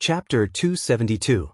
Chapter 272.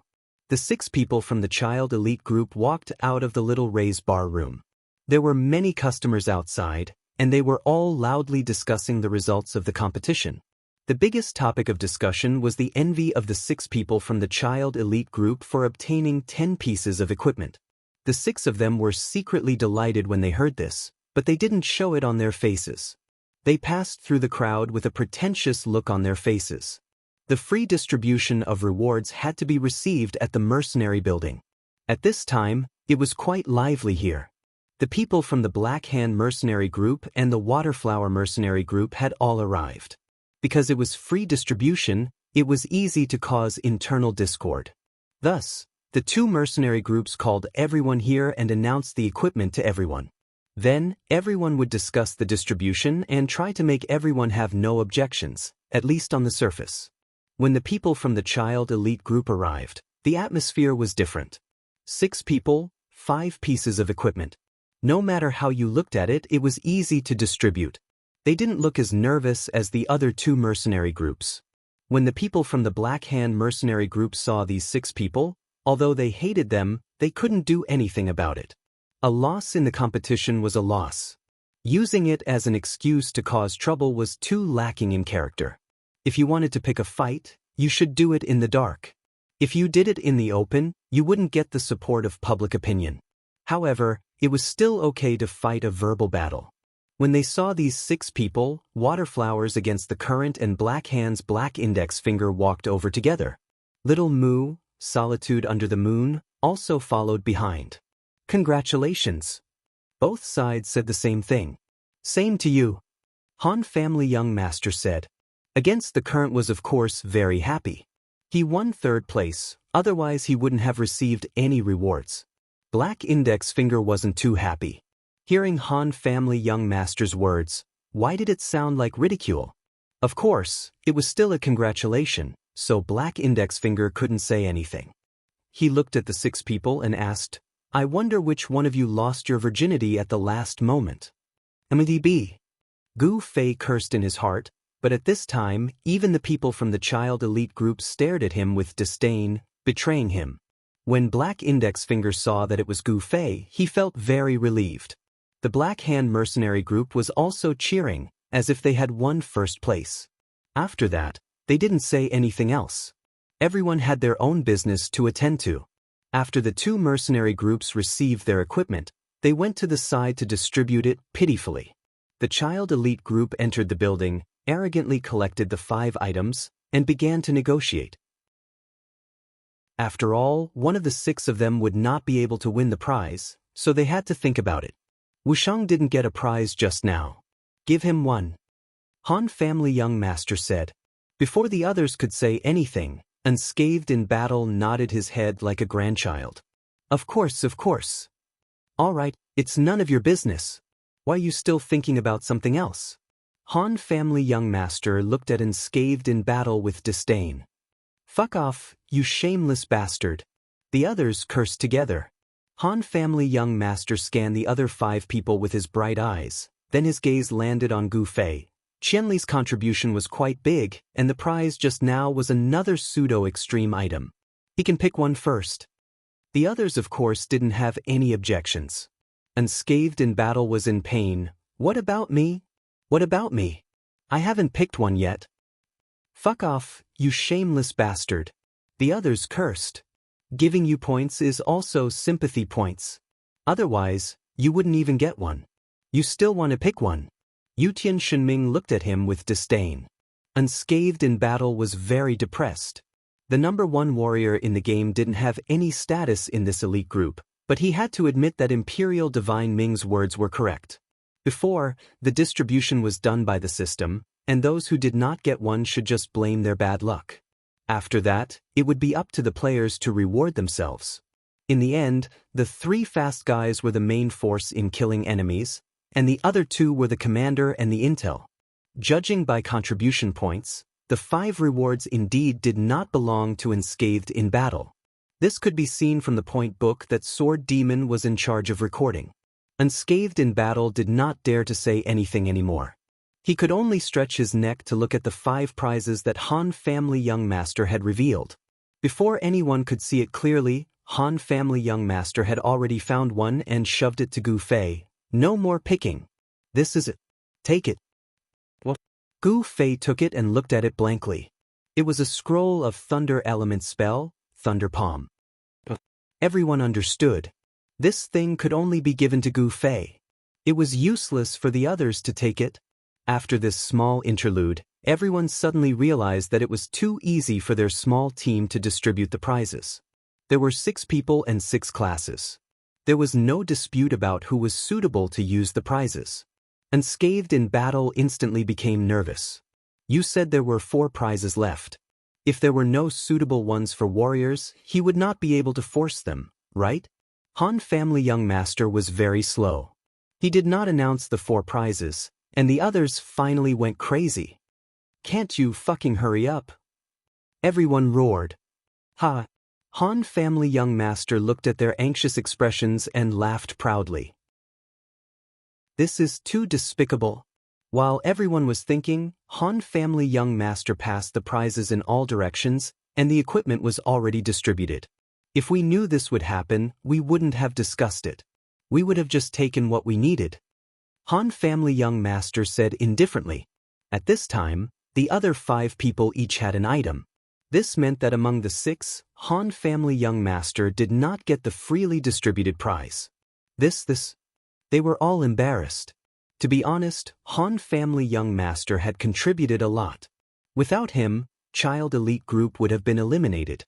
The 6 people from the child elite group walked out of the little raised bar room. There were many customers outside, and they were all loudly discussing the results of the competition. The biggest topic of discussion was the envy of the 6 people from the child elite group for obtaining 10 pieces of equipment. The 6 of them were secretly delighted when they heard this, but they didn't show it on their faces. They passed through the crowd with a pretentious look on their faces. The free distribution of rewards had to be received at the mercenary building. At this time, it was quite lively here. The people from the Black Hand mercenary group and the Waterflower mercenary group had all arrived. Because it was free distribution, it was easy to cause internal discord. Thus, the 2 mercenary groups called everyone here and announced the equipment to everyone. Then, everyone would discuss the distribution and try to make everyone have no objections, at least on the surface. When the people from the child elite group arrived, the atmosphere was different. 6 people, 5 pieces of equipment. No matter how you looked at it, it was easy to distribute. They didn't look as nervous as the other 2 mercenary groups. When the people from the Black Hand mercenary group saw these 6 people, although they hated them, they couldn't do anything about it. A loss in the competition was a loss. Using it as an excuse to cause trouble was too lacking in character. If you wanted to pick a fight, you should do it in the dark. If you did it in the open, you wouldn't get the support of public opinion. However, it was still okay to fight a verbal battle. When they saw these 6 people, Waterflowers against the Current and Black Hand's Black Index Finger walked over together. Little Moo, Solitude Under the Moon, also followed behind. Congratulations. Both sides said the same thing. Same to you. Han Family Young Master said. Against the Current was of course very happy. He won 3rd place, otherwise he wouldn't have received any rewards. Black Index Finger wasn't too happy. Hearing Han Family Young Master's words, why did it sound like ridicule? Of course, it was still a congratulation, so Black Index Finger couldn't say anything. He looked at the 6 people and asked, I wonder which one of you lost your virginity at the last moment. MDB. Gu Fei cursed in his heart, but at this time, even the people from the child elite group stared at him with disdain, betraying him. When Black Index Finger saw that it was Gu Fei, he felt very relieved. The Black Hand mercenary group was also cheering, as if they had won 1st place. After that, they didn't say anything else. Everyone had their own business to attend to. After the 2 mercenary groups received their equipment, they went to the side to distribute it pitifully. The child elite group entered the building, arrogantly collected the 5 items, and began to negotiate. After all, one of the 6 of them would not be able to win the prize, so they had to think about it. Wusheng didn't get a prize just now. Give him one. Han Family Young Master said. Before the others could say anything, Unscathed in Battle nodded his head like a grandchild. Of course, of course. All right, it's none of your business. Why are you still thinking about something else? Han Family Young Master looked at Unscathed in Battle with disdain. Fuck off, you shameless bastard. The others cursed together. Han Family Young Master scanned the other 5 people with his bright eyes, then his gaze landed on Gu Fei. Qianli's contribution was quite big, and the prize just now was another pseudo-extreme item. He can pick one first. The others of course didn't have any objections. Unscathed in Battle was in pain. What about me? What about me? I haven't picked one yet. Fuck off, you shameless bastard. The others cursed. Giving you points is also sympathy points. Otherwise, you wouldn't even get one. You still want to pick one. Yutian Shenming looked at him with disdain. Unscathed in Battle was very depressed. The number 1 warrior in the game didn't have any status in this elite group, but he had to admit that Imperial Divine Ming's words were correct. Before, the distribution was done by the system, and those who did not get one should just blame their bad luck. After that, it would be up to the players to reward themselves. In the end, the 3 fast guys were the main force in killing enemies, and the other 2 were the commander and the intel. Judging by contribution points, the 5 rewards indeed did not belong to Unscathed in Battle. This could be seen from the point book that Sword Demon was in charge of recording. Unscathed in Battle did not dare to say anything anymore. He could only stretch his neck to look at the 5 prizes that Han Family Young Master had revealed. Before anyone could see it clearly, Han Family Young Master had already found one and shoved it to Gu Fei. No more picking. This is it. Take it. What? Gu Fei took it and looked at it blankly. It was a scroll of Thunder Element spell, Thunder Palm. Everyone understood. This thing could only be given to Gu Fei. It was useless for the others to take it. After this small interlude, everyone suddenly realized that it was too easy for their small team to distribute the prizes. There were 6 people and 6 classes. There was no dispute about who was suitable to use the prizes. Unscathed in battle instantly became nervous. You said there were 4 prizes left. If there were no suitable ones for warriors, he would not be able to force them, right? Han Family Young Master was very slow. He did not announce the 4 prizes, and the others finally went crazy. Can't you fucking hurry up? Everyone roared. Ha! Han Family Young Master looked at their anxious expressions and laughed proudly. This is too despicable. While everyone was thinking, Han Family Young Master passed the prizes in all directions, and the equipment was already distributed. If we knew this would happen, we wouldn't have discussed it. We would have just taken what we needed. Han Family Young Master said indifferently. At this time, the other 5 people each had an item. This meant that among the 6, Han Family Young Master did not get the freely distributed prize. They were all embarrassed. To be honest, Han Family Young Master had contributed a lot. Without him, Child Elite Group would have been eliminated.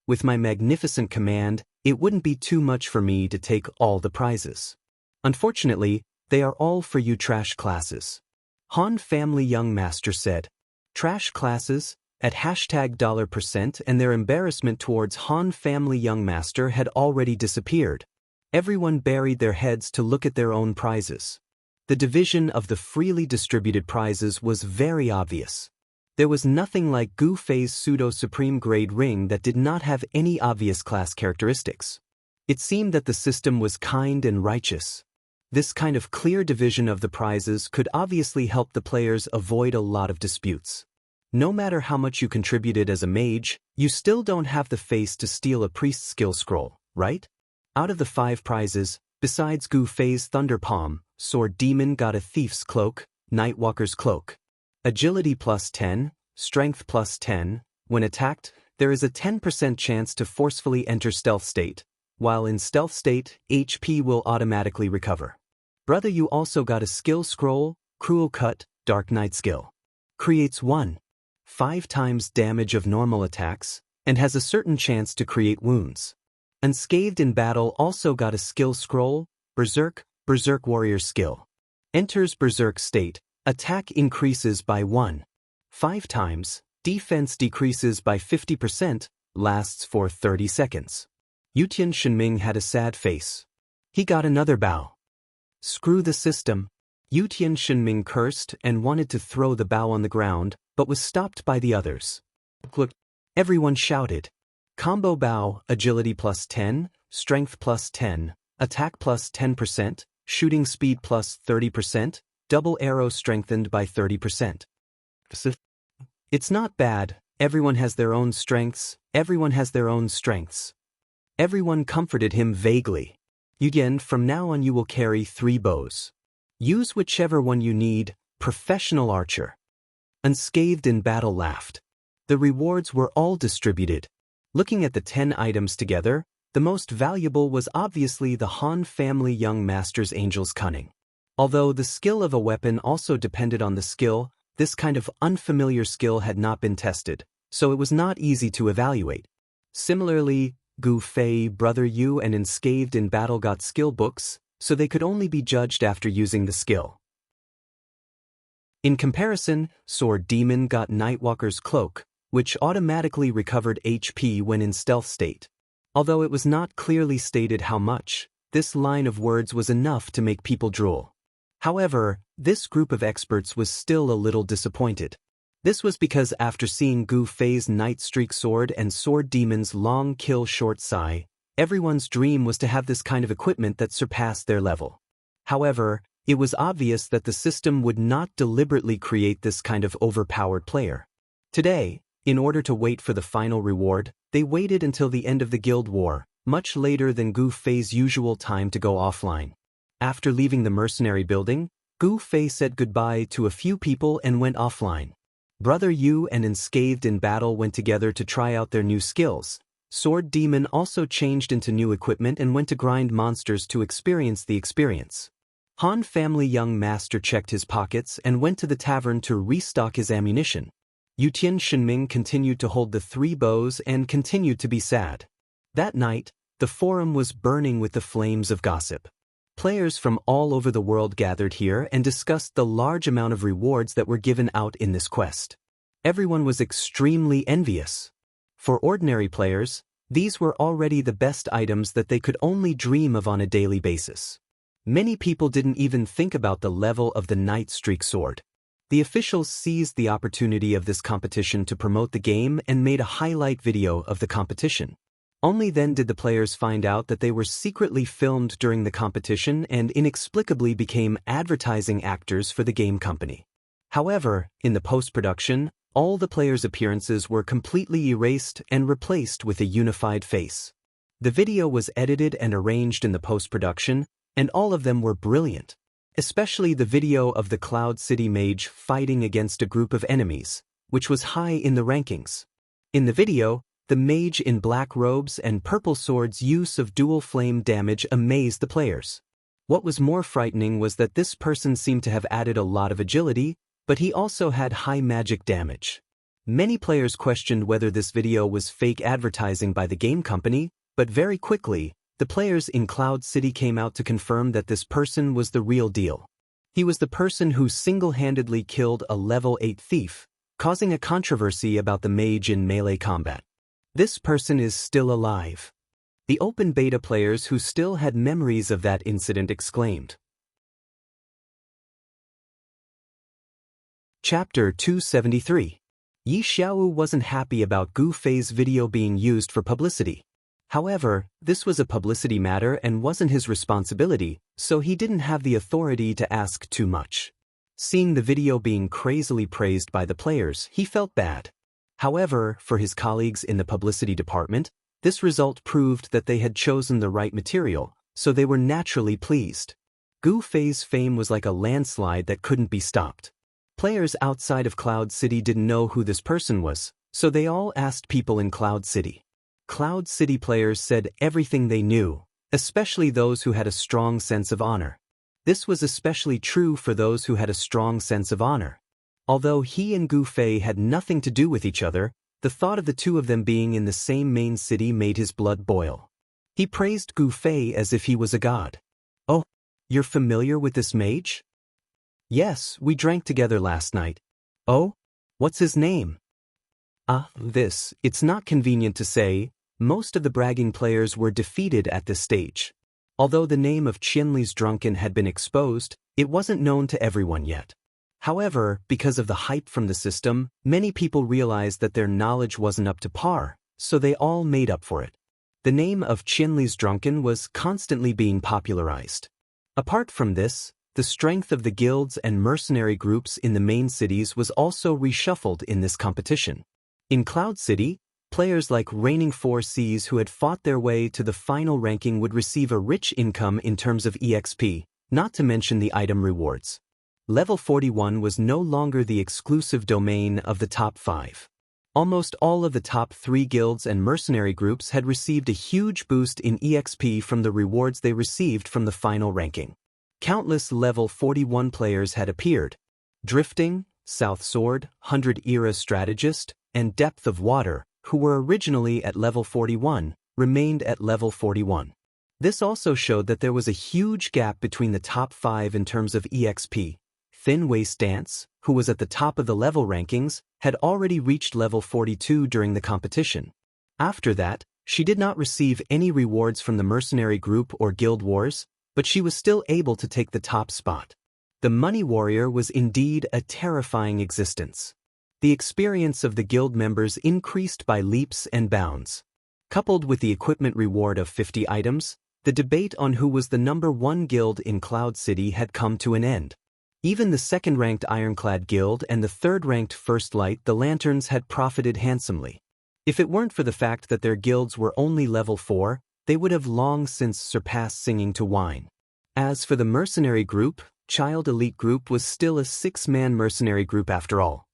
With my magnificent command, it wouldn't be too much for me to take all the prizes. Unfortunately, they are all for you trash classes. Han Family Young Master said. Trash classes, at $% and their embarrassment towards Han Family Young Master had already disappeared. Everyone buried their heads to look at their own prizes. The division of the freely distributed prizes was very obvious. There was nothing like Gu Fei's pseudo-supreme grade ring that did not have any obvious class characteristics. It seemed that the system was kind and righteous. This kind of clear division of the prizes could obviously help the players avoid a lot of disputes. No matter how much you contributed as a mage, you still don't have the face to steal a priest skill scroll, right? Out of the 5 prizes, besides Gu Fei's Thunder Palm, Sword Demon got a Thief's Cloak, Nightwalker's Cloak. Agility plus 10, Strength plus 10. When attacked, there is a 10% chance to forcefully enter stealth state. While in stealth state, HP will automatically recover. Brother, you also got a skill scroll, Cruel Cut, Dark Knight skill. Creates 1.5 times damage of normal attacks, and has a certain chance to create wounds. Unscathed in Battle also got a skill scroll, Berserk Warrior skill. Enters Berserk state, attack increases by 1.5 times, defense decreases by 50%, lasts for 30 seconds. Yutian Shenming had a sad face. He got another bow. Screw the system. Yutian Shenming cursed and wanted to throw the bow on the ground, but was stopped by the others. Look! Everyone shouted. Combo bow, agility plus 10, strength plus 10, attack plus 10%, shooting speed plus 30%, double arrow strengthened by 30%. It's not bad, everyone has their own strengths, everyone comforted him vaguely. Yugen, from now on you will carry 3 bows. Use whichever one you need, professional archer. Unscathed in Battle laughed. The rewards were all distributed. Looking at the 10 items together, the most valuable was obviously the Han Family Young Master's Angel's Cunning. Although the skill of a weapon also depended on the skill, this kind of unfamiliar skill had not been tested, so it was not easy to evaluate. Similarly, Gu Fei, Brother Yu and Unscathed in Battle got skill books, so they could only be judged after using the skill. In comparison, Sword Demon got Nightwalker's Cloak, which automatically recovered HP when in stealth state. Although it was not clearly stated how much, this line of words was enough to make people drool. However, this group of experts was still a little disappointed. This was because after seeing Gu Fei's Night Streak Sword and Sword Demon's Long Kill Short Sai, everyone's dream was to have this kind of equipment that surpassed their level. However, It was obvious that the system would not deliberately create this kind of overpowered player. Today, in order to wait for the final reward, they waited until the end of the guild war, much later than Gu Fei's usual time to go offline. After leaving the mercenary building, Gu Fei said goodbye to a few people and went offline. Brother Yu and Unscathed in Battle went together to try out their new skills. Sword Demon also changed into new equipment and went to grind monsters to experience the experience. Han Family Young Master checked his pockets and went to the tavern to restock his ammunition. Yutian Shenming continued to hold the 3 bows and continued to be sad. That night, the forum was burning with the flames of gossip. Players from all over the world gathered here and discussed the large amount of rewards that were given out in this quest. Everyone was extremely envious. For ordinary players, these were already the best items that they could only dream of on a daily basis. Many people didn't even think about the level of the Night Streak sword. The officials seized the opportunity of this competition to promote the game and made a highlight video of the competition. Only then did the players find out that they were secretly filmed during the competition and inexplicably became advertising actors for the game company. However, in the post-production, all the players' appearances were completely erased and replaced with a unified face. The video was edited and arranged in the post-production, and all of them were brilliant. Especially the video of the Cloud City Mage fighting against a group of enemies, which was high in the rankings. In the video, the mage in black robes and purple sword's use of dual flame damage amazed the players. What was more frightening was that this person seemed to have added a lot of agility, but he also had high magic damage. Many players questioned whether this video was fake advertising by the game company, but very quickly, the players in Cloud City came out to confirm that this person was the real deal. He was the person who single-handedly killed a level 8 thief, causing a controversy about the mage in melee combat. This person is still alive. The open beta players who still had memories of that incident exclaimed. Chapter 273. Yi Xiaowu wasn't happy about Gu Fei's video being used for publicity. However, this was a publicity matter and wasn't his responsibility, so he didn't have the authority to ask too much. Seeing the video being crazily praised by the players, he felt bad. However, for his colleagues in the publicity department, this result proved that they had chosen the right material, so they were naturally pleased. Gu Fei's fame was like a landslide that couldn't be stopped. Players outside of Cloud City didn't know who this person was, so they all asked people in Cloud City. Cloud City players said everything they knew, especially those who had a strong sense of honor. This was especially true for those who had a strong sense of honor. Although he and Gu Fei had nothing to do with each other, the thought of the two of them being in the same main city made his blood boil. He praised Gu Fei as if he was a god. "Oh, you're familiar with this mage?" "Yes, we drank together last night." "Oh? What's his name?" It's not convenient to say. Most of the bragging players were defeated at this stage. Although the name of Qianli's Drunken had been exposed, it wasn't known to everyone yet. However, because of the hype from the system, many people realized that their knowledge wasn't up to par, so they all made up for it. The name of Qianli's Drunken was constantly being popularized. Apart from this, the strength of the guilds and mercenary groups in the main cities was also reshuffled in this competition. In Cloud City, players like Reigning 4 Seas who had fought their way to the final ranking would receive a rich income in terms of EXP, not to mention the item rewards. Level 41 was no longer the exclusive domain of the top 5. Almost all of the top 3 guilds and mercenary groups had received a huge boost in EXP from the rewards they received from the final ranking. Countless level 41 players had appeared. Drifting, South Sword, 100 Era Strategist, and Depth of Water, who were originally at level 41, remained at level 41. This also showed that there was a huge gap between the top 5 in terms of EXP. Thin Waist Dance, who was at the top of the level rankings, had already reached level 42 during the competition. After that, she did not receive any rewards from the mercenary group or guild wars, but she was still able to take the top spot. The Money Warrior was indeed a terrifying existence. The experience of the guild members increased by leaps and bounds. Coupled with the equipment reward of 50 items, The debate on who was the #1 guild in Cloud City had come to an end. Even the second-ranked Ironclad Guild and the third-ranked First Light the Lanterns had profited handsomely. If it weren't for the fact that their guilds were only level 4, they would have long since surpassed Singing to Wine. As for the mercenary group, Child Elite Group was still a 6-man mercenary group after all.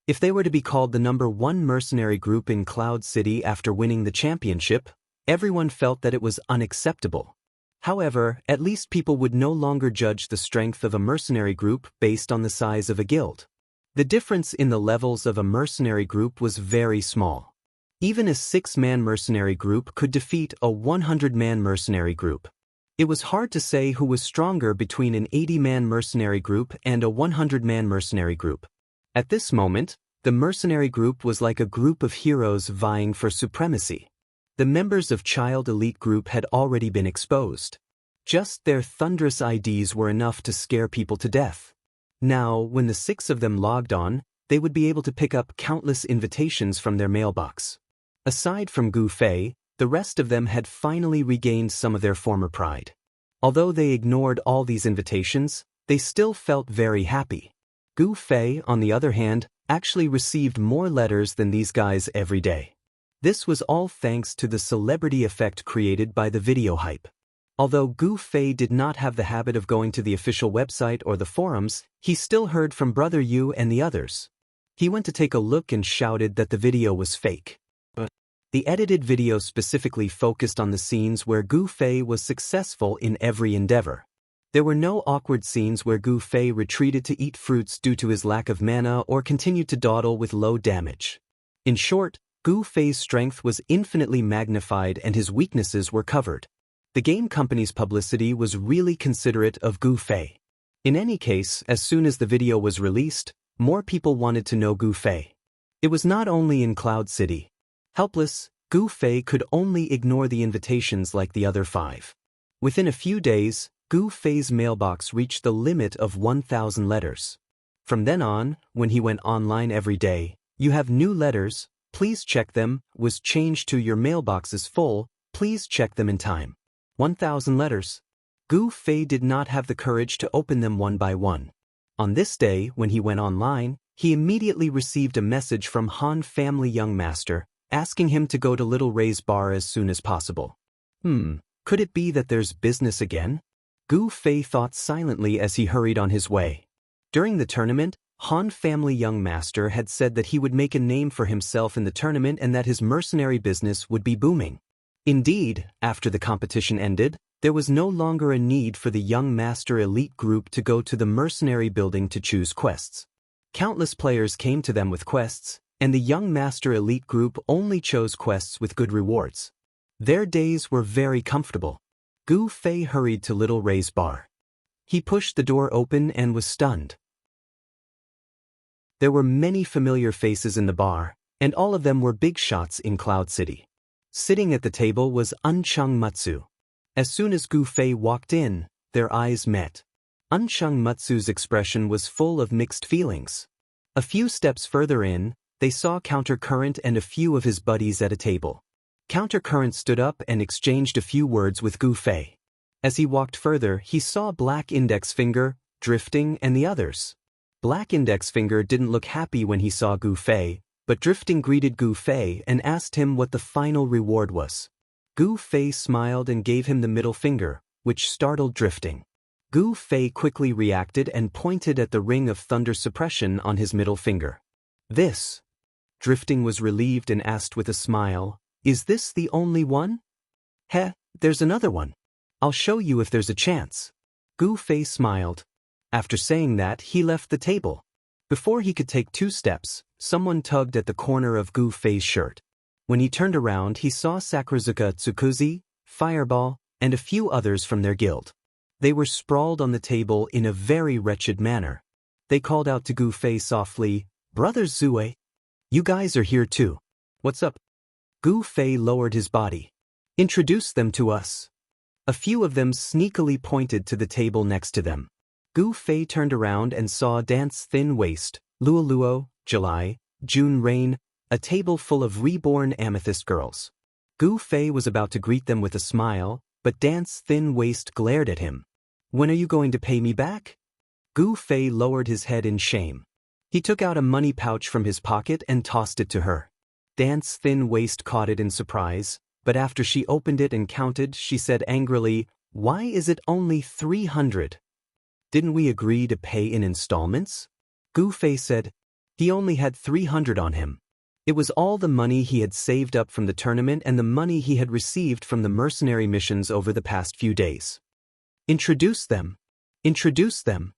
If they were to be called the #1 mercenary group in Cloud City after winning the championship, everyone felt that it was unacceptable. However, at least people would no longer judge the strength of a mercenary group based on the size of a guild. The difference in the levels of a mercenary group was very small. Even a 6-man mercenary group could defeat a 100-man mercenary group. It was hard to say who was stronger between an 80-man mercenary group and a 100-man mercenary group. At this moment, the mercenary group was like a group of heroes vying for supremacy. The members of Child Elite Group had already been exposed. Just their thunderous IDs were enough to scare people to death. Now, when the 6 of them logged on, they would be able to pick up countless invitations from their mailbox. Aside from Gu Fei, the rest of them had finally regained some of their former pride. Although they ignored all these invitations, they still felt very happy. Gu Fei, on the other hand, actually received more letters than these guys every day. This was all thanks to the celebrity effect created by the video hype. Although Gu Fei did not have the habit of going to the official website or the forums, he still heard from Brother Yu and the others. He went to take a look and shouted that the video was fake. The edited video specifically focused on the scenes where Gu Fei was successful in every endeavor. There were no awkward scenes where Gu Fei retreated to eat fruits due to his lack of mana or continued to dawdle with low damage. In short, Gu Fei's strength was infinitely magnified and his weaknesses were covered. The game company's publicity was really considerate of Gu Fei. In any case, as soon as the video was released, more people wanted to know Gu Fei. It was not only in Cloud City. Helpless, Gu Fei could only ignore the invitations like the other 5. Within a few days, Gu Fei's mailbox reached the limit of 1,000 letters. From then on, when he went online every day, "You have new letters, please check them," was changed to "Your mailbox is full, please check them in time." 1,000 letters. Gu Fei did not have the courage to open them one by one. On this day, when he went online, he immediately received a message from Han Family Young Master, asking him to go to Little Ray's bar as soon as possible. Could it be that there's business again? Gu Fei thought silently as he hurried on his way. During the tournament, Han Family Young Master had said that he would make a name for himself in the tournament and that his mercenary business would be booming. Indeed, after the competition ended, there was no longer a need for the Young Master Elite Group to go to the mercenary building to choose quests. Countless players came to them with quests, and the Young Master Elite Group only chose quests with good rewards. Their days were very comfortable. Gu Fei hurried to Little Ray's bar. He pushed the door open and was stunned. There were many familiar faces in the bar, and all of them were big shots in Cloud City. Sitting at the table was Unchung Matsu. As soon as Gu Fei walked in, their eyes met. Unchung Matsu's expression was full of mixed feelings. A few steps further in, they saw Countercurrent and a few of his buddies at a table. Countercurrent stood up and exchanged a few words with Gu Fei. As he walked further, he saw Black Index Finger, Drifting, and the others. Black Index Finger didn't look happy when he saw Gu Fei, but Drifting greeted Gu Fei and asked him what the final reward was. Gu Fei smiled and gave him the middle finger, which startled Drifting. Gu Fei quickly reacted and pointed at the ring of thunder suppression on his middle finger. "This?" Drifting was relieved and asked with a smile, "Is this the only one?" "Heh, there's another one. I'll show you if there's a chance." Gu Fei smiled. After saying that, he left the table. Before he could take 2 steps, someone tugged at the corner of Gu Fei's shirt. When he turned around, he saw Sakurazuka Tsukuzi, Fireball, and a few others from their guild. They were sprawled on the table in a very wretched manner. They called out to Gu Fei softly, "Brothers Zue, you guys are here too. What's up?" Gu Fei lowered his body. "Introduce them to us." A few of them sneakily pointed to the table next to them. Gu Fei turned around and saw Dance Thin Waist, Luoluo, July, June Rain, a table full of reborn amethyst girls. Gu Fei was about to greet them with a smile, but Dan's thin waist glared at him. When are you going to pay me back? Gu Fei lowered his head in shame. He took out a money pouch from his pocket and tossed it to her. Dan's thin waist caught it in surprise, but after she opened it and counted, she said angrily, "Why is it only 300? Didn't we agree to pay in installments?" Gu Fei said. He only had 300 on him. It was all the money he had saved up from the tournament and the money he had received from the mercenary missions over the past few days. Introduce them. Introduce them.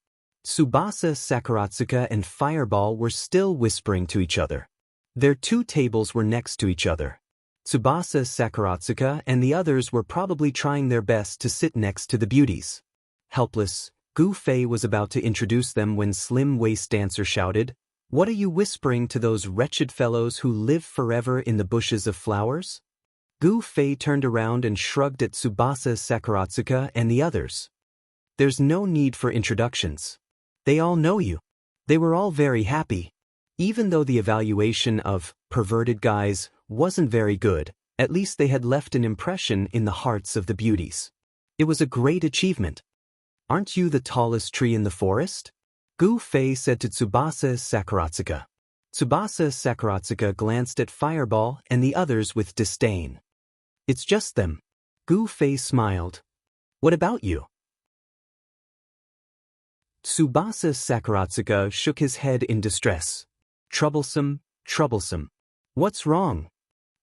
Tsubasa, Sakuratsuka, and Fireball were still whispering to each other. Their two tables were next to each other. Tsubasa, Sakuratsuka, and the others were probably trying their best to sit next to the beauties. Helpless, Gu Fei was about to introduce them when Slim Waist Dancer shouted, "What are you whispering to those wretched fellows who live forever in the bushes of flowers?" Gu Fei turned around and shrugged at Tsubasa, Sakuratsuka, and the others. "There's no need for introductions. They all know you." They were all very happy. Even though the evaluation of perverted guys wasn't very good, at least they had left an impression in the hearts of the beauties. It was a great achievement. "Aren't you the tallest tree in the forest?" Gu Fei said to Tsubasa, Sakuratsuka. Tsubasa, Sakuratsuka glanced at Fireball and the others with disdain. "It's just them." Gu Fei smiled. "What about you?" Tsubasa, Sakuratsuka shook his head in distress. "Troublesome, troublesome. What's wrong?"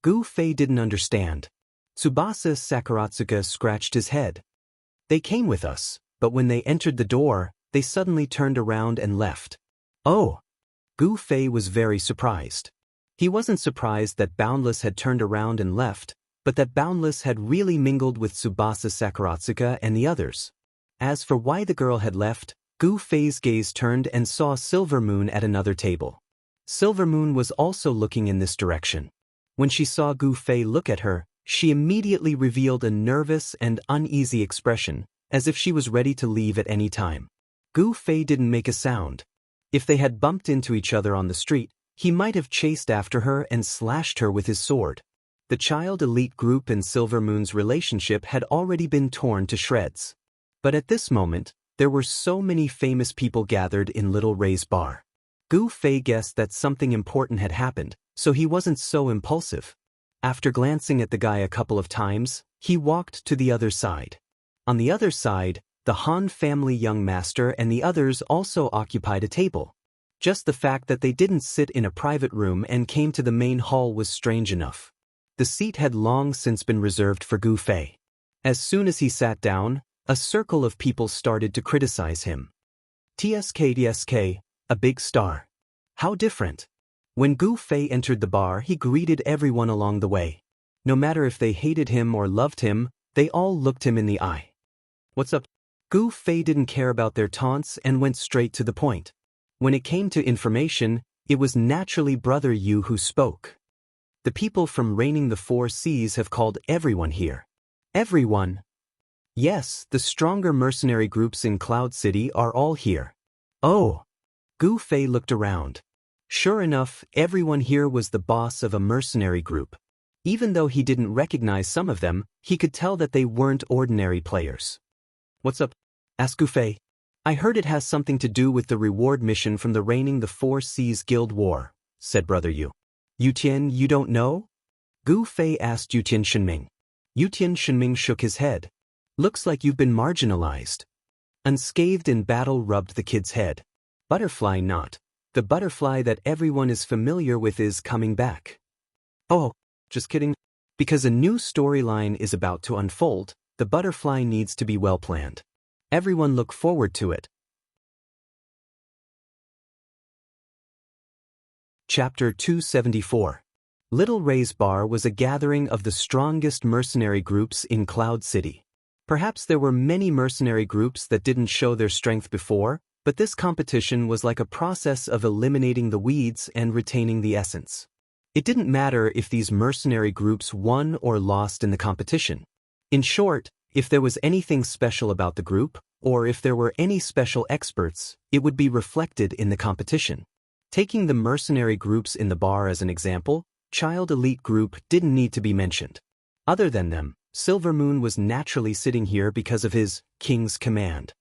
Gu Fei didn't understand. Tsubasa, Sakuratsuka scratched his head. "They came with us, but when they entered the door, they suddenly turned around and left." "Oh!" Gu Fei was very surprised. He wasn't surprised that Boundless had turned around and left, but that Boundless had really mingled with Tsubasa, Sakuratsuka, and the others. As for why the girl had left, Gu Fei's gaze turned and saw Silver Moon at another table. Silver Moon was also looking in this direction. When she saw Gu Fei look at her, she immediately revealed a nervous and uneasy expression, as if she was ready to leave at any time. Gu Fei didn't make a sound. If they had bumped into each other on the street, he might have chased after her and slashed her with his sword. The child elite group and Silver Moon's relationship had already been torn to shreds. But at this moment, there were so many famous people gathered in Little Ray's bar. Gu Fei guessed that something important had happened, so he wasn't so impulsive. After glancing at the guy a couple of times, he walked to the other side. On the other side, the Han family young master and the others also occupied a table. Just the fact that they didn't sit in a private room and came to the main hall was strange enough. The seat had long since been reserved for Gu Fei. As soon as he sat down, a circle of people started to criticize him. TSK, a big star. How different. When Gu Fei entered the bar, he greeted everyone along the way. No matter if they hated him or loved him, they all looked him in the eye. "What's up?" Gu Fei didn't care about their taunts and went straight to the point. When it came to information, it was naturally Brother Yu who spoke. "The people from reigning the 4 seas have called everyone here." "Everyone?" "Yes, the stronger mercenary groups in Cloud City are all here." "Oh." Gu Fei looked around. Sure enough, everyone here was the boss of a mercenary group. Even though he didn't recognize some of them, he could tell that they weren't ordinary players. "What's up?" asked Gu Fei. "I heard it has something to do with the reward mission from the reigning the 4 seas Guild War," said Brother Yu. "Yutian, you don't know?" Gu Fei asked Yutian Shenming. Yutian Shenming shook his head. "Looks like you've been marginalized." Unscathed in battle rubbed the kid's head. "Butterfly not. The butterfly that everyone is familiar with is coming back." "Oh, just kidding. Because a new storyline is about to unfold, the butterfly needs to be well planned. Everyone look forward to it." Chapter 274. Little Ray's Bar was a gathering of the strongest mercenary groups in Cloud City. Perhaps there were many mercenary groups that didn't show their strength before, but this competition was like a process of eliminating the weeds and retaining the essence. It didn't matter if these mercenary groups won or lost in the competition. In short, if there was anything special about the group, or if there were any special experts, it would be reflected in the competition. Taking the mercenary groups in the bar as an example, Child Elite Group didn't need to be mentioned. Other than them, Silvermoon was naturally sitting here because of his King's Command.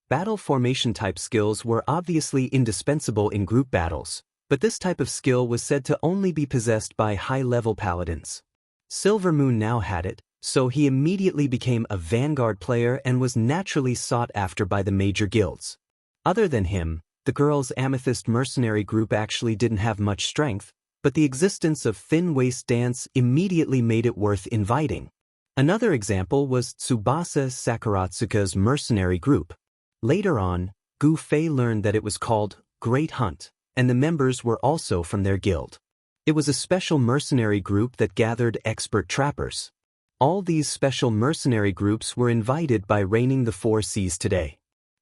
Battle formation type skills were obviously indispensable in group battles, but this type of skill was said to only be possessed by high-level paladins. Silvermoon now had it, so he immediately became a vanguard player and was naturally sought after by the major guilds. Other than him, the girls' Amethyst mercenary group actually didn't have much strength, but the existence of Thin Waist Dance immediately made it worth inviting. Another example was Tsubasa Sakuratsuka's mercenary group. Later on, Gu Fei learned that it was called Great Hunt, and the members were also from their guild. It was a special mercenary group that gathered expert trappers. All these special mercenary groups were invited by Reigning the Four Seas today.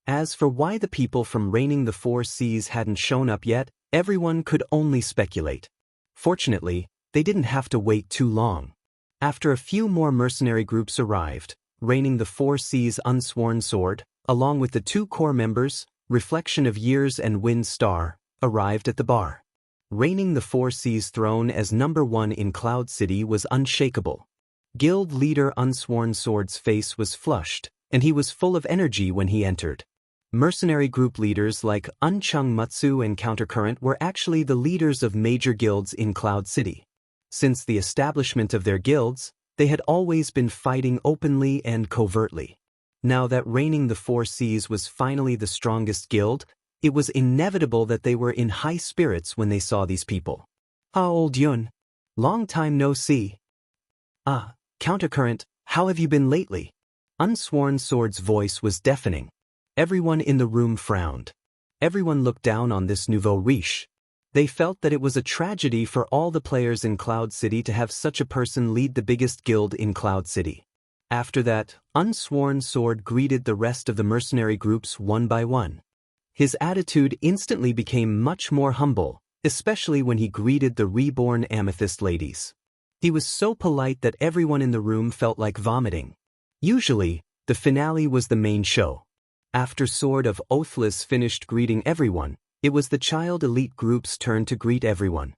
As for why the people from Reigning the Four Seas hadn't shown up yet, everyone could only speculate. Fortunately, they didn't have to wait too long. After a few more mercenary groups arrived, Reigning the Four Seas' Unsworn Sword, along with the two core members, Reflection of Years and Wind Star, arrived at the bar. Reigning the Four Seas' throne as number one in Cloud City was unshakable. Guild leader Unsworn Sword's face was flushed, and he was full of energy when he entered. Mercenary group leaders like Unchung Mutsu and Countercurrent were actually the leaders of major guilds in Cloud City. Since the establishment of their guilds, they had always been fighting openly and covertly. Now that Reigning the Four Seas was finally the strongest guild, it was inevitable that they were in high spirits when they saw these people. Ah, old Yun. Long time no see. Ah, Countercurrent, how have you been lately? Unsworn Sword's voice was deafening. Everyone in the room frowned. Everyone looked down on this nouveau riche. They felt that it was a tragedy for all the players in Cloud City to have such a person lead the biggest guild in Cloud City. After that, Unsworn Sword greeted the rest of the mercenary groups one by one. His attitude instantly became much more humble, especially when he greeted the reborn Amethyst ladies. He was so polite that everyone in the room felt like vomiting. Usually, the finale was the main show. After Sword of Oathless finished greeting everyone, it was the child elite group's turn to greet everyone.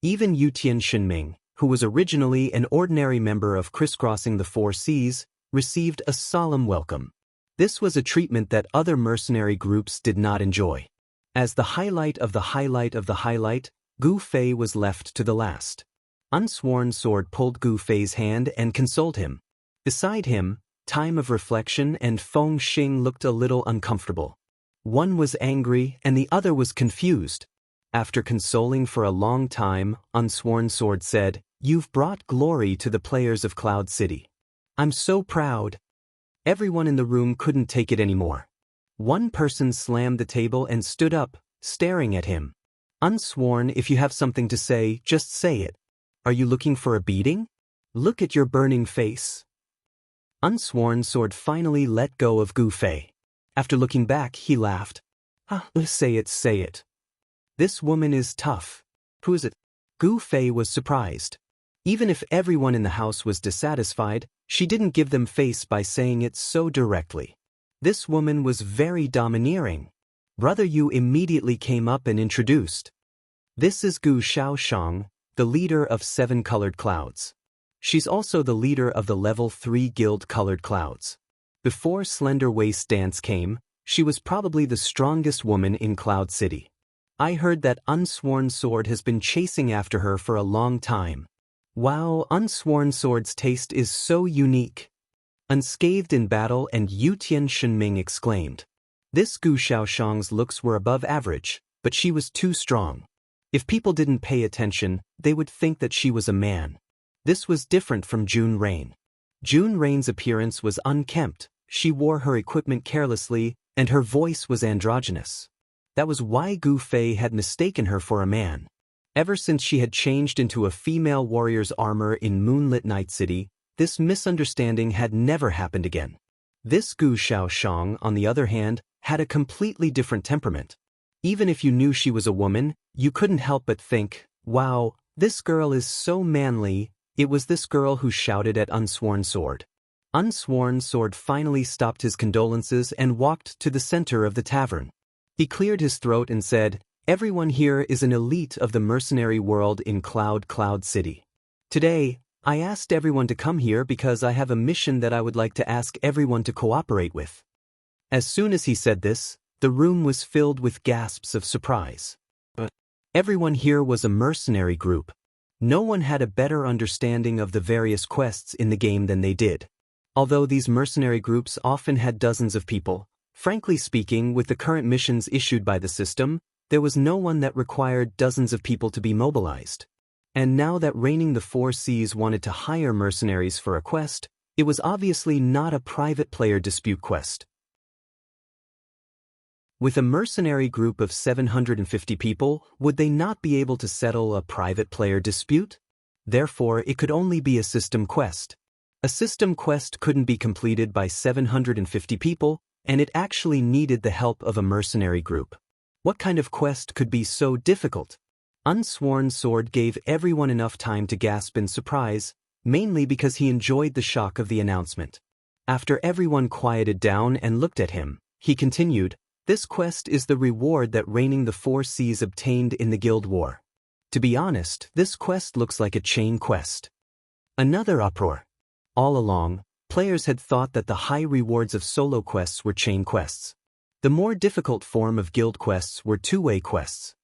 Even Yutian Shinming, who was originally an ordinary member of Crisscrossing the Four Seas, received a solemn welcome. This was a treatment that other mercenary groups did not enjoy. As the highlight of the highlight of the highlight, Gu Fei was left to the last. Unsworn Sword pulled Gu Fei's hand and consoled him. Beside him, Time of Reflection and Feng Xing looked a little uncomfortable. One was angry and the other was confused. After consoling for a long time, Unsworn Sword said, "You've brought glory to the players of Cloud City. I'm so proud." Everyone in the room couldn't take it anymore. One person slammed the table and stood up, staring at him. "Unsworn, if you have something to say, just say it. Are you looking for a beating? Look at your burning face." Unsworn Sword finally let go of Gu Fei. After looking back, he laughed. Say it, say it. This woman is tough. Who is it?" Gu Fei was surprised. Even if everyone in the house was dissatisfied, she didn't give them face by saying it so directly. This woman was very domineering. Brother Yu immediately came up and introduced. "This is Gu Xiaoshang, the leader of 7 Colored Clouds. She's also the leader of the Level 3 Guild Colored Clouds. Before Slender Waist Dance came, she was probably the strongest woman in Cloud City. I heard that Unsworn Sword has been chasing after her for a long time. Wow, Unsworn Sword's taste is so unique." Unscathed in battle and Yutian Shenming exclaimed. This Gu Xiaoshang's looks were above average, but she was too strong. If people didn't pay attention, they would think that she was a man. This was different from June Rain. June Rain's appearance was unkempt, she wore her equipment carelessly, and her voice was androgynous. That was why Gu Fei had mistaken her for a man. Ever since she had changed into a female warrior's armor in Moonlit Night City, this misunderstanding had never happened again. This Gu Xiaoshang, on the other hand, had a completely different temperament. Even if you knew she was a woman, you couldn't help but think, wow, this girl is so manly. It was this girl who shouted at Unsworn Sword. Unsworn Sword finally stopped his condolences and walked to the center of the tavern. He cleared his throat and said, "Everyone here is an elite of the mercenary world in Cloud City. Today, I asked everyone to come here because I have a mission that I would like to ask everyone to cooperate with. As soon as he said this, the room was filled with gasps of surprise. But everyone here was a mercenary group. No one had a better understanding of the various quests in the game than they did. Although these mercenary groups often had dozens of people, frankly speaking, with the current missions issued by the system, there was no one that required dozens of people to be mobilized. And now that Reigning the Four Seas wanted to hire mercenaries for a quest, it was obviously not a private player dispute quest. With a mercenary group of 750 people, would they not be able to settle a private player dispute? Therefore, it could only be a system quest. A system quest couldn't be completed by 750 people, and it actually needed the help of a mercenary group. What kind of quest could be so difficult? Unsworn Sword gave everyone enough time to gasp in surprise, mainly because he enjoyed the shock of the announcement. After everyone quieted down and looked at him, he continued, "This quest is the reward that Reigning the Four Seas obtained in the Guild War. To be honest, this quest looks like a chain quest." Another uproar. All along, players had thought that the high rewards of solo quests were chain quests. The more difficult form of guild quests were two-way quests.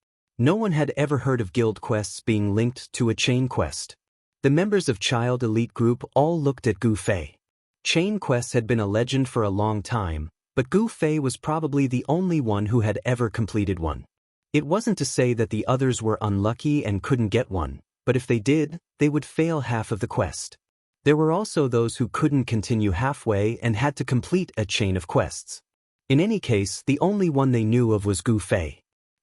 No one had ever heard of guild quests being linked to a chain quest. The members of Child Elite Group all looked at Gu Fei. Chain quests had been a legend for a long time, but Gu Fei was probably the only one who had ever completed one. It wasn't to say that the others were unlucky and couldn't get one, but if they did, they would fail half of the quest. There were also those who couldn't continue halfway and had to complete a chain of quests. In any case, the only one they knew of was Gu Fei.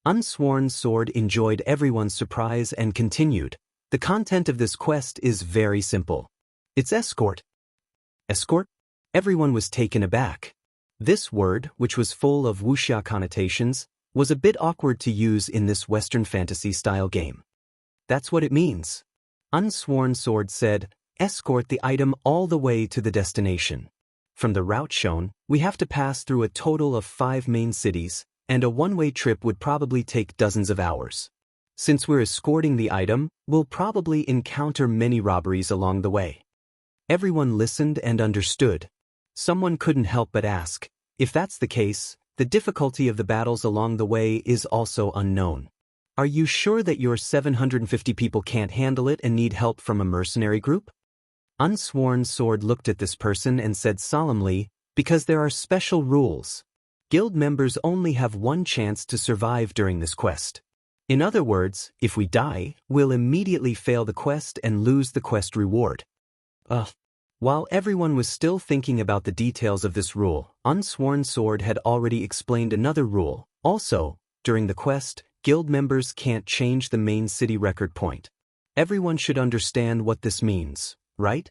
Unsworn Sword enjoyed everyone's surprise and continued, "The content of this quest is very simple. It's escort." Escort? Everyone was taken aback. This word, which was full of wuxia connotations, was a bit awkward to use in this Western fantasy-style game. "That's what it means." Unsworn Sword said, "Escort the item all the way to the destination. From the route shown, we have to pass through a total of 5 main cities, and a one-way trip would probably take dozens of hours. Since we're escorting the item, we'll probably encounter many robberies along the way." Everyone listened and understood. Someone couldn't help but ask, if that's the case, the difficulty of the battles along the way is also unknown. Are you sure that your 750 people can't handle it and need help from a mercenary group? Unsworn Sword looked at this person and said solemnly, "Because there are special rules. Guild members only have one chance to survive during this quest. In other words, if we die, we'll immediately fail the quest and lose the quest reward." While everyone was still thinking about the details of this rule, Unsworn Sword had already explained another rule. Also, during the quest, guild members can't change the main city record point. Everyone should understand what this means, right?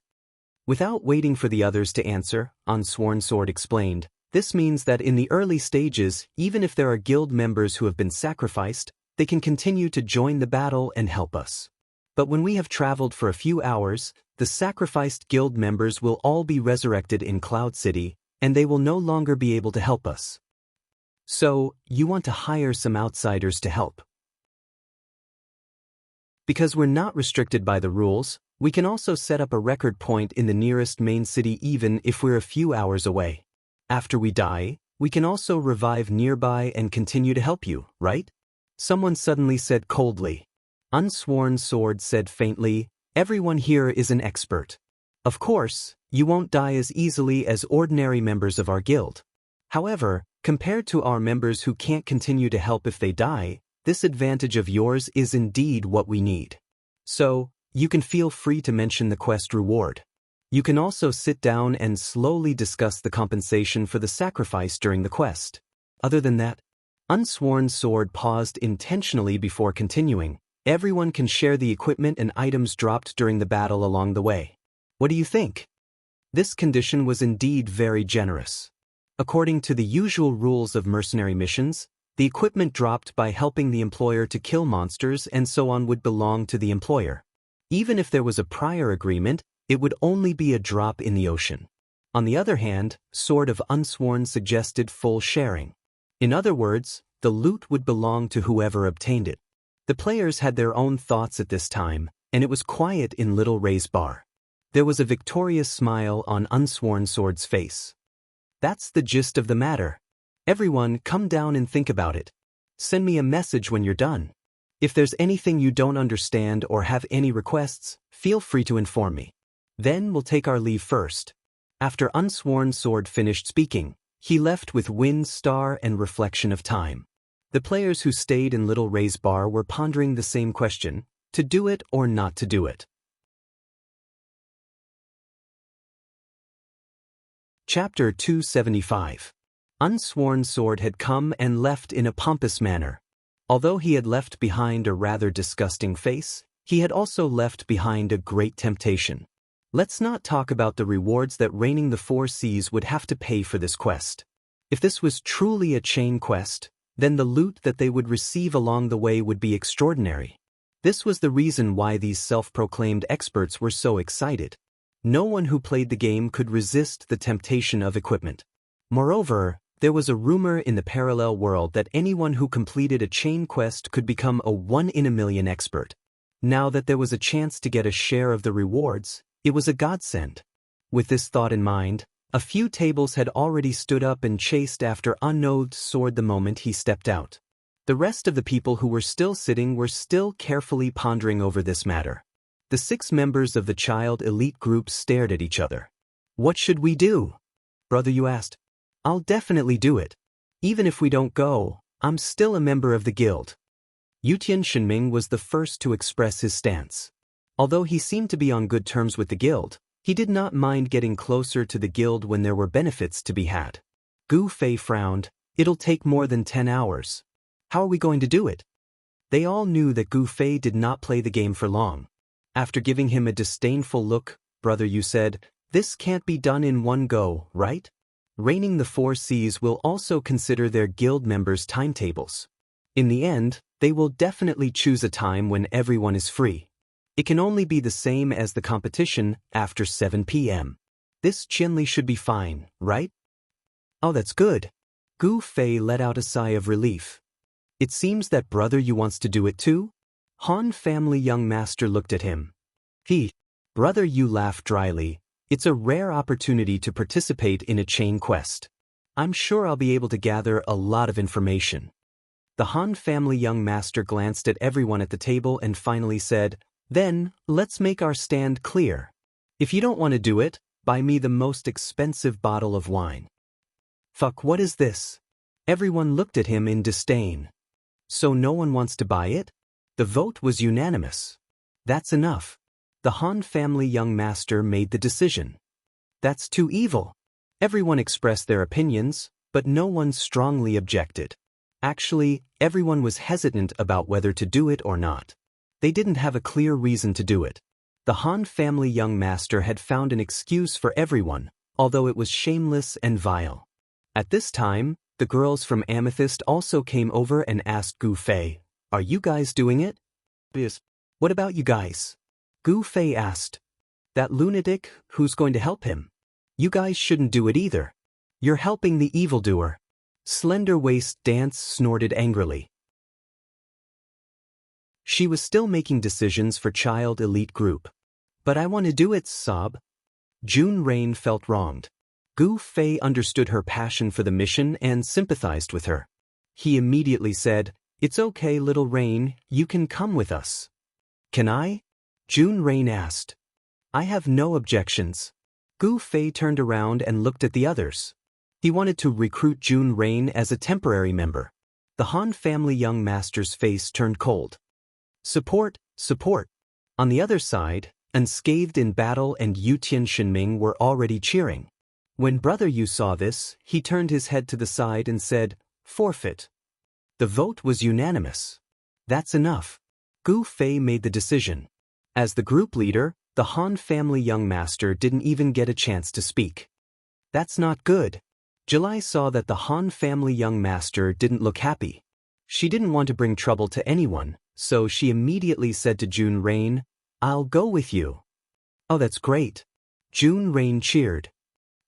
Without waiting for the others to answer, Unsworn Sword explained, "This means that in the early stages, even if there are guild members who have been sacrificed, they can continue to join the battle and help us. But when we have traveled for a few hours, the sacrificed guild members will all be resurrected in Cloud City, and they will no longer be able to help us. So, you want to hire some outsiders to help. Because we're not restricted by the rules, we can also set up a record point in the nearest main city even if we're a few hours away. After we die, we can also revive nearby and continue to help you, right?" Someone suddenly said coldly. Unsworn Sword said faintly, "Everyone here is an expert. Of course, you won't die as easily as ordinary members of our guild. However, compared to our members who can't continue to help if they die, this advantage of yours is indeed what we need. So, you can feel free to mention the quest reward. You can also sit down and slowly discuss the compensation for the sacrifice during the quest. Other than that," Unsworn Sword paused intentionally before continuing, "everyone can share the equipment and items dropped during the battle along the way. What do you think?" This condition was indeed very generous. According to the usual rules of mercenary missions, the equipment dropped by helping the employer to kill monsters and so on would belong to the employer. Even if there was a prior agreement, it would only be a drop in the ocean. On the other hand, Sword of Unsworn suggested full sharing. In other words, the loot would belong to whoever obtained it. The players had their own thoughts at this time, and it was quiet in Little Ray's bar. There was a victorious smile on Unsworn Sword's face. That's the gist of the matter. Everyone, come down and think about it. Send me a message when you're done. If there's anything you don't understand or have any requests, feel free to inform me. Then we'll take our leave first. After Unsworn Sword finished speaking, he left with Wind, Star, and Reflection of Time. The players who stayed in Little Ray's bar were pondering the same question, to do it or not to do it. Chapter 275. Unsworn Sword had come and left in a pompous manner. Although he had left behind a rather disgusting face, he had also left behind a great temptation. Let's not talk about the rewards that Reigning the Four Seas would have to pay for this quest. If this was truly a chain quest, then the loot that they would receive along the way would be extraordinary. This was the reason why these self-proclaimed experts were so excited. No one who played the game could resist the temptation of equipment. Moreover, there was a rumor in the parallel world that anyone who completed a chain quest could become a 1-in-a-million expert. Now that there was a chance to get a share of the rewards, it was a godsend. With this thought in mind, a few tables had already stood up and chased after Unknowed Sword the moment he stepped out. The rest of the people who were still sitting were still carefully pondering over this matter. The 6 members of the child elite group stared at each other. What should we do? Brother, you asked. I'll definitely do it. Even if we don't go, I'm still a member of the guild. Yutian Shinming was the first to express his stance. Although he seemed to be on good terms with the guild, he did not mind getting closer to the guild when there were benefits to be had. Gu Fei frowned. It'll take more than 10 hours. How are we going to do it? They all knew that Gu Fei did not play the game for long. After giving him a disdainful look, Brother, you said, this can't be done in one go, right? Reigning the Four Seas will also consider their guild members' timetables. In the end, they will definitely choose a time when everyone is free. It can only be the same as the competition after 7 p.m. This Chinli should be fine, right? Oh, that's good. Gu Fei let out a sigh of relief. It seems that Brother Yu wants to do it too? Han family young master looked at him. Brother Yu laughed dryly. It's a rare opportunity to participate in a chain quest. I'm sure I'll be able to gather a lot of information. The Han family young master glanced at everyone at the table and finally said, then, let's make our stand clear. If you don't want to do it, buy me the most expensive bottle of wine. Fuck, what is this? Everyone looked at him in disdain. So no one wants to buy it? The vote was unanimous. That's enough. The Han family young master made the decision. That's too evil. Everyone expressed their opinions, but no one strongly objected. Actually, everyone was hesitant about whether to do it or not. They didn't have a clear reason to do it. The Han family young master had found an excuse for everyone, although it was shameless and vile. At this time, the girls from Amethyst also came over and asked Gu Fei, are you guys doing it? Yes. What about you guys? Gu Fei asked. That lunatic, who's going to help him? You guys shouldn't do it either. You're helping the evildoer. Slender Waist Dance snorted angrily. She was still making decisions for child elite group. But I want to do it, sob. June Rain felt wronged. Gu Fei understood her passion for the mission and sympathized with her. He immediately said, it's okay, little Rain, you can come with us. Can I? June Rain asked. I have no objections. Gu Fei turned around and looked at the others. He wanted to recruit June Rain as a temporary member. The Han family young master's face turned cold. Support, support. On the other side, Unscathed in Battle and Yutian Shinming were already cheering. When Brother Yu saw this, he turned his head to the side and said, forfeit. The vote was unanimous. That's enough. Gu Fei made the decision. As the group leader, the Han family young master didn't even get a chance to speak. That's not good. July saw that the Han family young master didn't look happy. She didn't want to bring trouble to anyone, so she immediately said to June Rain, I'll go with you. Oh, that's great. June Rain cheered.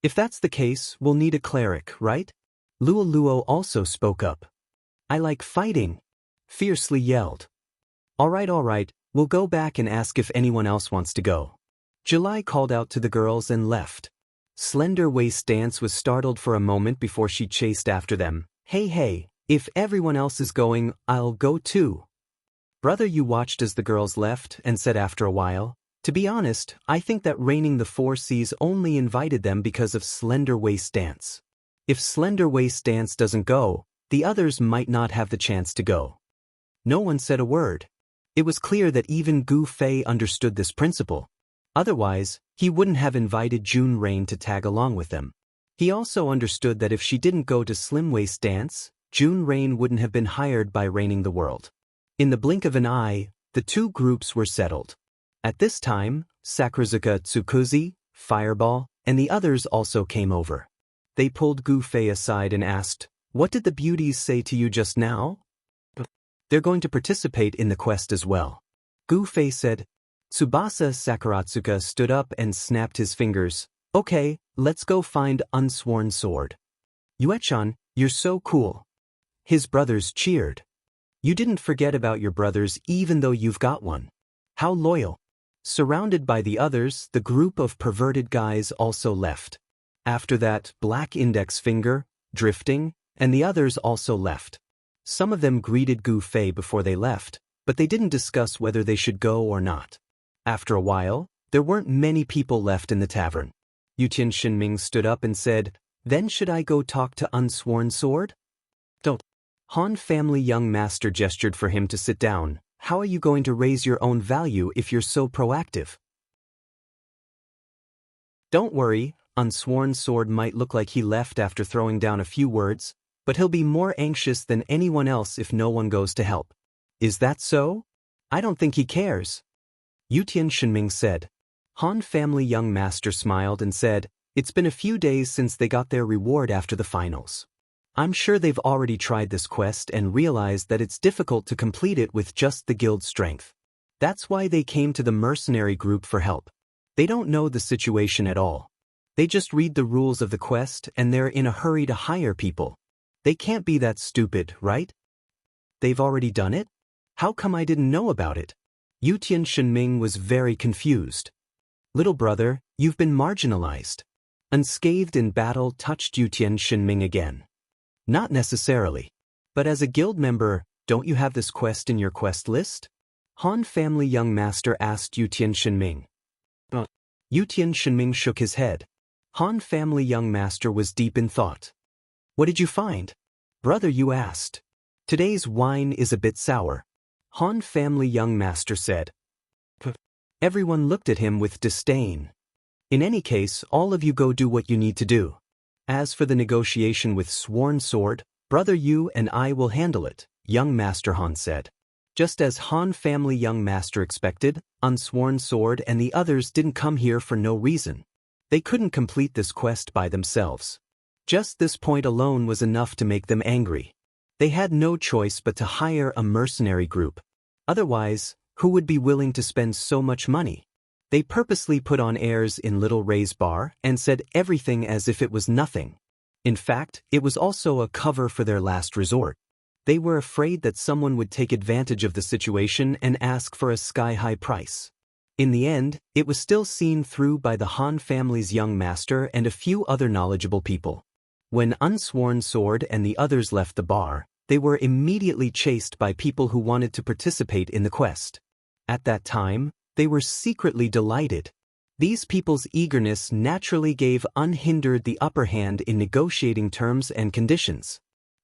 If that's the case, we'll need a cleric, right? Luo Luo also spoke up. I like fighting. Fiercely yelled. All right, We'll go back and ask if anyone else wants to go. July called out to the girls and left. Slender Waist Dance was startled for a moment before she chased after them. Hey, if everyone else is going, I'll go too. Brother Yu watched as the girls left and said after a while, to be honest, I think that Raining the Four Seas only invited them because of Slender Waist Dance. If Slender Waist Dance doesn't go, the others might not have the chance to go. No one said a word. It was clear that even Gu Fei understood this principle. Otherwise, he wouldn't have invited June Rain to tag along with them. He also understood that if she didn't go to Slim Waist Dance, June Rain wouldn't have been hired by Raining the World. In the blink of an eye, the two groups were settled. At this time, Sakurazuka Tsukuzi, Fireball, and the others also came over. They pulled Gu Fei aside and asked, "What did the beauties say to you just now?" "They're going to participate in the quest as well." Gu Fei said. Tsubasa Sakuratsuka stood up and snapped his fingers. "Okay, let's go find Unsworn Sword." "Yue-chan, you're so cool." His brothers cheered. "You didn't forget about your brothers even though you've got one. How loyal." Surrounded by the others, the group of perverted guys also left. After that, Black Index Finger, Drifting, and the others also left. Some of them greeted Gu Fei before they left, but they didn't discuss whether they should go or not. After a while, there weren't many people left in the tavern. Yutian Shinming stood up and said, "Then should I go talk to Unsworn Sword?" "Don't." Han Family Young Master gestured for him to sit down. "How are you going to raise your own value if you're so proactive?" "Don't worry, Unsworn Sword might look like he left after throwing down a few words, but he'll be more anxious than anyone else if no one goes to help." "Is that so? I don't think he cares." Yutian Shinming said. Han Family Young Master smiled and said, "It's been a few days since they got their reward after the finals. I'm sure they've already tried this quest and realized that it's difficult to complete it with just the guild strength. That's why they came to the mercenary group for help. They don't know the situation at all. They just read the rules of the quest and they're in a hurry to hire people. They can't be that stupid, right? They've already done it? How come I didn't know about it?" Yutian Shinming was very confused. "Little brother, you've been marginalized." Unscathed in battle touched Yutian Shinming again. "Not necessarily. But as a guild member, don't you have this quest in your quest list?" Han Family Young Master asked Yutian Shinming. Yutian Shinming shook his head. Han Family Young Master was deep in thought. "What did you find?" "Brother, you asked. Today's wine is a bit sour." Han Family Young Master said. Everyone looked at him with disdain. "In any case, all of you go do what you need to do. As for the negotiation with Sworn Sword, Brother Yu and I will handle it," Young Master Han said. Just as Han Family Young Master expected, Unsworn Sword and the others didn't come here for no reason. They couldn't complete this quest by themselves. Just this point alone was enough to make them angry. They had no choice but to hire a mercenary group. Otherwise, who would be willing to spend so much money? They purposely put on airs in Little Ray's bar and said everything as if it was nothing. In fact, it was also a cover for their last resort. They were afraid that someone would take advantage of the situation and ask for a sky-high price. In the end, it was still seen through by the Han family's young master and a few other knowledgeable people. When Unsworn Sword and the others left the bar, they were immediately chased by people who wanted to participate in the quest. At that time, they were secretly delighted. These people's eagerness naturally gave unhindered the upper hand in negotiating terms and conditions.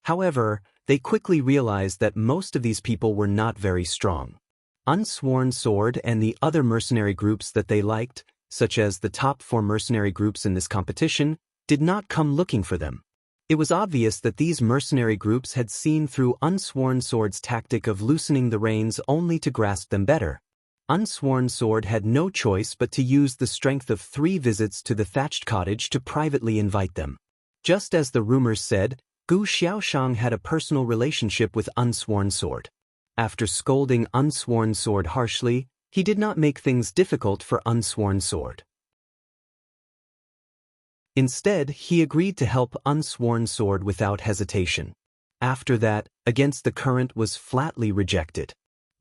However, they quickly realized that most of these people were not very strong. Unsworn Sword and the other mercenary groups that they liked, such as the top 4 mercenary groups in this competition, did not come looking for them. It was obvious that these mercenary groups had seen through Unsworn Sword's tactic of loosening the reins only to grasp them better. Unsworn Sword had no choice but to use the strength of 3 visits to the thatched cottage to privately invite them. Just as the rumors said, Gu Xiaoshang had a personal relationship with Unsworn Sword. After scolding Unsworn Sword harshly, he did not make things difficult for Unsworn Sword. Instead, he agreed to help Unsworn Sword without hesitation. After that, Against the Current was flatly rejected.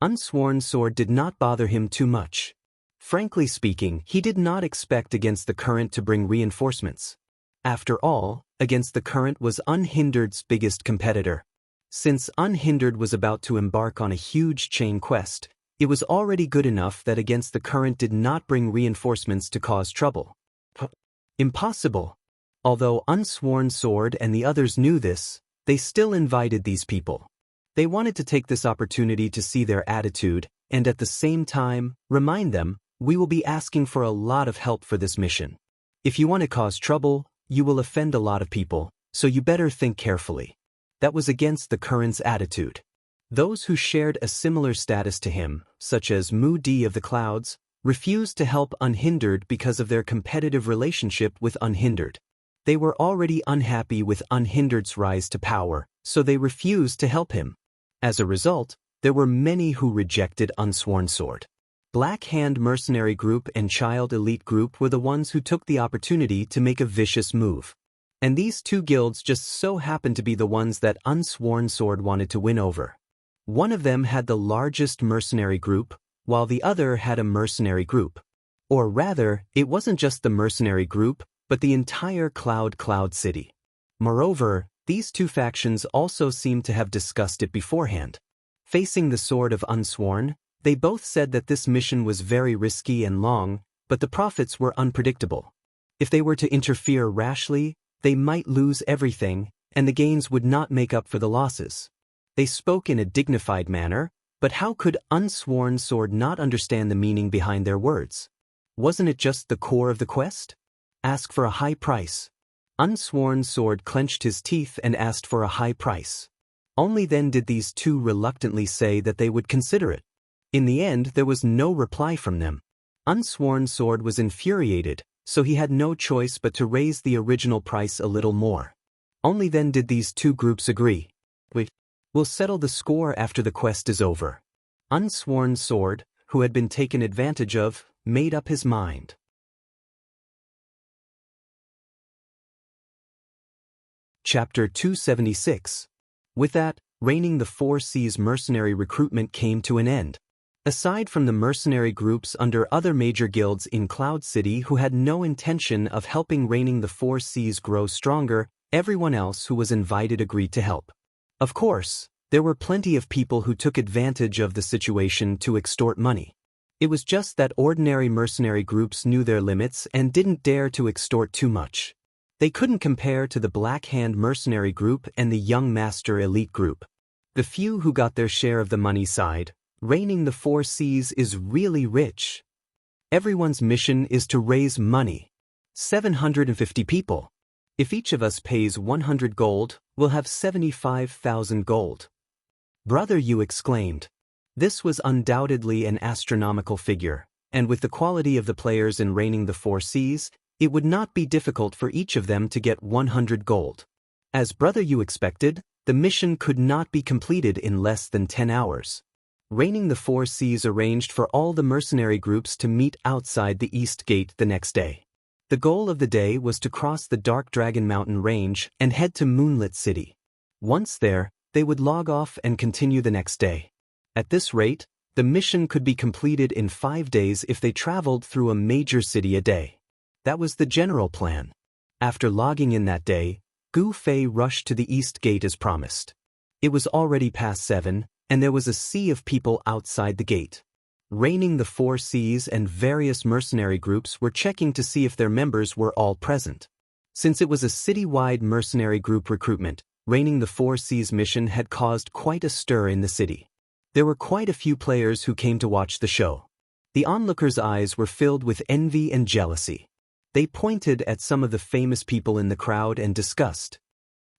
Unsworn Sword did not bother him too much. Frankly speaking, he did not expect Against the Current to bring reinforcements. After all, Against the Current was Unhindered's biggest competitor. Since Unhindered was about to embark on a huge chain quest, it was already good enough that Against the Current did not bring reinforcements to cause trouble. Impossible. Although Unsworn Sword and the others knew this, they still invited these people. They wanted to take this opportunity to see their attitude, and at the same time, remind them, we will be asking for a lot of help for this mission. If you want to cause trouble, you will offend a lot of people, so you better think carefully. That was Against the Current's attitude. Those who shared a similar status to him, such as Mu D of the Clouds, refused to help Unhindered because of their competitive relationship with Unhindered. They were already unhappy with Unhindered's rise to power, so they refused to help him. As a result, there were many who rejected Unsworn Sword. Black Hand Mercenary Group and Child Elite Group were the ones who took the opportunity to make a vicious move. And these two guilds just so happened to be the ones that Unsworn Sword wanted to win over. One of them had the largest mercenary group, while the other had a mercenary group. Or rather, it wasn't just the mercenary group, but the entire Cloud City. Moreover, these two factions also seemed to have discussed it beforehand. Facing the Sword of Unsworn, they both said that this mission was very risky and long, but the profits were unpredictable. If they were to interfere rashly, they might lose everything, and the gains would not make up for the losses. They spoke in a dignified manner, but how could Unsworn Sword not understand the meaning behind their words? Wasn't it just the core of the quest? Ask for a high price. Unsworn Sword clenched his teeth and asked for a high price. Only then did these two reluctantly say that they would consider it. In the end, there was no reply from them. Unsworn Sword was infuriated, so he had no choice but to raise the original price a little more. Only then did these two groups agree. We'll settle the score after the quest is over. Unsworn Sword, who had been taken advantage of, made up his mind. Chapter 276. With that, Reigning the Four Seas mercenary recruitment came to an end. Aside from the mercenary groups under other major guilds in Cloud City who had no intention of helping Reigning the Four Seas grow stronger, everyone else who was invited agreed to help. Of course, there were plenty of people who took advantage of the situation to extort money. It was just that ordinary mercenary groups knew their limits and didn't dare to extort too much. They couldn't compare to the Black Hand Mercenary Group and the Young Master Elite Group. The few who got their share of the money side, Reigning the Four Seas is really rich. Everyone's mission is to raise money. 750 people. If each of us pays 100 gold, we'll have 75,000 gold. Brother, you exclaimed. This was undoubtedly an astronomical figure, and with the quality of the players in Reigning the Four Seas, it would not be difficult for each of them to get 100 gold. As Brother you expected, the mission could not be completed in less than 10 hours. Reigning the Four Seas arranged for all the mercenary groups to meet outside the East Gate the next day. The goal of the day was to cross the Dark Dragon Mountain Range and head to Moonlit City. Once there, they would log off and continue the next day. At this rate, the mission could be completed in 5 days if they traveled through a major city a day. That was the general plan. After logging in that day, Gu Fei rushed to the East Gate as promised. It was already past 7, and there was a sea of people outside the gate. Reigning the Four Seas and various mercenary groups were checking to see if their members were all present. Since it was a city-wide mercenary group recruitment, Reigning the Four Seas mission had caused quite a stir in the city. There were quite a few players who came to watch the show. The onlookers' eyes were filled with envy and jealousy. They pointed at some of the famous people in the crowd and discussed.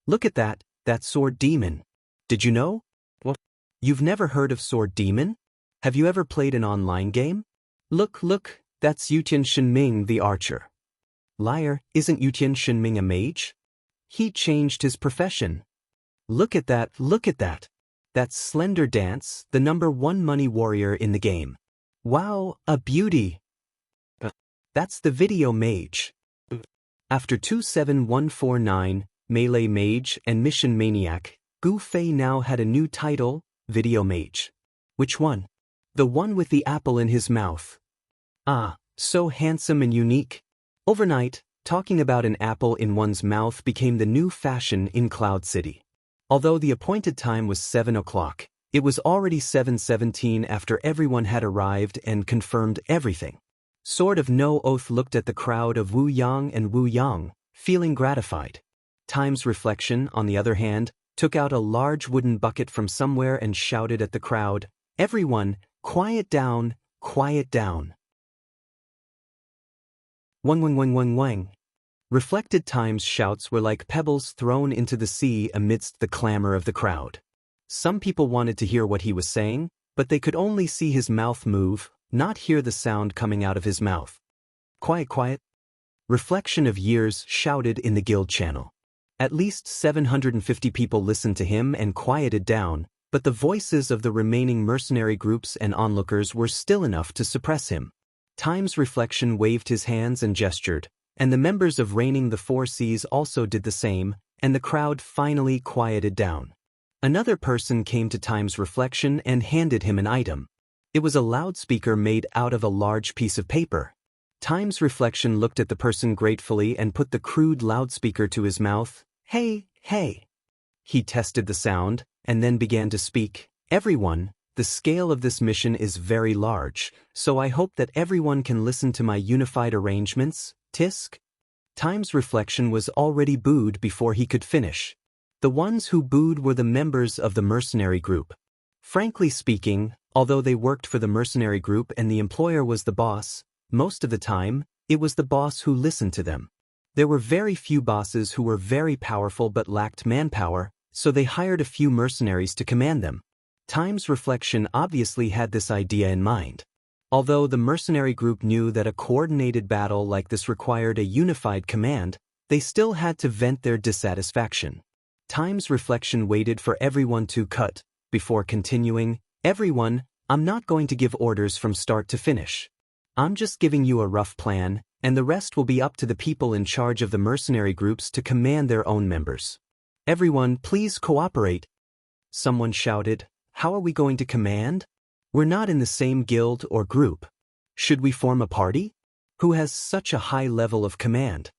Look at that Sword Demon. Did you know? What? You've never heard of Sword Demon? Have you ever played an online game? Look, that's Yutian Shenming the archer. Liar, isn't Yutian Shenming a mage? He changed his profession. Look at that. That's Slender Dance, the #1 money warrior in the game. Wow, a beauty. That's the video mage. After 27149, Melee Mage and Mission Maniac, Gu Fei now had a new title, Video Mage. Which one? The one with the apple in his mouth. Ah, so handsome and unique. Overnight, talking about an apple in one's mouth became the new fashion in Cloud City. Although the appointed time was 7 o'clock, it was already 7:17 after everyone had arrived and confirmed everything. Sword of No Oath looked at the crowd of Wu Yang and Wu Yang, feeling gratified. Time's Reflection, on the other hand, took out a large wooden bucket from somewhere and shouted at the crowd, "Everyone, quiet down, quiet down." Wang wang wang wang wang. Reflected Time's shouts were like pebbles thrown into the sea amidst the clamor of the crowd. Some people wanted to hear what he was saying, but they could only see his mouth move, not hear the sound coming out of his mouth. Quiet, quiet. Reflection of Years shouted in the guild channel. At least 750 people listened to him and quieted down, but the voices of the remaining mercenary groups and onlookers were still enough to suppress him. Time's Reflection waved his hands and gestured, and the members of Reigning the Four Seas also did the same, and the crowd finally quieted down. Another person came to Time's Reflection and handed him an item. It was a loudspeaker made out of a large piece of paper. Time's Reflection looked at the person gratefully and put the crude loudspeaker to his mouth. "Hey, hey." He tested the sound, and then began to speak. "Everyone, the scale of this mission is very large, so I hope that everyone can listen to my unified arrangements, tisk." Time's Reflection was already booed before he could finish. The ones who booed were the members of the mercenary group. Frankly speaking, although they worked for the mercenary group and the employer was the boss, most of the time, it was the boss who listened to them. There were very few bosses who were very powerful but lacked manpower, so they hired a few mercenaries to command them. Time's Reflection obviously had this idea in mind. Although the mercenary group knew that a coordinated battle like this required a unified command, they still had to vent their dissatisfaction. Time's Reflection waited for everyone to cut, before continuing, "Everyone, I'm not going to give orders from start to finish. I'm just giving you a rough plan, and the rest will be up to the people in charge of the mercenary groups to command their own members. Everyone, please cooperate." Someone shouted, "How are we going to command? We're not in the same guild or group. Should we form a party? Who has such a high level of command?"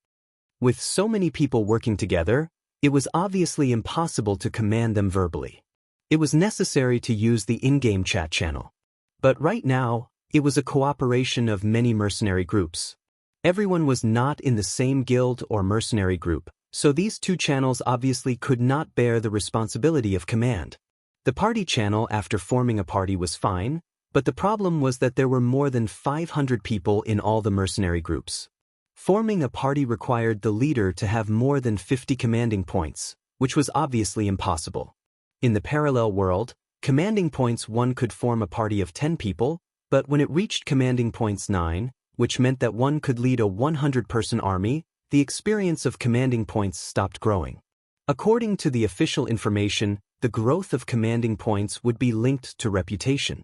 With so many people working together, it was obviously impossible to command them verbally. It was necessary to use the in-game chat channel. But right now, it was a cooperation of many mercenary groups. Everyone was not in the same guild or mercenary group, so these two channels obviously could not bear the responsibility of command. The party channel after forming a party was fine, but the problem was that there were more than 500 people in all the mercenary groups. Forming a party required the leader to have more than 50 commanding points, which was obviously impossible. In the parallel world, commanding points 1 could form a party of 10 people, but when it reached commanding points 9, which meant that one could lead a 100-person army, the experience of commanding points stopped growing. According to the official information, the growth of commanding points would be linked to reputation.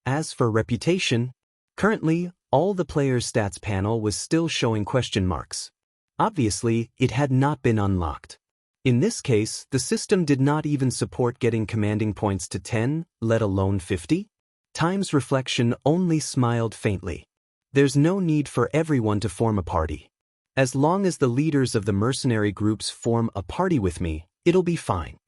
As for reputation, currently, all the players' stats panel was still showing question marks. Obviously, it had not been unlocked. In this case, the system did not even support getting commanding points to 10, let alone 50. Time's Reflection only smiled faintly. There's no need for everyone to form a party. As long as the leaders of the mercenary groups form a party with me, it'll be fine.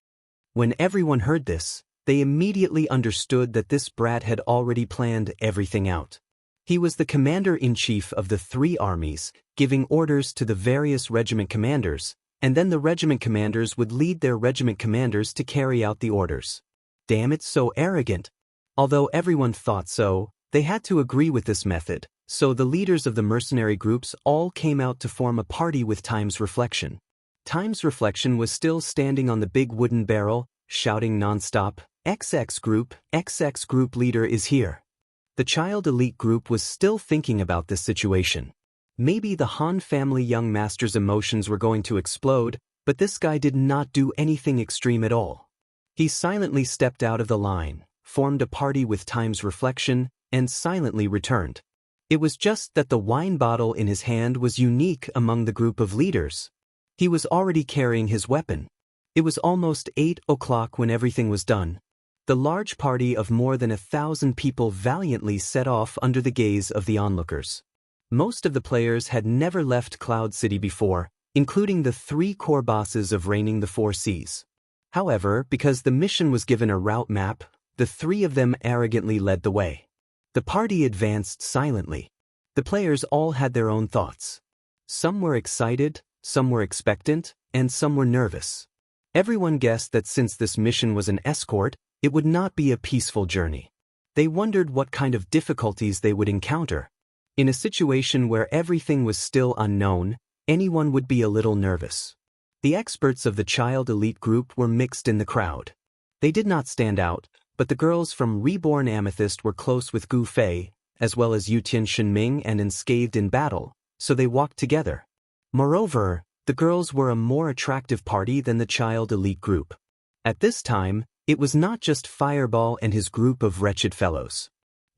When everyone heard this, they immediately understood that this brat had already planned everything out. He was the commander-in-chief of the 3 armies, giving orders to the various regiment commanders, and then the regiment commanders would lead their regiment commanders to carry out the orders. Damn, it's so arrogant. Although everyone thought so, they had to agree with this method, so the leaders of the mercenary groups all came out to form a party with Time's Reflection. Time's Reflection was still standing on the big wooden barrel, shouting non-stop, XX group leader is here." The child elite group was still thinking about this situation. Maybe the Han family young master's emotions were going to explode, but this guy did not do anything extreme at all. He silently stepped out of the line, formed a party with Time's Reflection, and silently returned. It was just that the wine bottle in his hand was unique among the group of leaders. He was already carrying his weapon. It was almost 8 o'clock when everything was done. The large party of more than 1,000 people valiantly set off under the gaze of the onlookers. Most of the players had never left Cloud City before, including the 3 core bosses of reigning the 4 seas. However, because the mission was given a route map, the 3 of them arrogantly led the way. The party advanced silently. The players all had their own thoughts. Some were excited, some were expectant, and some were nervous. Everyone guessed that since this mission was an escort, it would not be a peaceful journey. They wondered what kind of difficulties they would encounter. In a situation where everything was still unknown, anyone would be a little nervous. The experts of the child elite group were mixed in the crowd. They did not stand out, but the girls from Reborn Amethyst were close with Gu Fei, as well as Yutian Shenming and Enscathed in Battle, so they walked together. Moreover, the girls were a more attractive party than the child elite group. At this time, it was not just Fireball and his group of wretched fellows.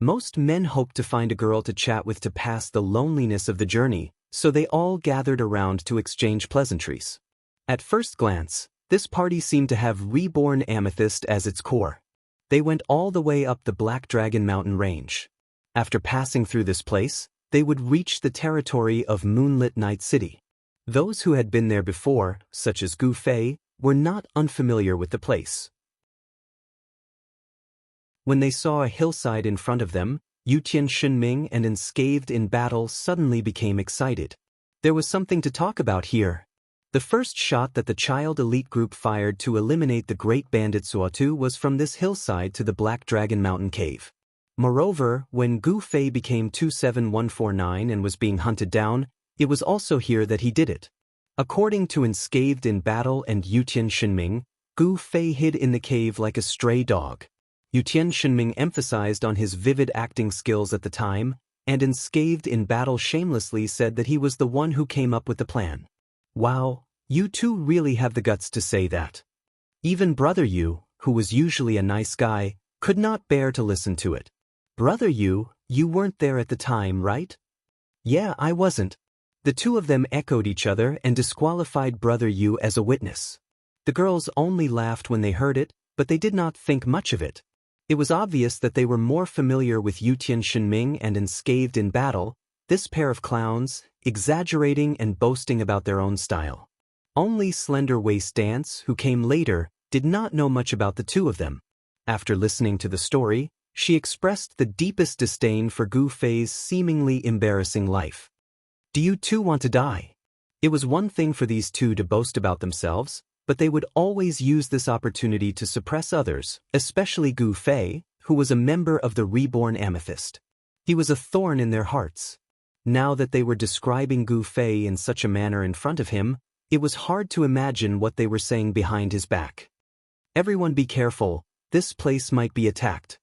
Most men hoped to find a girl to chat with to pass the loneliness of the journey, so they all gathered around to exchange pleasantries. At first glance, this party seemed to have Reborn Amethyst as its core. They went all the way up the Black Dragon Mountain range. After passing through this place, they would reach the territory of Moonlit Night City. Those who had been there before, such as Gu Fei, were not unfamiliar with the place. When they saw a hillside in front of them, Yutian Shenming and Enscathed in Battle suddenly became excited. There was something to talk about here. The first shot that the child elite group fired to eliminate the great bandit Suatu was from this hillside to the Black Dragon Mountain Cave. Moreover, when Gu Fei became 27149 and was being hunted down, it was also here that he did it. According to Enscathed in Battle and Yutian Shenming, Gu Fei hid in the cave like a stray dog. Yutian Shenming emphasized on his vivid acting skills at the time, and Enscathed in Battle shamelessly said that he was the one who came up with the plan. Wow, you two really have the guts to say that. Even Brother Yu, who was usually a nice guy, could not bear to listen to it. Brother Yu, you weren't there at the time, right? Yeah, I wasn't. The two of them echoed each other and disqualified Brother Yu as a witness. The girls only laughed when they heard it, but they did not think much of it. It was obvious that they were more familiar with Yutian Shenming and Enscathed in Battle, this pair of clowns, exaggerating and boasting about their own style. Only Slender Waist Dance, who came later, did not know much about the two of them. After listening to the story, she expressed the deepest disdain for Gu Fei's seemingly embarrassing life. Do you two want to die? It was one thing for these two to boast about themselves, but they would always use this opportunity to suppress others, especially Gu Fei, who was a member of the Reborn Amethyst. He was a thorn in their hearts. Now that they were describing Gu Fei in such a manner in front of him, it was hard to imagine what they were saying behind his back. Everyone be careful, this place might be attacked.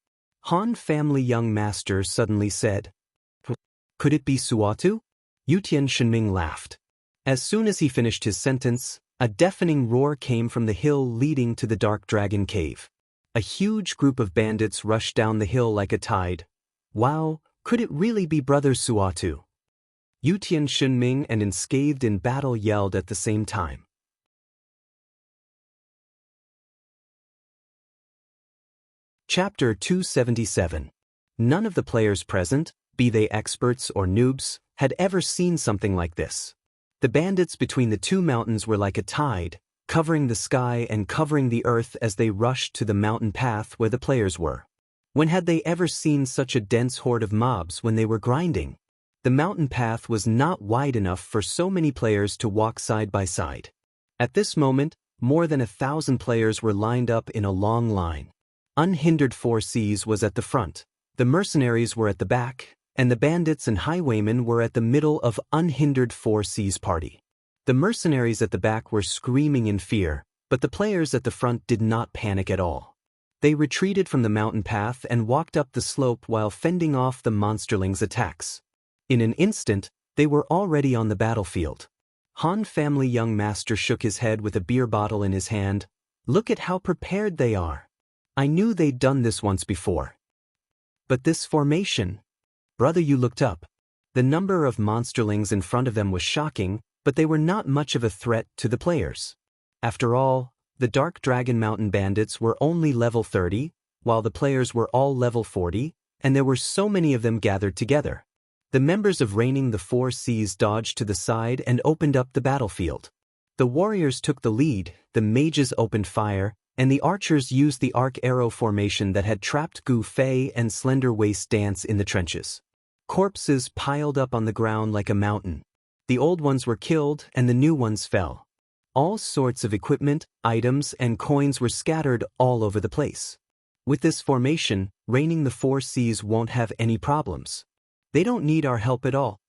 Han Family Young Master suddenly said. Could it be Suatu? Yutian Shenming laughed. As soon as he finished his sentence, a deafening roar came from the hill leading to the Dark Dragon Cave. A huge group of bandits rushed down the hill like a tide. Wow, could it really be Brother Suatu? Yutian Shenming and Enscathed in Battle yelled at the same time. Chapter 277. None of the players present, be they experts or noobs, had ever seen something like this. The bandits between the two mountains were like a tide, covering the sky and covering the earth as they rushed to the mountain path where the players were. When had they ever seen such a dense horde of mobs when they were grinding? The mountain path was not wide enough for so many players to walk side by side. At this moment, more than 1,000 players were lined up in a long line. Unhindered 4 Cs was at the front, the mercenaries were at the back, and the bandits and highwaymen were at the middle of Unhindered 4 Cs party. The mercenaries at the back were screaming in fear, but the players at the front did not panic at all. They retreated from the mountain path and walked up the slope while fending off the monsterlings' attacks. In an instant, they were already on the battlefield. Han Family Young Master shook his head with a beer bottle in his hand. Look at how prepared they are. I knew they'd done this once before. But this formation... Brother Yu looked up. The number of monsterlings in front of them was shocking, but they were not much of a threat to the players. After all, the Dark Dragon Mountain bandits were only level 30, while the players were all level 40, and there were so many of them gathered together. The members of Reigning the Four Seas dodged to the side and opened up the battlefield. The warriors took the lead, the mages opened fire, and the archers used the arc-arrow formation that had trapped Gu Fei and Slender Waist Dance in the trenches. Corpses piled up on the ground like a mountain. The old ones were killed and the new ones fell. All sorts of equipment, items, and coins were scattered all over the place. With this formation, Reigning the Four Seas won't have any problems. They don't need our help at all.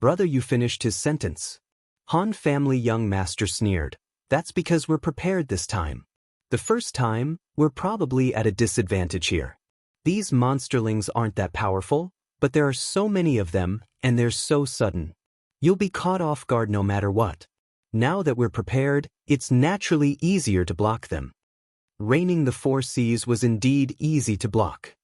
Brother, you finished his sentence. Han family young master sneered. That's because we're prepared this time. The first time, we're probably at a disadvantage here. These monsterlings aren't that powerful, but there are so many of them, and they're so sudden. You'll be caught off guard no matter what. Now that we're prepared, it's naturally easier to block them. Reigning the Four Seas was indeed easy to block.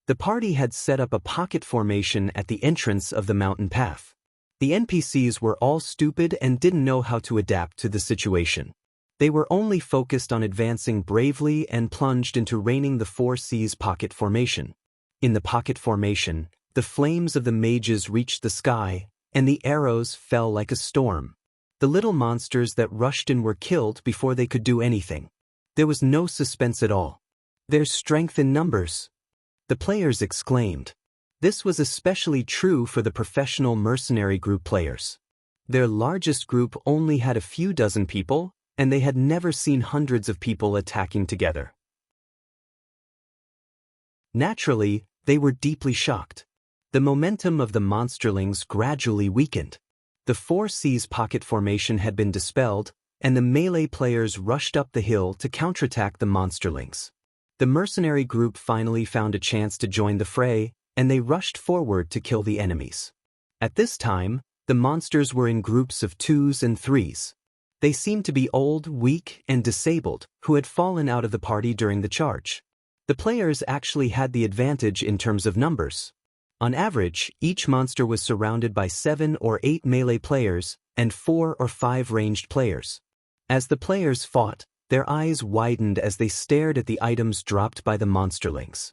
The party had set up a pocket formation at the entrance of the mountain path. The NPCs were all stupid and didn't know how to adapt to the situation. They were only focused on advancing bravely and plunged into Reigning the Four Seas pocket formation. In the pocket formation, the flames of the mages reached the sky, and the arrows fell like a storm. The little monsters that rushed in were killed before they could do anything. There was no suspense at all. There's strength in numbers, the players exclaimed. This was especially true for the professional mercenary group players. Their largest group only had a few dozen people, and they had never seen hundreds of people attacking together. Naturally, they were deeply shocked. The momentum of the monsterlings gradually weakened. The Four Seas pocket formation had been dispelled, and the melee players rushed up the hill to counterattack the monsterlings. The mercenary group finally found a chance to join the fray, and they rushed forward to kill the enemies. At this time, the monsters were in groups of 2s and 3s. They seemed to be old, weak, and disabled, who had fallen out of the party during the charge. The players actually had the advantage in terms of numbers. On average, each monster was surrounded by 7 or 8 melee players and 4 or 5 ranged players. As the players fought, their eyes widened as they stared at the items dropped by the monsterlings.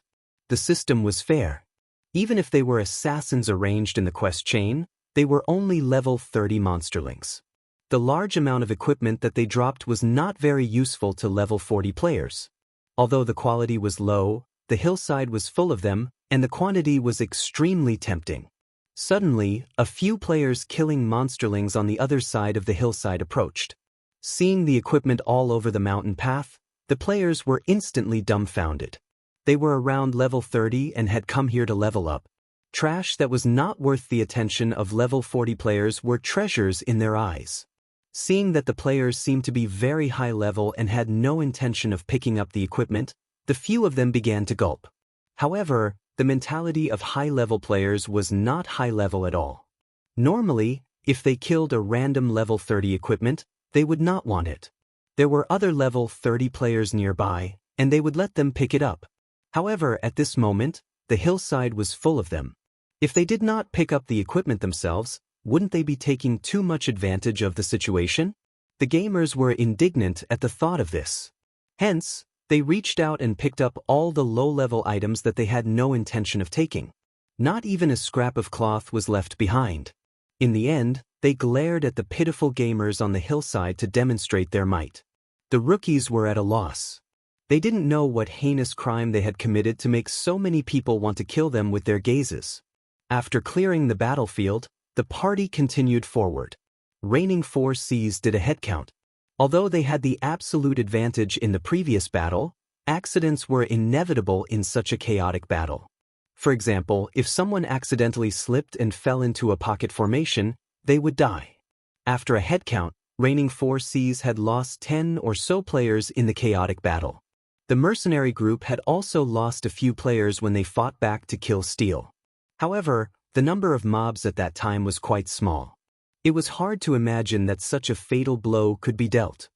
The system was fair. Even if they were assassins arranged in the quest chain, they were only level 30 monsterlings. The large amount of equipment that they dropped was not very useful to level 40 players. Although the quality was low, the hillside was full of them, and the quantity was extremely tempting. Suddenly, a few players killing monsterlings on the other side of the hillside approached. Seeing the equipment all over the mountain path, the players were instantly dumbfounded. They were around level 30 and had come here to level up. Trash that was not worth the attention of level 40 players were treasures in their eyes. Seeing that the players seemed to be very high level and had no intention of picking up the equipment, the few of them began to gulp. However, the mentality of high-level players was not high level at all. Normally, if they killed a random level 30 equipment, they would not want it. There were other level 30 players nearby, and they would let them pick it up. However, at this moment, the hillside was full of them. If they did not pick up the equipment themselves, wouldn't they be taking too much advantage of the situation? The gamers were indignant at the thought of this. Hence, they reached out and picked up all the low-level items that they had no intention of taking. Not even a scrap of cloth was left behind. In the end, they glared at the pitiful gamers on the hillside to demonstrate their might. The rookies were at a loss. They didn't know what heinous crime they had committed to make so many people want to kill them with their gazes. After clearing the battlefield, the party continued forward. Reigning Four Seas did a headcount. Although they had the absolute advantage in the previous battle, accidents were inevitable in such a chaotic battle. For example, if someone accidentally slipped and fell into a pocket formation, they would die. After a headcount, Reigning Four Seas had lost 10 or so players in the chaotic battle. The mercenary group had also lost a few players when they fought back to kill Steel. However, the number of mobs at that time was quite small. It was hard to imagine that such a fatal blow could be dealt.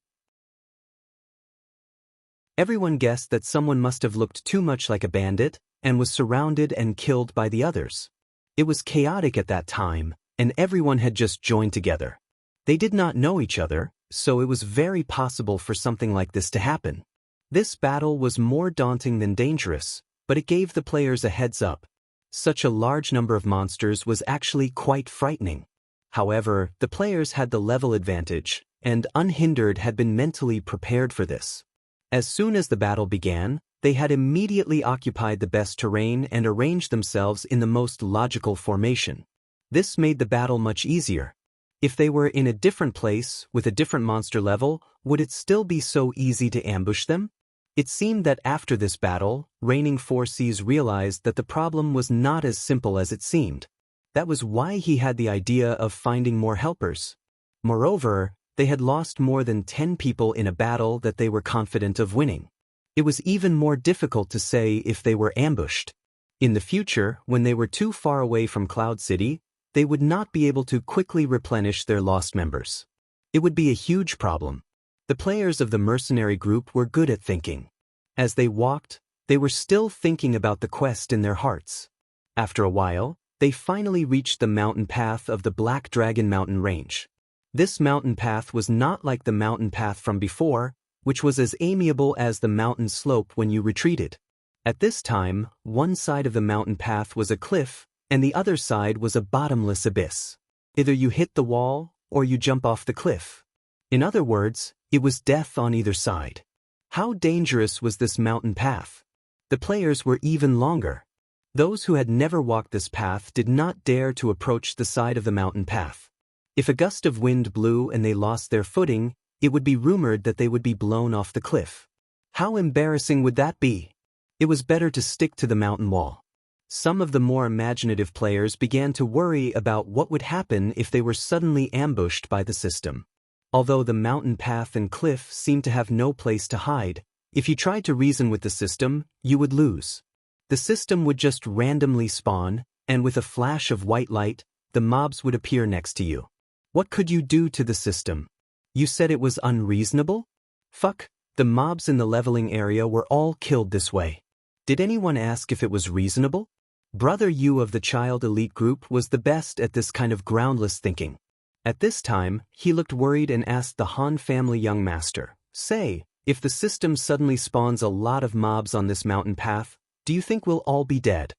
Everyone guessed that someone must have looked too much like a bandit and was surrounded and killed by the others. It was chaotic at that time, and everyone had just joined together. They did not know each other, so it was very possible for something like this to happen. This battle was more daunting than dangerous, but it gave the players a heads up. Such a large number of monsters was actually quite frightening. However, the players had the level advantage, and unhindered had been mentally prepared for this. As soon as the battle began, they had immediately occupied the best terrain and arranged themselves in the most logical formation. This made the battle much easier. If they were in a different place, with a different monster level, would it still be so easy to ambush them? It seemed that after this battle, Reigning 4Cs realized that the problem was not as simple as it seemed. That was why he had the idea of finding more helpers. Moreover, they had lost more than 10 people in a battle that they were confident of winning. It was even more difficult to say if they were ambushed. In the future, when they were too far away from Cloud City, they would not be able to quickly replenish their lost members. It would be a huge problem. The players of the mercenary group were good at thinking. As they walked, they were still thinking about the quest in their hearts. After a while, they finally reached the mountain path of the Black Dragon Mountain Range. This mountain path was not like the mountain path from before, which was as amiable as the mountain slope when you retreated. At this time, one side of the mountain path was a cliff, and the other side was a bottomless abyss. Either you hit the wall, or you jump off the cliff. In other words, it was death on either side. How dangerous was this mountain path? The players were even longer. Those who had never walked this path did not dare to approach the side of the mountain path. If a gust of wind blew and they lost their footing, it would be rumored that they would be blown off the cliff. How embarrassing would that be? It was better to stick to the mountain wall. Some of the more imaginative players began to worry about what would happen if they were suddenly ambushed by the system. Although the mountain path and cliff seemed to have no place to hide, if you tried to reason with the system, you would lose. The system would just randomly spawn, and with a flash of white light, the mobs would appear next to you. What could you do to the system? You said it was unreasonable? Fuck, the mobs in the leveling area were all killed this way. Did anyone ask if it was reasonable? Brother Yu of the Child Elite Group was the best at this kind of groundless thinking. At this time, he looked worried and asked the Han family young master, "Say, if the system suddenly spawns a lot of mobs on this mountain path, do you think we'll all be dead?"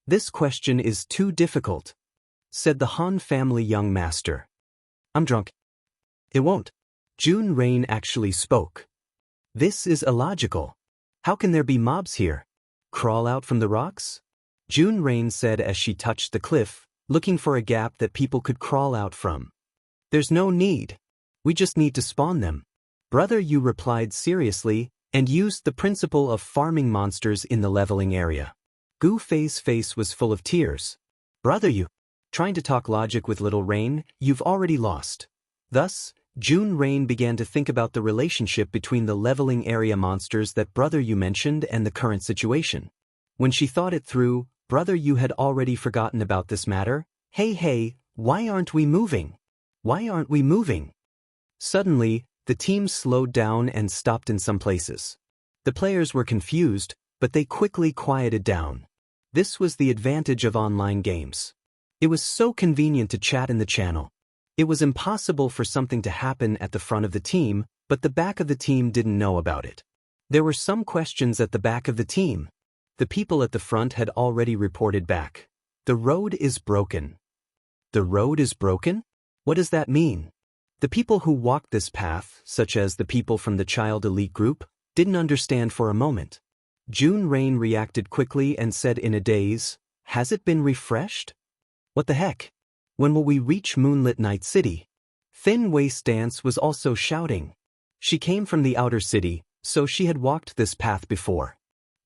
"This question is too difficult," said the Han family young master. "I'm drunk." "It won't." June Rain actually spoke. "This is illogical. How can there be mobs here? Crawl out from the rocks?" June Rain said as she touched the cliff, looking for a gap that people could crawl out from. "There's no need. We just need to spawn them." Brother Yu replied seriously and used the principle of farming monsters in the leveling area. Gu Fei's face was full of tears. "Brother Yu, trying to talk logic with Little Rain, you've already lost." Thus, June Rain began to think about the relationship between the leveling area monsters that Brother Yu mentioned and the current situation. When she thought it through, Brother Yu had already forgotten about this matter. Hey, why aren't we moving? Why aren't we moving?" Suddenly, the team slowed down and stopped in some places. The players were confused, but they quickly quieted down. This was the advantage of online games. It was so convenient to chat in the channel. It was impossible for something to happen at the front of the team, but the back of the team didn't know about it. There were some questions at the back of the team. The people at the front had already reported back. "The road is broken." The road is broken? What does that mean? The people who walked this path, such as the people from the Child Elite Group, didn't understand for a moment. June Rain reacted quickly and said in a daze, "Has it been refreshed? What the heck? When will we reach Moonlit Night City?" Thin Waist Dance was also shouting. She came from the outer city, so she had walked this path before.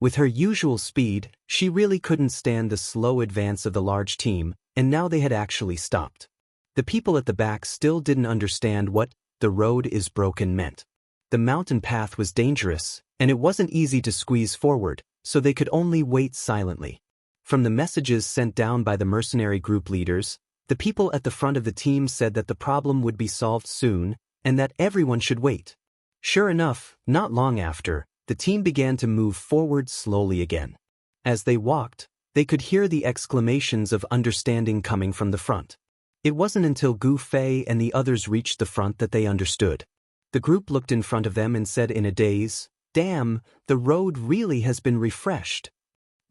With her usual speed, she really couldn't stand the slow advance of the large team, and now they had actually stopped. The people at the back still didn't understand what "the road is broken" meant. The mountain path was dangerous, and it wasn't easy to squeeze forward, so they could only wait silently. From the messages sent down by the mercenary group leaders, the people at the front of the team said that the problem would be solved soon, and that everyone should wait. Sure enough, not long after, the team began to move forward slowly again. As they walked, they could hear the exclamations of understanding coming from the front. It wasn't until Gu Fei and the others reached the front that they understood. The group looked in front of them and said in a daze, "Damn, the road really has been refreshed."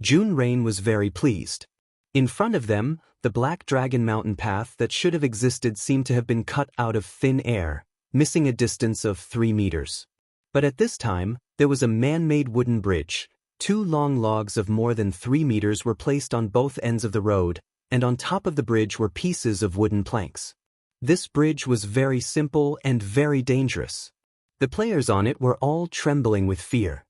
June Rain was very pleased. In front of them, the Black Dragon mountain path that should have existed seemed to have been cut out of thin air, missing a distance of 3 meters. But at this time, there was a man-made wooden bridge. 2 long logs of more than 3 meters were placed on both ends of the road, and on top of the bridge were pieces of wooden planks. This bridge was very simple and very dangerous. The players on it were all trembling with fear.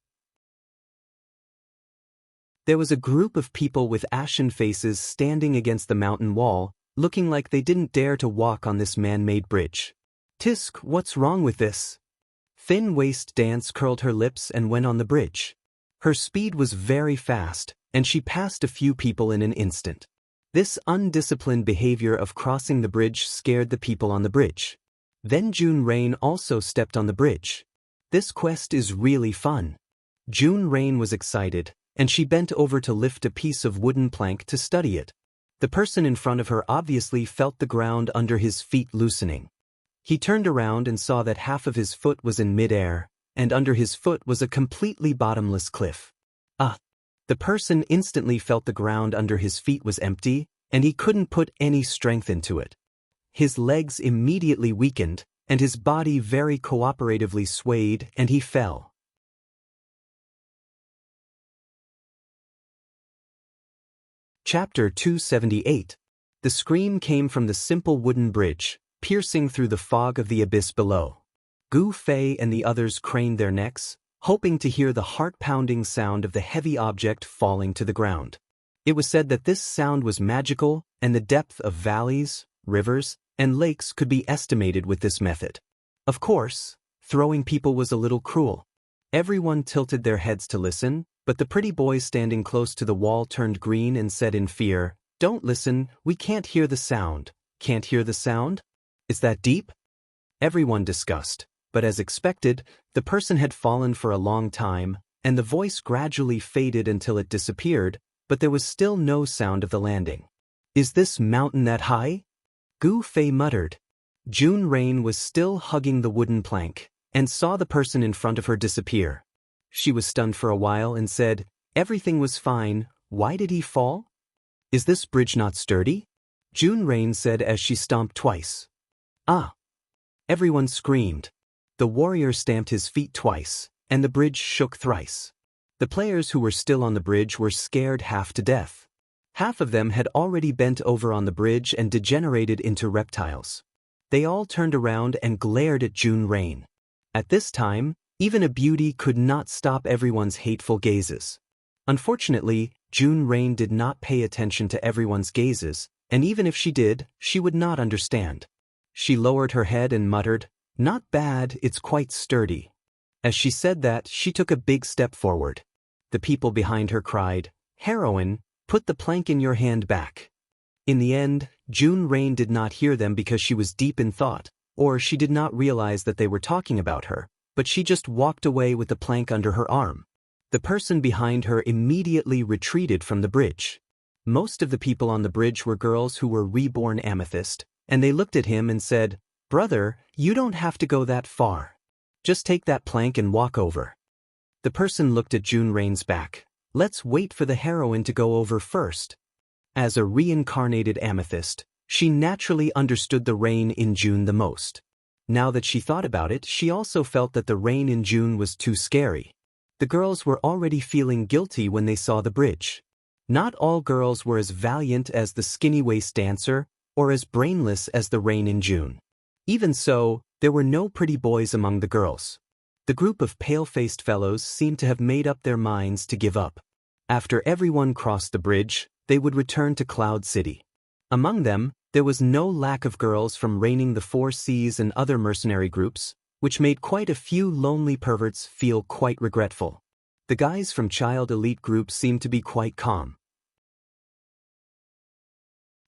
There was a group of people with ashen faces standing against the mountain wall, looking like they didn't dare to walk on this man-made bridge. "Tisk, what's wrong with this?" Thin-waist Dance curled her lips and went on the bridge. Her speed was very fast, and she passed a few people in an instant. This undisciplined behavior of crossing the bridge scared the people on the bridge. Then June Rain also stepped on the bridge. This quest is really fun. June Rain was excited, and she bent over to lift a piece of wooden plank to study it. The person in front of her obviously felt the ground under his feet loosening. He turned around and saw that half of his foot was in mid-air, and under his foot was a completely bottomless cliff. The person instantly felt the ground under his feet was empty, and he couldn't put any strength into it. His legs immediately weakened, and his body very cooperatively swayed, and he fell. Chapter 278. The scream came from the simple wooden bridge, piercing through the fog of the abyss below. Gu Fei and the others craned their necks, hoping to hear the heart-pounding sound of the heavy object falling to the ground. It was said that this sound was magical, and the depth of valleys, rivers, and lakes could be estimated with this method. Of course, throwing people was a little cruel. Everyone tilted their heads to listen, but the pretty boy standing close to the wall turned green and said in fear, "Don't listen, we can't hear the sound." "Can't hear the sound? Is that deep?" Everyone discussed, but as expected, the person had fallen for a long time, and the voice gradually faded until it disappeared, but there was still no sound of the landing. "Is this mountain that high?" Gu Fei muttered. June Rain was still hugging the wooden plank, and saw the person in front of her disappear. She was stunned for a while and said, "Everything was fine, why did he fall? Is this bridge not sturdy?" June Rain said as she stomped twice. "Ah!" Everyone screamed. The warrior stamped his feet twice, and the bridge shook thrice. The players who were still on the bridge were scared half to death. Half of them had already bent over on the bridge and degenerated into reptiles. They all turned around and glared at June Rain. At this time, even a beauty could not stop everyone's hateful gazes. Unfortunately, June Rain did not pay attention to everyone's gazes, and even if she did, she would not understand. She lowered her head and muttered, "Not bad, it's quite sturdy." As she said that, she took a big step forward. The people behind her cried, "Heroine, put the plank in your hand back." In the end, June Rain did not hear them because she was deep in thought, or she did not realize that they were talking about her, but she just walked away with the plank under her arm. The person behind her immediately retreated from the bridge. Most of the people on the bridge were girls who were reborn amethyst, and they looked at him and said, "Brother, you don't have to go that far. Just take that plank and walk over." The person looked at June Rain's back. "Let's wait for the heroine to go over first." As a reincarnated amethyst, she naturally understood the rain in June the most. Now that she thought about it, she also felt that the rain in June was too scary. The girls were already feeling guilty when they saw the bridge. Not all girls were as valiant as the skinny-waist dancer, or as brainless as the rain in June. Even so, there were no pretty boys among the girls. The group of pale-faced fellows seemed to have made up their minds to give up. After everyone crossed the bridge, they would return to Cloud City. Among them, there was no lack of girls from Reigning the Four Seas and other mercenary groups, which made quite a few lonely perverts feel quite regretful. The guys from Child Elite Group seemed to be quite calm.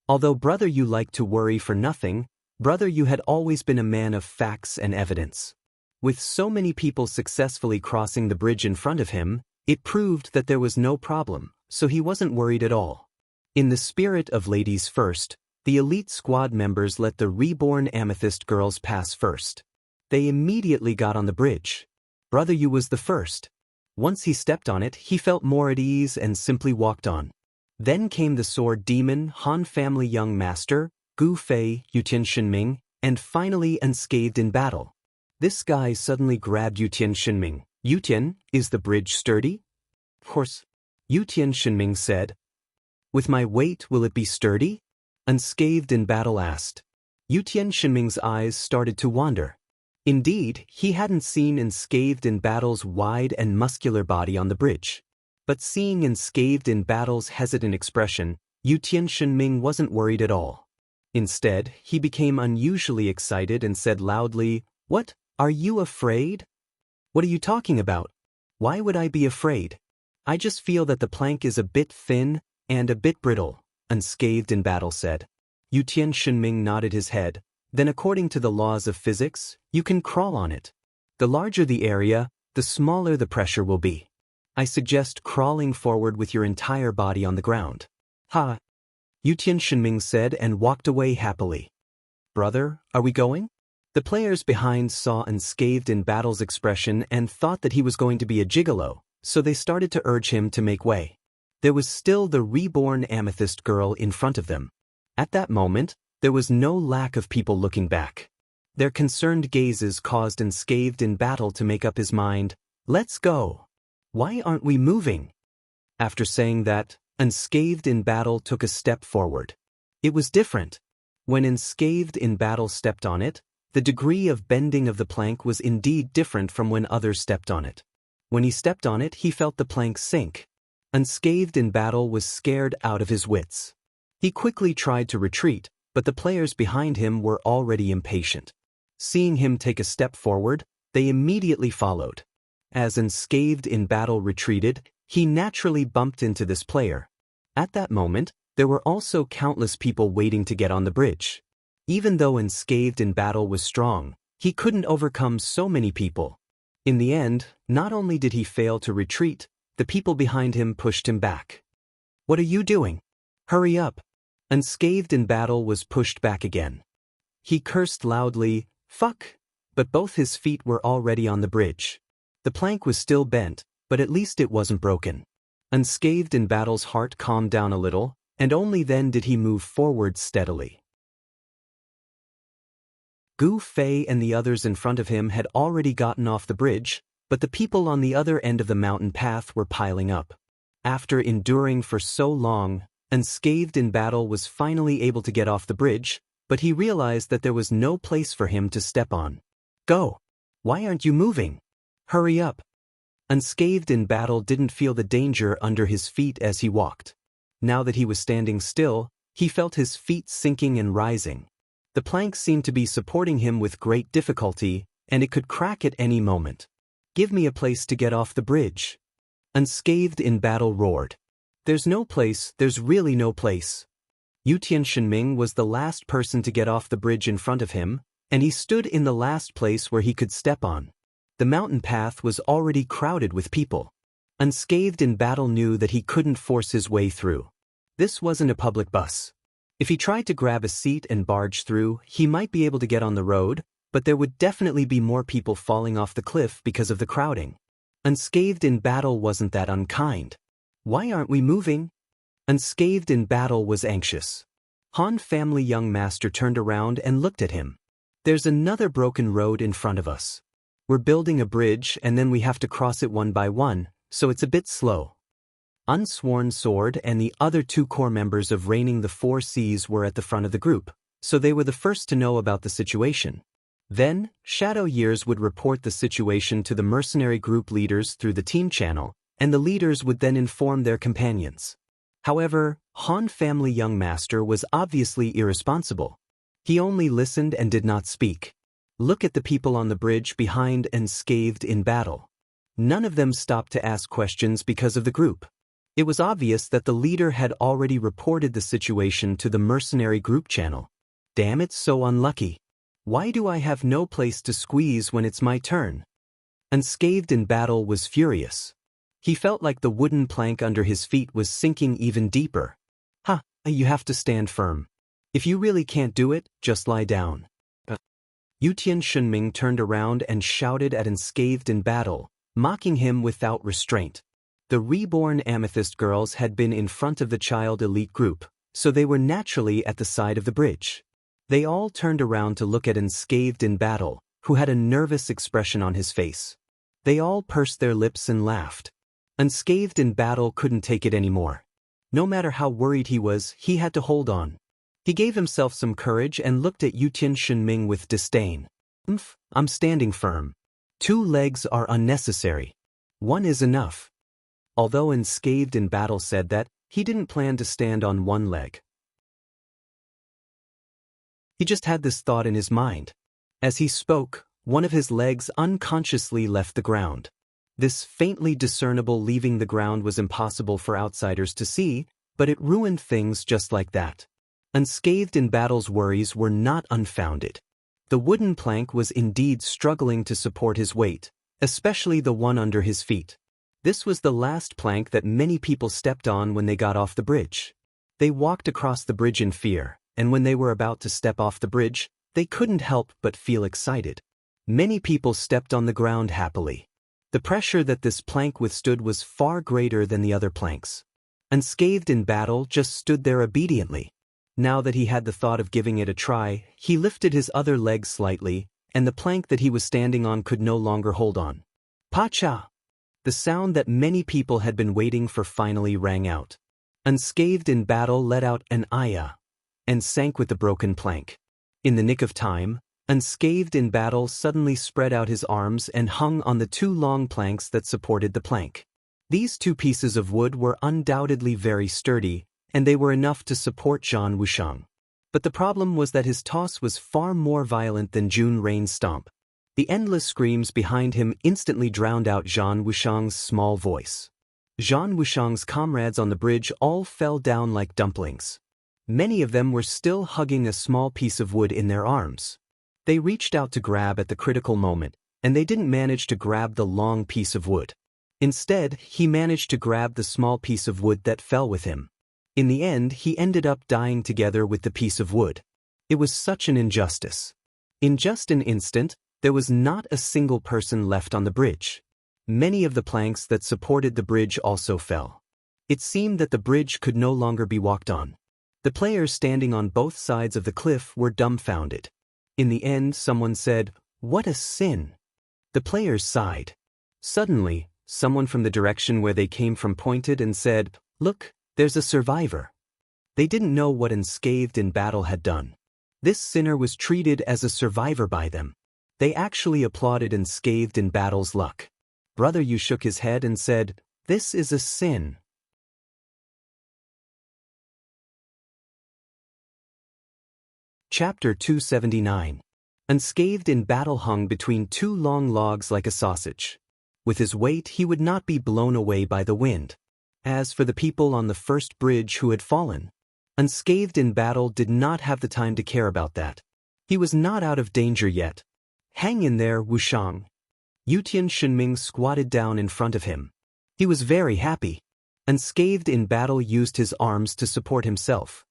Although Brother Yu liked to worry for nothing, Brother Yu had always been a man of facts and evidence. With so many people successfully crossing the bridge in front of him, it proved that there was no problem, so he wasn't worried at all. In the spirit of ladies first, the elite squad members let the reborn amethyst girls pass first. They immediately got on the bridge. Brother Yu was the first. Once he stepped on it, he felt more at ease and simply walked on. Then came the sword demon, Han family young master, Gu Fei, Yutian Shenming, and finally unscathed in battle. This guy suddenly grabbed Yutian Shenming. Yutian, is the bridge sturdy? Of course. Yutian Shenming said. With my weight, will it be sturdy? Unscathed in battle asked. Yutian Shenming's eyes started to wander. Indeed, he hadn't seen Unscathed in Battle's wide and muscular body on the bridge. But seeing Unscathed in Battle's hesitant expression, Yutian Shenming wasn't worried at all. Instead, he became unusually excited and said loudly, "What? Are you afraid?" "What are you talking about? Why would I be afraid? I just feel that the plank is a bit thin and a bit brittle," Unscathed in Battle said. Yutian Shenming nodded his head. Then according to the laws of physics, you can crawl on it. The larger the area, the smaller the pressure will be. I suggest crawling forward with your entire body on the ground. Ha! Yutian Shenming said and walked away happily. Brother, are we going? The players behind saw Unscathed in Battle's expression and thought that he was going to be a gigolo, so they started to urge him to make way. There was still the reborn amethyst girl in front of them. At that moment, there was no lack of people looking back. Their concerned gazes caused Unscathed in Battle to make up his mind. Let's go. Why aren't we moving? After saying that, Unscathed in Battle took a step forward. It was different. When Unscathed in Battle stepped on it, the degree of bending of the plank was indeed different from when others stepped on it. When he stepped on it, he felt the plank sink. Unscathed in Battle was scared out of his wits. He quickly tried to retreat, but the players behind him were already impatient. Seeing him take a step forward, they immediately followed. As Unscathed in Battle retreated, he naturally bumped into this player. At that moment, there were also countless people waiting to get on the bridge. Even though Unscathed in Battle was strong, he couldn't overcome so many people. In the end, not only did he fail to retreat, the people behind him pushed him back. What are you doing? Hurry up. Unscathed in Battle was pushed back again. He cursed loudly, "Fuck!" but both his feet were already on the bridge. The plank was still bent, but at least it wasn't broken. Unscathed in Battle's heart calmed down a little, and only then did he move forward steadily. Gu Fei and the others in front of him had already gotten off the bridge, but the people on the other end of the mountain path were piling up. After enduring for so long, Unscathed in Battle was finally able to get off the bridge, but he realized that there was no place for him to step on. Go! Why aren't you moving? Hurry up! Unscathed in Battle didn't feel the danger under his feet as he walked. Now that he was standing still, he felt his feet sinking and rising. The plank seemed to be supporting him with great difficulty, and it could crack at any moment. Give me a place to get off the bridge. Unscathed in Battle roared. There's no place, there's really no place. Yutian Shenming was the last person to get off the bridge in front of him, and he stood in the last place where he could step on. The mountain path was already crowded with people. Unscathed in Battle knew that he couldn't force his way through. This wasn't a public bus. If he tried to grab a seat and barge through, he might be able to get on the road, but there would definitely be more people falling off the cliff because of the crowding. Unscathed in Battle wasn't that unkind. Why aren't we moving? Unscathed in Battle was anxious. Han family young master turned around and looked at him. There's another broken road in front of us. We're building a bridge and then we have to cross it one by one, so it's a bit slow. Unsworn Sword and the other two core members of Reigning the Four Seas were at the front of the group, so they were the first to know about the situation. Then, Shadow Years would report the situation to the mercenary group leaders through the team channel, and the leaders would then inform their companions. However, Han family young master was obviously irresponsible. He only listened and did not speak. Look at the people on the bridge behind Unscathed in Battle. None of them stopped to ask questions because of the group. It was obvious that the leader had already reported the situation to the mercenary group channel. Damn, it's so unlucky. Why do I have no place to squeeze when it's my turn? Unscathed in Battle was furious. He felt like the wooden plank under his feet was sinking even deeper. You have to stand firm. If you really can't do it, just lie down. Yutian Shunming turned around and shouted at Unscathed in battle, mocking him without restraint. The reborn Amethyst girls had been in front of the child elite group, so they were naturally at the side of the bridge. They all turned around to look at Unscathed in battle, who had a nervous expression on his face. They all pursed their lips and laughed. Unscathed in battle couldn't take it anymore. No matter how worried he was, he had to hold on. He gave himself some courage and looked at Yutian Shunming with disdain. I'm standing firm. 2 legs are unnecessary. 1 is enough. Although Unscathed in battle said that, he didn't plan to stand on 1 leg. He just had this thought in his mind. As he spoke, one of his legs unconsciously left the ground. This faintly discernible leaving the ground was impossible for outsiders to see, but it ruined things just like that. Unscathed in battle's worries were not unfounded. The wooden plank was indeed struggling to support his weight, especially the one under his feet. This was the last plank that many people stepped on when they got off the bridge. They walked across the bridge in fear, and when they were about to step off the bridge, they couldn't help but feel excited. Many people stepped on the ground happily. The pressure that this plank withstood was far greater than the other planks. Unscathed in battle just stood there obediently. Now that he had the thought of giving it a try, he lifted his other leg slightly, and the plank that he was standing on could no longer hold on. Pacha! The sound that many people had been waiting for finally rang out. Unscathed in battle let out an ayah, and sank with the broken plank. In the nick of time, Unscathed in battle suddenly spread out his arms and hung on the 2 long planks that supported the plank. These 2 pieces of wood were undoubtedly very sturdy, and they were enough to support Zhan Wushang. But the problem was that his toss was far more violent than Jun Rain's stomp. The endless screams behind him instantly drowned out Zhan Wushang's small voice. Zhan Wushang's comrades on the bridge all fell down like dumplings. Many of them were still hugging a small piece of wood in their arms. They reached out to grab at the critical moment, and they didn't manage to grab the long piece of wood. Instead, he managed to grab the small piece of wood that fell with him. In the end, he ended up dying together with the piece of wood. It was such an injustice. In just an instant, there was not a single person left on the bridge. Many of the planks that supported the bridge also fell. It seemed that the bridge could no longer be walked on. The players standing on both sides of the cliff were dumbfounded. In the end, someone said, "What a sin!" The players sighed. Suddenly, someone from the direction where they came from pointed and said, "Look, there's a survivor." They didn't know what Unscathed in battle had done. This sinner was treated as a survivor by them. They actually applauded Unscathed in battle's luck. Brother Yu shook his head and said, "This is a sin." Chapter 279. Unscathed in battle hung between 2 long logs like a sausage. With his weight, he would not be blown away by the wind. As for the people on the first bridge who had fallen, Unscathed in battle did not have the time to care about that. He was not out of danger yet. "Hang in there, Wushang." Yutian Shunming squatted down in front of him. He was very happy. Unscathed in battle used his arms to support himself.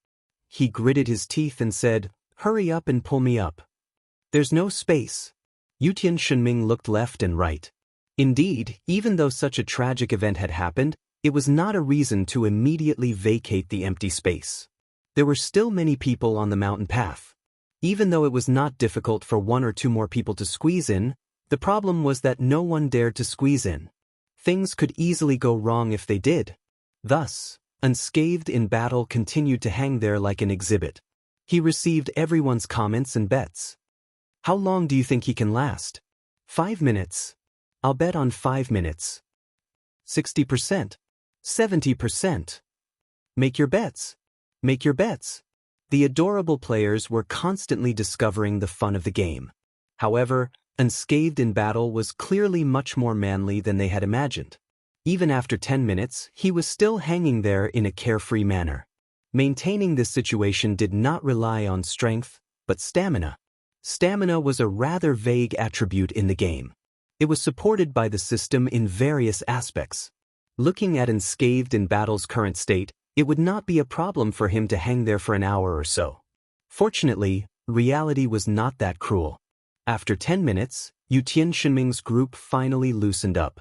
He gritted his teeth and said, "Hurry up and pull me up." "There's no space." Yutian Shunming looked left and right. Indeed, even though such a tragic event had happened, it was not a reason to immediately vacate the empty space. There were still many people on the mountain path. Even though it was not difficult for 1 or 2 more people to squeeze in, the problem was that no one dared to squeeze in. Things could easily go wrong if they did. Thus, Unscathed in battle continued to hang there like an exhibit. He received everyone's comments and bets. "How long do you think he can last?" 5 minutes. "I'll bet on 5 minutes." 60%. 70%. Make your bets. Make your bets. The adorable players were constantly discovering the fun of the game. However, Unscathed in battle was clearly much more manly than they had imagined. Even after 10 minutes, he was still hanging there in a carefree manner. Maintaining this situation did not rely on strength, but stamina. Stamina was a rather vague attribute in the game. It was supported by the system in various aspects. Looking at Unscathed in battle's current state, it would not be a problem for him to hang there for an hour or so. Fortunately, reality was not that cruel. After 10 minutes, Yu Tianxinming's group finally loosened up.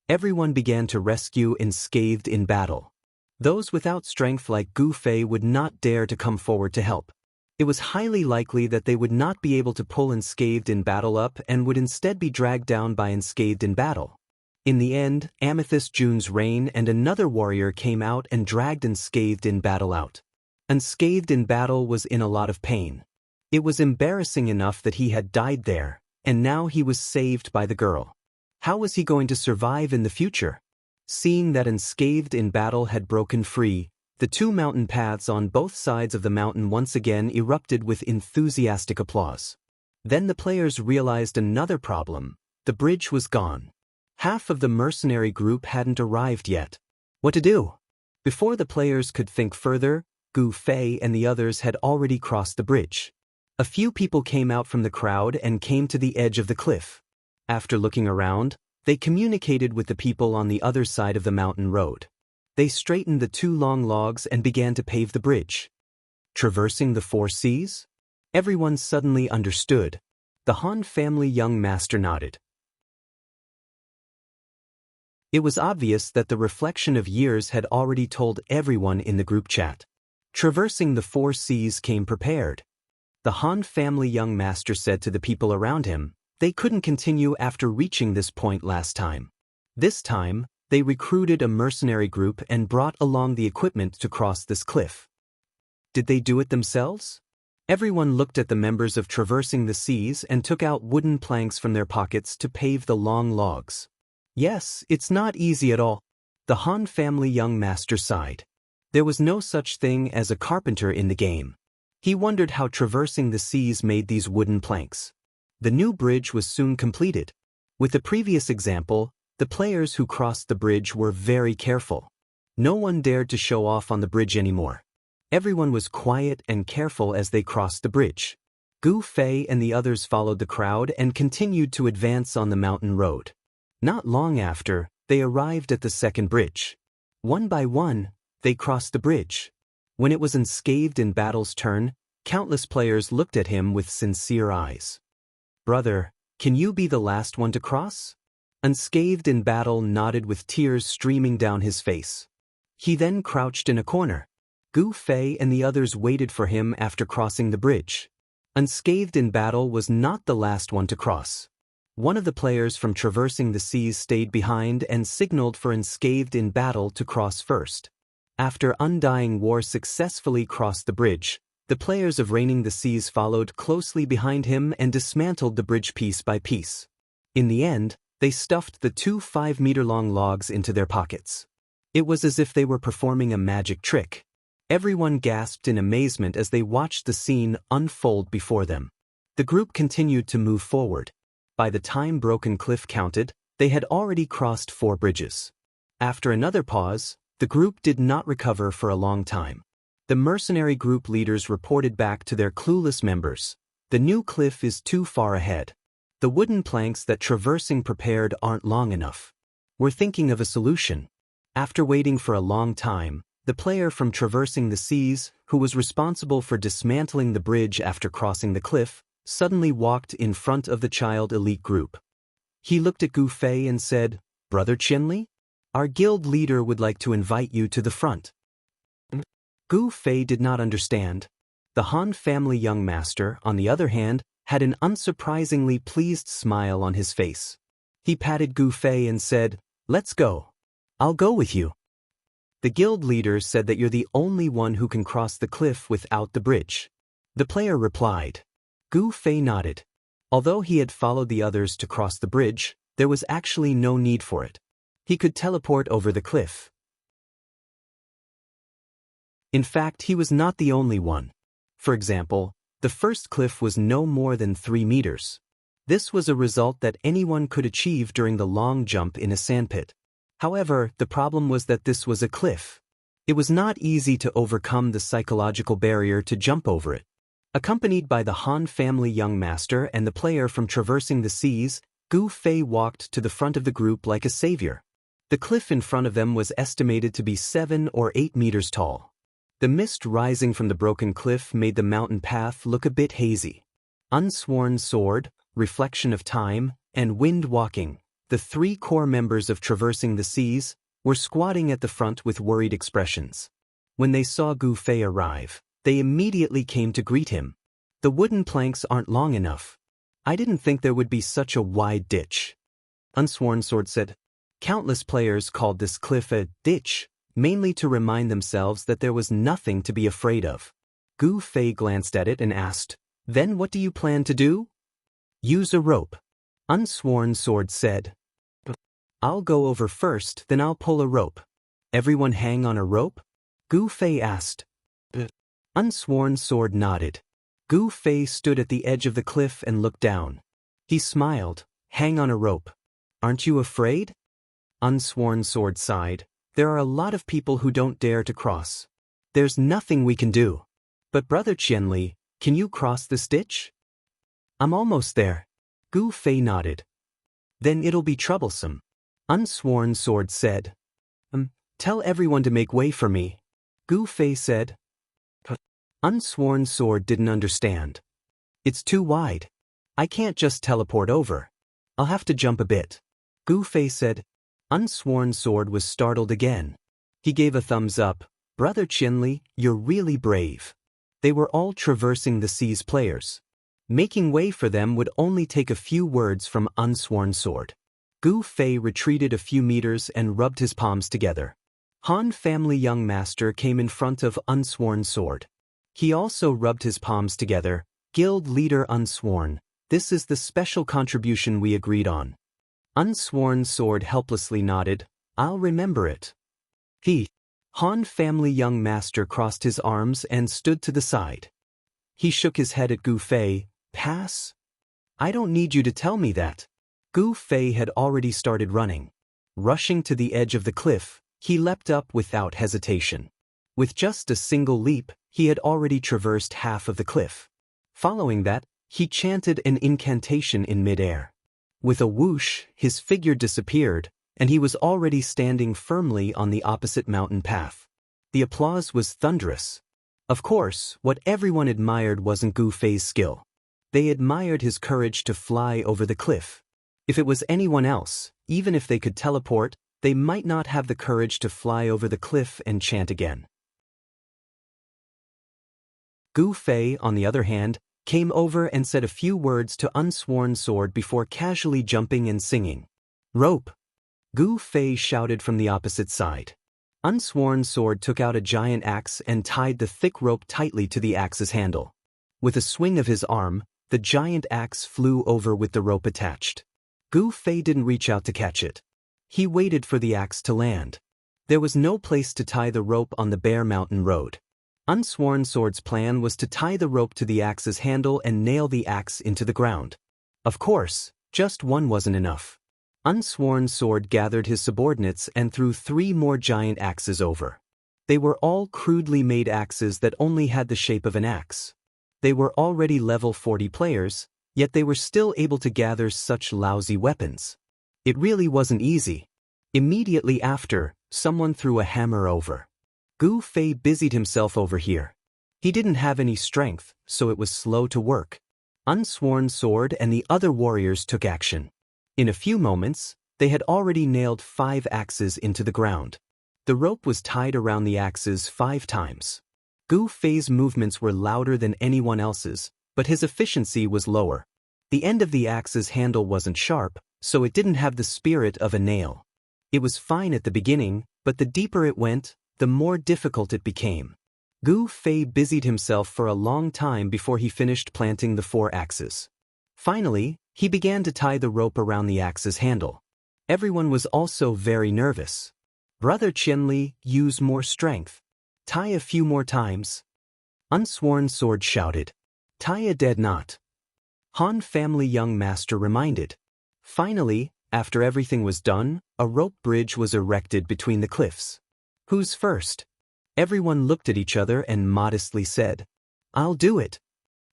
Everyone began to rescue unscathed in battle. Those without strength like Gu Fei would not dare to come forward to help. It was highly likely that they would not be able to pull unscathed in battle up and would instead be dragged down by unscathed in battle. In the end, Amethyst June's Rain and another warrior came out and dragged unscathed in battle out. Unscathed in battle was in a lot of pain. It was embarrassing enough that he had died there, and now he was saved by the girl. How was he going to survive in the future? Seeing that unscathed in battle had broken free, the two mountain paths on both sides of the mountain once again erupted with enthusiastic applause. Then the players realized another problem. The bridge was gone. Half of the mercenary group hadn't arrived yet. What to do? Before the players could think further, Gu Fei and the others had already crossed the bridge. A few people came out from the crowd and came to the edge of the cliff. After looking around, they communicated with the people on the other side of the mountain road. They straightened the two long logs and began to pave the bridge. Traversing the 4 seas? Everyone suddenly understood. The Han family young master nodded. It was obvious that the reflection of years had already told everyone in the group chat. Traversing the 4 seas came prepared. The Han family young master said to the people around him, they couldn't continue after reaching this point last time. This time, they recruited a mercenary group and brought along the equipment to cross this cliff. Did they do it themselves? Everyone looked at the members of Traversing the Seas and took out wooden planks from their pockets to pave the long logs. Yes, it's not easy at all. The Han family young master sighed. There was no such thing as a carpenter in the game. He wondered how Traversing the Seas made these wooden planks. The new bridge was soon completed. With the previous example, the players who crossed the bridge were very careful. No one dared to show off on the bridge anymore. Everyone was quiet and careful as they crossed the bridge. Gu Fei and the others followed the crowd and continued to advance on the mountain road. Not long after, they arrived at the second bridge. One by one, they crossed the bridge. When it was unscathed in battle's turn, countless players looked at him with sincere eyes. Brother, can you be the last one to cross? Unscathed in battle nodded with tears streaming down his face. He then crouched in a corner. Gu Fei and the others waited for him after crossing the bridge. Unscathed in battle was not the last one to cross. One of the players from Traversing the Seas stayed behind and signaled for unscathed in battle to cross first. After Undying War successfully crossed the bridge, the players of Reigning the Seas followed closely behind him and dismantled the bridge piece by piece. In the end, they stuffed the 2 5-meter-long logs into their pockets. It was as if they were performing a magic trick. Everyone gasped in amazement as they watched the scene unfold before them. The group continued to move forward. By the time Broken Cliff counted, they had already crossed 4 bridges. After another pause, the group did not recover for a long time. The mercenary group leaders reported back to their clueless members. The new cliff is too far ahead. The wooden planks that Traversing prepared aren't long enough. We're thinking of a solution. After waiting for a long time, the player from Traversing the Seas, who was responsible for dismantling the bridge after crossing the cliff, suddenly walked in front of the child elite group. He looked at Gu Fei and said, "Brother Qinli, our guild leader would like to invite you to the front." Gu Fei did not understand. The Han family young master, on the other hand, had an unsurprisingly pleased smile on his face. He patted Gu Fei and said, "Let's go. I'll go with you." The guild leader said that you're the only one who can cross the cliff without the bridge. The player replied. Gu Fei nodded. Although he had followed the others to cross the bridge, there was actually no need for it. He could teleport over the cliff. In fact, he was not the only one. For example, the first cliff was no more than 3 meters. This was a result that anyone could achieve during the long jump in a sandpit. However, the problem was that this was a cliff. It was not easy to overcome the psychological barrier to jump over it. Accompanied by the Han family young master and the player from Traversing the Seas, Gu Fei walked to the front of the group like a savior. The cliff in front of them was estimated to be 7 or 8 meters tall. The mist rising from the broken cliff made the mountain path look a bit hazy. Unsworn Sword, Reflection of Time, and Wind Walking, the three core members of Traversing the Seas, were squatting at the front with worried expressions. When they saw Gu Fei arrive, they immediately came to greet him. The wooden planks aren't long enough. I didn't think there would be such a wide ditch. Unsworn Sword said. Countless players called this cliff a ditch, mainly to remind themselves that there was nothing to be afraid of. Gu Fei glanced at it and asked, Then what do you plan to do? Use a rope. Unsworn Sword said. I'll go over first, then I'll pull a rope. Everyone hang on a rope? Gu Fei asked. Unsworn Sword nodded. Gu Fei stood at the edge of the cliff and looked down. He smiled. Hang on a rope. Aren't you afraid? Unsworn Sword sighed. There are a lot of people who don't dare to cross. There's nothing we can do. But Brother Qianli, can you cross this ditch? I'm almost there. Gu Fei nodded. Then it'll be troublesome. Unsworn Sword said. Tell everyone to make way for me. Gu Fei said. Unsworn Sword didn't understand. It's too wide. I can't just teleport over. I'll have to jump a bit. Gu Fei said. Unsworn Sword was startled again. He gave a thumbs up. Brother Qianli, you're really brave. They were all Traversing the Seas players. Making way for them would only take a few words from Unsworn Sword. Gu Fei retreated a few meters and rubbed his palms together. Han Family Young Master came in front of Unsworn Sword. He also rubbed his palms together. Guild Leader Unsworn, this is the special contribution we agreed on. Unsworn Sword helplessly nodded. I'll remember it. Han Family Young Master crossed his arms and stood to the side. He shook his head at Gu Fei. Pass? I don't need you to tell me that. Gu Fei had already started running. Rushing to the edge of the cliff, he leapt up without hesitation. With just a single leap, he had already traversed half of the cliff. Following that, he chanted an incantation in midair. With a whoosh, his figure disappeared, and he was already standing firmly on the opposite mountain path. The applause was thunderous. Of course, what everyone admired wasn't Gu Fei's skill. They admired his courage to fly over the cliff. If it was anyone else, even if they could teleport, they might not have the courage to fly over the cliff and chant again. Gu Fei, on the other hand, came over and said a few words to Unsworn Sword before casually jumping and singing. Rope! Gu Fei shouted from the opposite side. Unsworn Sword took out a giant axe and tied the thick rope tightly to the axe's handle. With a swing of his arm, the giant axe flew over with the rope attached. Gu Fei didn't reach out to catch it. He waited for the axe to land. There was no place to tie the rope on the bare mountain road. Unsworn Sword's plan was to tie the rope to the axe's handle and nail the axe into the ground. Of course, just one wasn't enough. Unsworn Sword gathered his subordinates and threw 3 more giant axes over. They were all crudely made axes that only had the shape of an axe. They were already level 40 players, yet they were still able to gather such lousy weapons. It really wasn't easy. Immediately after, someone threw a hammer over. Gu Fei busied himself over here. He didn't have any strength, so it was slow to work. Unsworn Sword and the other warriors took action. In a few moments, they had already nailed 5 axes into the ground. The rope was tied around the axes 5 times. Gu Fei's movements were louder than anyone else's, but his efficiency was lower. The end of the axe's handle wasn't sharp, so it didn't have the spirit of a nail. It was fine at the beginning, but the deeper it went, the more difficult it became. Gu Fei busied himself for a long time before he finished planting the 4 axes. Finally, he began to tie the rope around the axe's handle. Everyone was also very nervous. Brother Qianli, use more strength. Tie a few more times. Unsworn Sword shouted. Tie a dead knot. Han Family Young Master reminded. Finally, after everything was done, a rope bridge was erected between the cliffs. Who's first? Everyone looked at each other and modestly said, I'll do it.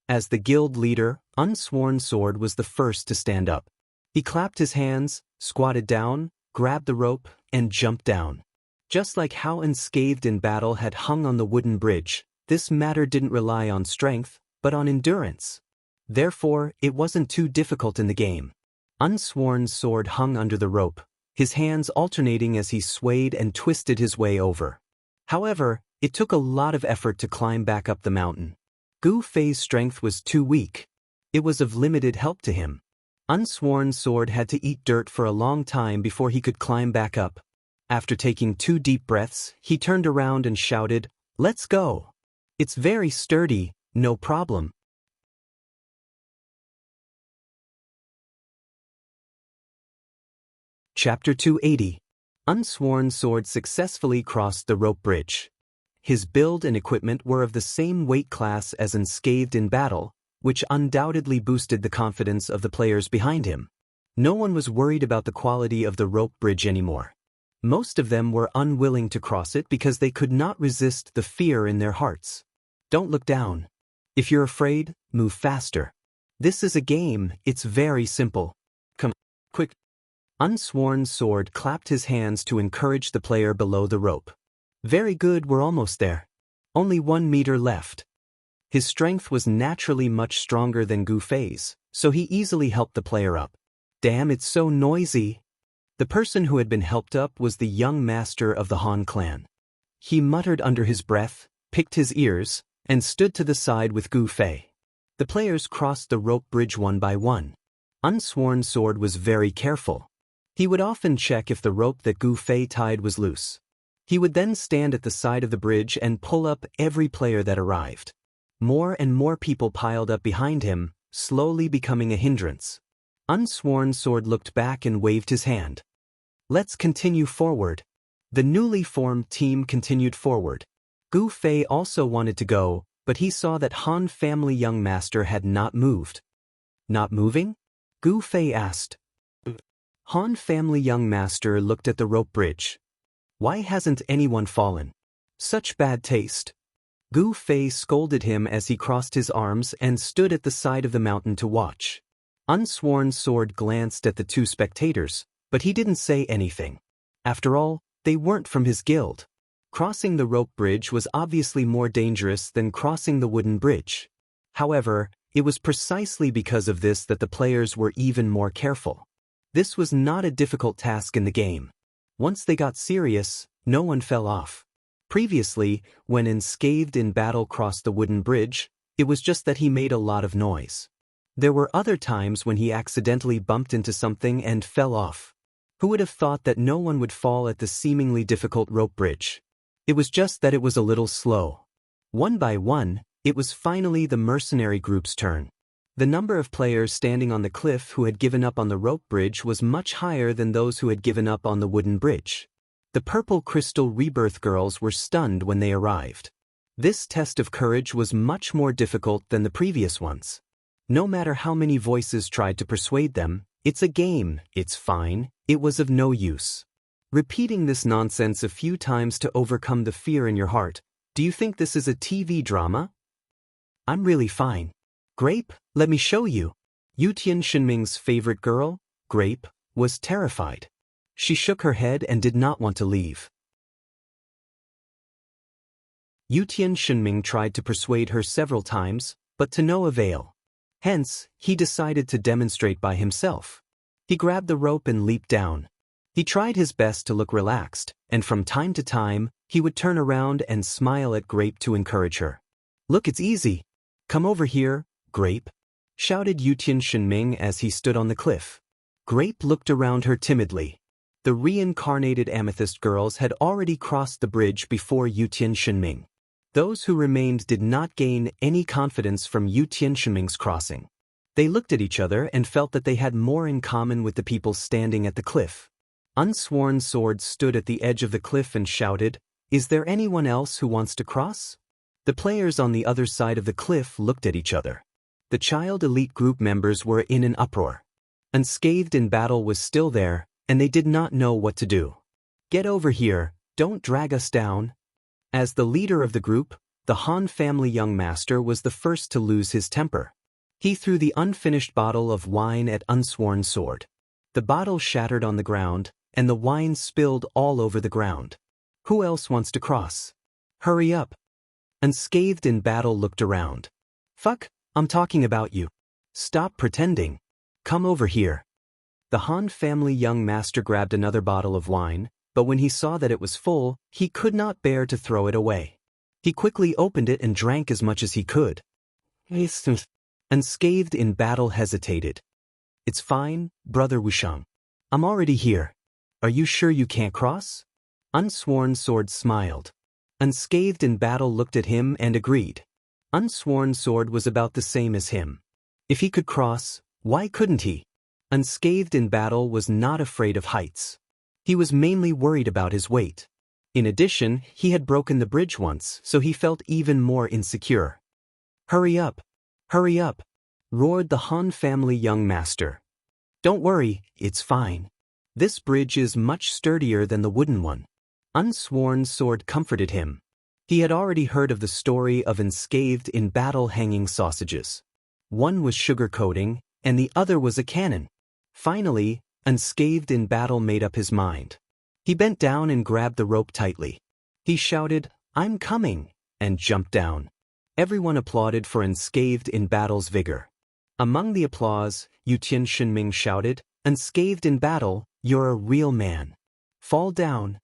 As the guild leader, Unsworn Sword was the first to stand up. He clapped his hands, squatted down, grabbed the rope, and jumped down. Just like how unscathed in battle had hung on the wooden bridge, this matter didn't rely on strength, but on endurance. Therefore, it wasn't too difficult in the game. Unsworn Sword hung under the rope, his hands alternating as he swayed and twisted his way over. However, it took a lot of effort to climb back up the mountain. Gu Fei's strength was too weak. It was of limited help to him. Unsworn Sword had to eat dirt for a long time before he could climb back up. After taking 2 deep breaths, he turned around and shouted, "Let's go! It's very sturdy, no problem." Chapter 280. Unsworn Sword successfully crossed the rope bridge. His build and equipment were of the same weight class as Unscathed in battle, which undoubtedly boosted the confidence of the players behind him. No one was worried about the quality of the rope bridge anymore. Most of them were unwilling to cross it because they could not resist the fear in their hearts. Don't look down. If you're afraid, move faster. This is a game, it's very simple. Come, quick. Unsworn Sword clapped his hands to encourage the player below the rope. Very good, we're almost there. Only 1 meter left. His strength was naturally much stronger than Gu Fei's, so he easily helped the player up. Damn, it's so noisy. The person who had been helped up was the young master of the Han clan. He muttered under his breath, picked his ears, and stood to the side with Gu Fei. The players crossed the rope bridge one by one. Unsworn Sword was very careful. He would often check if the rope that Gu Fei tied was loose. He would then stand at the side of the bridge and pull up every player that arrived. More and more people piled up behind him, slowly becoming a hindrance. Unsworn Sword looked back and waved his hand. Let's continue forward. The newly formed team continued forward. Gu Fei also wanted to go, but he saw that Han family young master had not moved. Not moving? Gu Fei asked. Han family young master looked at the rope bridge. Why hasn't anyone fallen? Such bad taste. Gu Fei scolded him as he crossed his arms and stood at the side of the mountain to watch. Unsworn Sword glanced at the 2 spectators, but he didn't say anything. After all, they weren't from his guild. Crossing the rope bridge was obviously more dangerous than crossing the wooden bridge. However, it was precisely because of this that the players were even more careful. This was not a difficult task in the game. Once they got serious, no one fell off. Previously, when Unscathed in battle crossed the wooden bridge, it was just that he made a lot of noise. There were other times when he accidentally bumped into something and fell off. Who would have thought that no one would fall at the seemingly difficult rope bridge? It was just that it was a little slow. One by one, it was finally the mercenary group's turn. The number of players standing on the cliff who had given up on the rope bridge was much higher than those who had given up on the wooden bridge. The purple crystal rebirth girls were stunned when they arrived. This test of courage was much more difficult than the previous ones. No matter how many voices tried to persuade them, it's a game, it's fine, it was of no use. Repeating this nonsense a few times to overcome the fear in your heart, do you think this is a TV drama? I'm really fine. Grape, let me show you. Yutian Shinming's favorite girl, Grape, was terrified. She shook her head and did not want to leave. Yutian Shinming tried to persuade her several times, but to no avail. Hence, he decided to demonstrate by himself. He grabbed the rope and leaped down. He tried his best to look relaxed, and from time to time, he would turn around and smile at Grape to encourage her. Look, it's easy. Come over here, Grape, shouted Yutian Shinming as he stood on the cliff. Grape looked around her timidly. The reincarnated amethyst girls had already crossed the bridge before Yutian Shinming. Those who remained did not gain any confidence from Yutian Shinming's crossing. They looked at each other and felt that they had more in common with the people standing at the cliff. Unsworn Sword stood at the edge of the cliff and shouted, "Is there anyone else who wants to cross?" The players on the other side of the cliff looked at each other. The child elite group members were in an uproar. Unscathed in battle was still there, and they did not know what to do. Get over here, don't drag us down. As the leader of the group, the Han family young master was the first to lose his temper. He threw the unfinished bottle of wine at Unsworn Sword. The bottle shattered on the ground, and the wine spilled all over the ground. Who else wants to cross? Hurry up. Unscathed in battle looked around. Fuck, I'm talking about you. Stop pretending. Come over here. The Han family young master grabbed another bottle of wine, but when he saw that it was full, he could not bear to throw it away. He quickly opened it and drank as much as he could. Unscathed in battle hesitated. It's fine, Brother Wushang. I'm already here. Are you sure you can't cross? Unsworn Sword smiled. Unscathed in battle looked at him and agreed. Unsworn Sword was about the same as him. If he could cross, why couldn't he? Unscathed in battle was not afraid of heights. He was mainly worried about his weight. In addition, he had broken the bridge once, so he felt even more insecure. Hurry up! Hurry up! Roared the Han family young master. Don't worry, it's fine. This bridge is much sturdier than the wooden one. Unsworn Sword comforted him. He had already heard of the story of unscathed in battle hanging sausages. One was sugar coating, and the other was a cannon. Finally, unscathed in battle made up his mind. He bent down and grabbed the rope tightly. He shouted, "I'm coming," and jumped down. Everyone applauded for unscathed in battle's vigor. Among the applause, Yutian Shenming shouted, "Unscathed in battle, you're a real man. Fall down."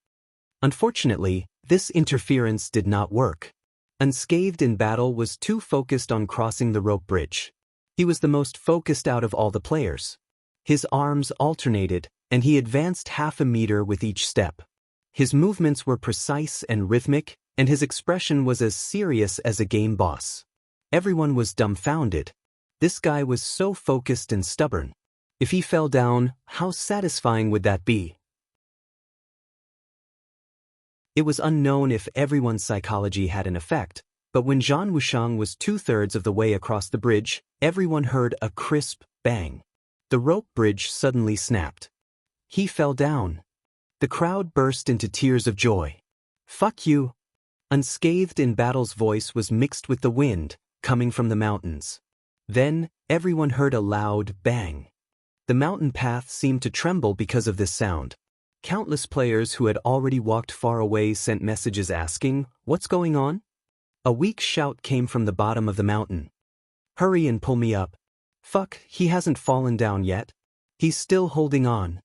Unfortunately, this interference did not work. Unscathed in battle was too focused on crossing the rope bridge. He was the most focused out of all the players. His arms alternated, and he advanced half a meter with each step. His movements were precise and rhythmic, and his expression was as serious as a game boss. Everyone was dumbfounded. This guy was so focused and stubborn. If he fell down, how satisfying would that be? It was unknown if everyone's psychology had an effect, but when Zhan Wushang was 2/3 of the way across the bridge, everyone heard a crisp bang. The rope bridge suddenly snapped. He fell down. The crowd burst into tears of joy. "Fuck you!" Unscathed in battle's voice was mixed with the wind, coming from the mountains. Then, everyone heard a loud bang. The mountain path seemed to tremble because of this sound. Countless players who had already walked far away sent messages asking, "What's going on?" A weak shout came from the bottom of the mountain. "Hurry and pull me up." "Fuck, he hasn't fallen down yet. He's still holding on."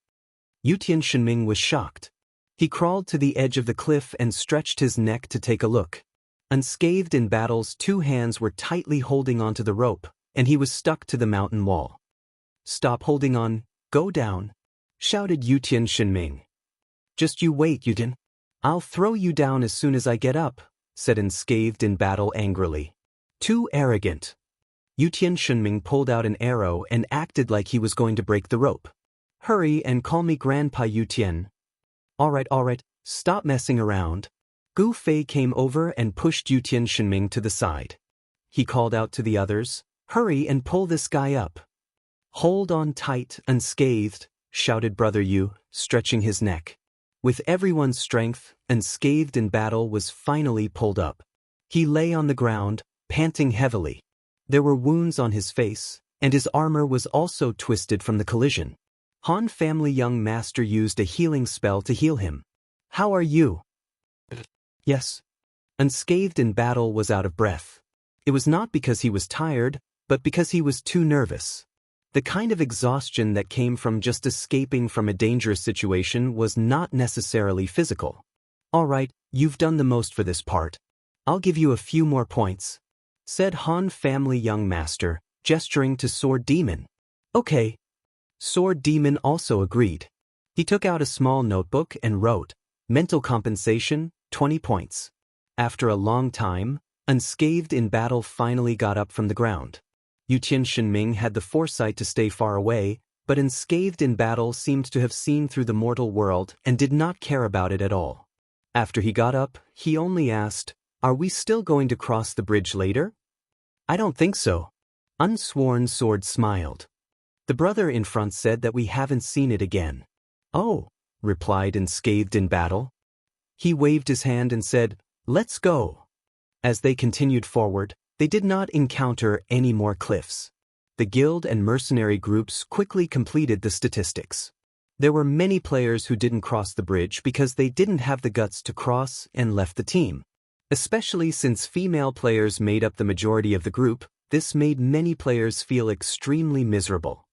Yutian Shenming was shocked. He crawled to the edge of the cliff and stretched his neck to take a look. Unscathed in battle's 2 hands were tightly holding onto the rope, and he was stuck to the mountain wall. "Stop holding on, go down," shouted Yutian Shenming. "Just you wait, Yutian. I'll throw you down as soon as I get up," said Unscathed in battle angrily. "Too arrogant." Yutian Shenming pulled out an arrow and acted like he was going to break the rope. "Hurry and call me Grandpa Yutian." All right, stop messing around." Gu Fei came over and pushed Yutian Shenming to the side. He called out to the others, "Hurry and pull this guy up." "Hold on tight, Unscathed," shouted Brother Yu, stretching his neck. With everyone's strength, Unscathed in battle was finally pulled up. He lay on the ground, panting heavily. There were wounds on his face, and his armor was also twisted from the collision. Han family young master used a healing spell to heal him. "How are you?" "Yes." Unscathed in battle was out of breath. It was not because he was tired, but because he was too nervous. The kind of exhaustion that came from just escaping from a dangerous situation was not necessarily physical. "All right, you've done the most for this part. I'll give you a few more points," said Han family young master, gesturing to Sword Demon. "Okay." Sword Demon also agreed. He took out a small notebook and wrote, "Mental compensation, 20 points." After a long time, Unscathed in battle finally got up from the ground. Yutian Shenming had the foresight to stay far away, but Unscathed in battle seemed to have seen through the mortal world and did not care about it at all. After he got up, he only asked, "Are we still going to cross the bridge later?" "I don't think so." Unsworn Sword smiled. "The brother in front said that we haven't seen it again." "Oh," replied Unscathed in battle. He waved his hand and said, "Let's go." As they continued forward, they did not encounter any more cliffs. The guild and mercenary groups quickly completed the statistics. There were many players who didn't cross the bridge because they didn't have the guts to cross and left the team. Especially since female players made up the majority of the group, This made many players feel extremely miserable.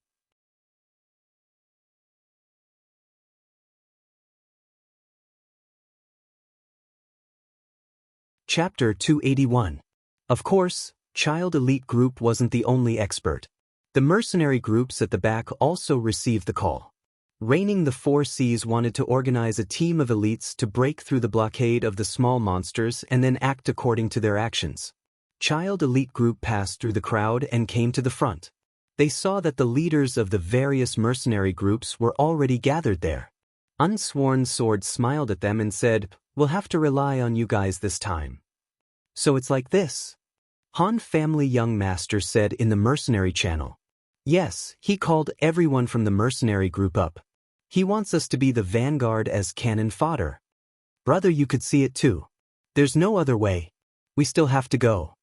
Chapter 281. Of course, Child Elite Group wasn't the only expert. The mercenary groups at the back also received the call. Reigning the Four Seas wanted to organize a team of elites to break through the blockade of the small monsters and then act according to their actions. Child Elite Group passed through the crowd and came to the front. They saw that the leaders of the various mercenary groups were already gathered there. Unsworn Sword smiled at them and said, "We'll have to rely on you guys this time." "So it's like this?" Han Family Young Master said in the mercenary channel. "Yes, he called everyone from the mercenary group up. He wants us to be the vanguard as cannon fodder." "Brother, you could see it too. There's no other way. We still have to go,"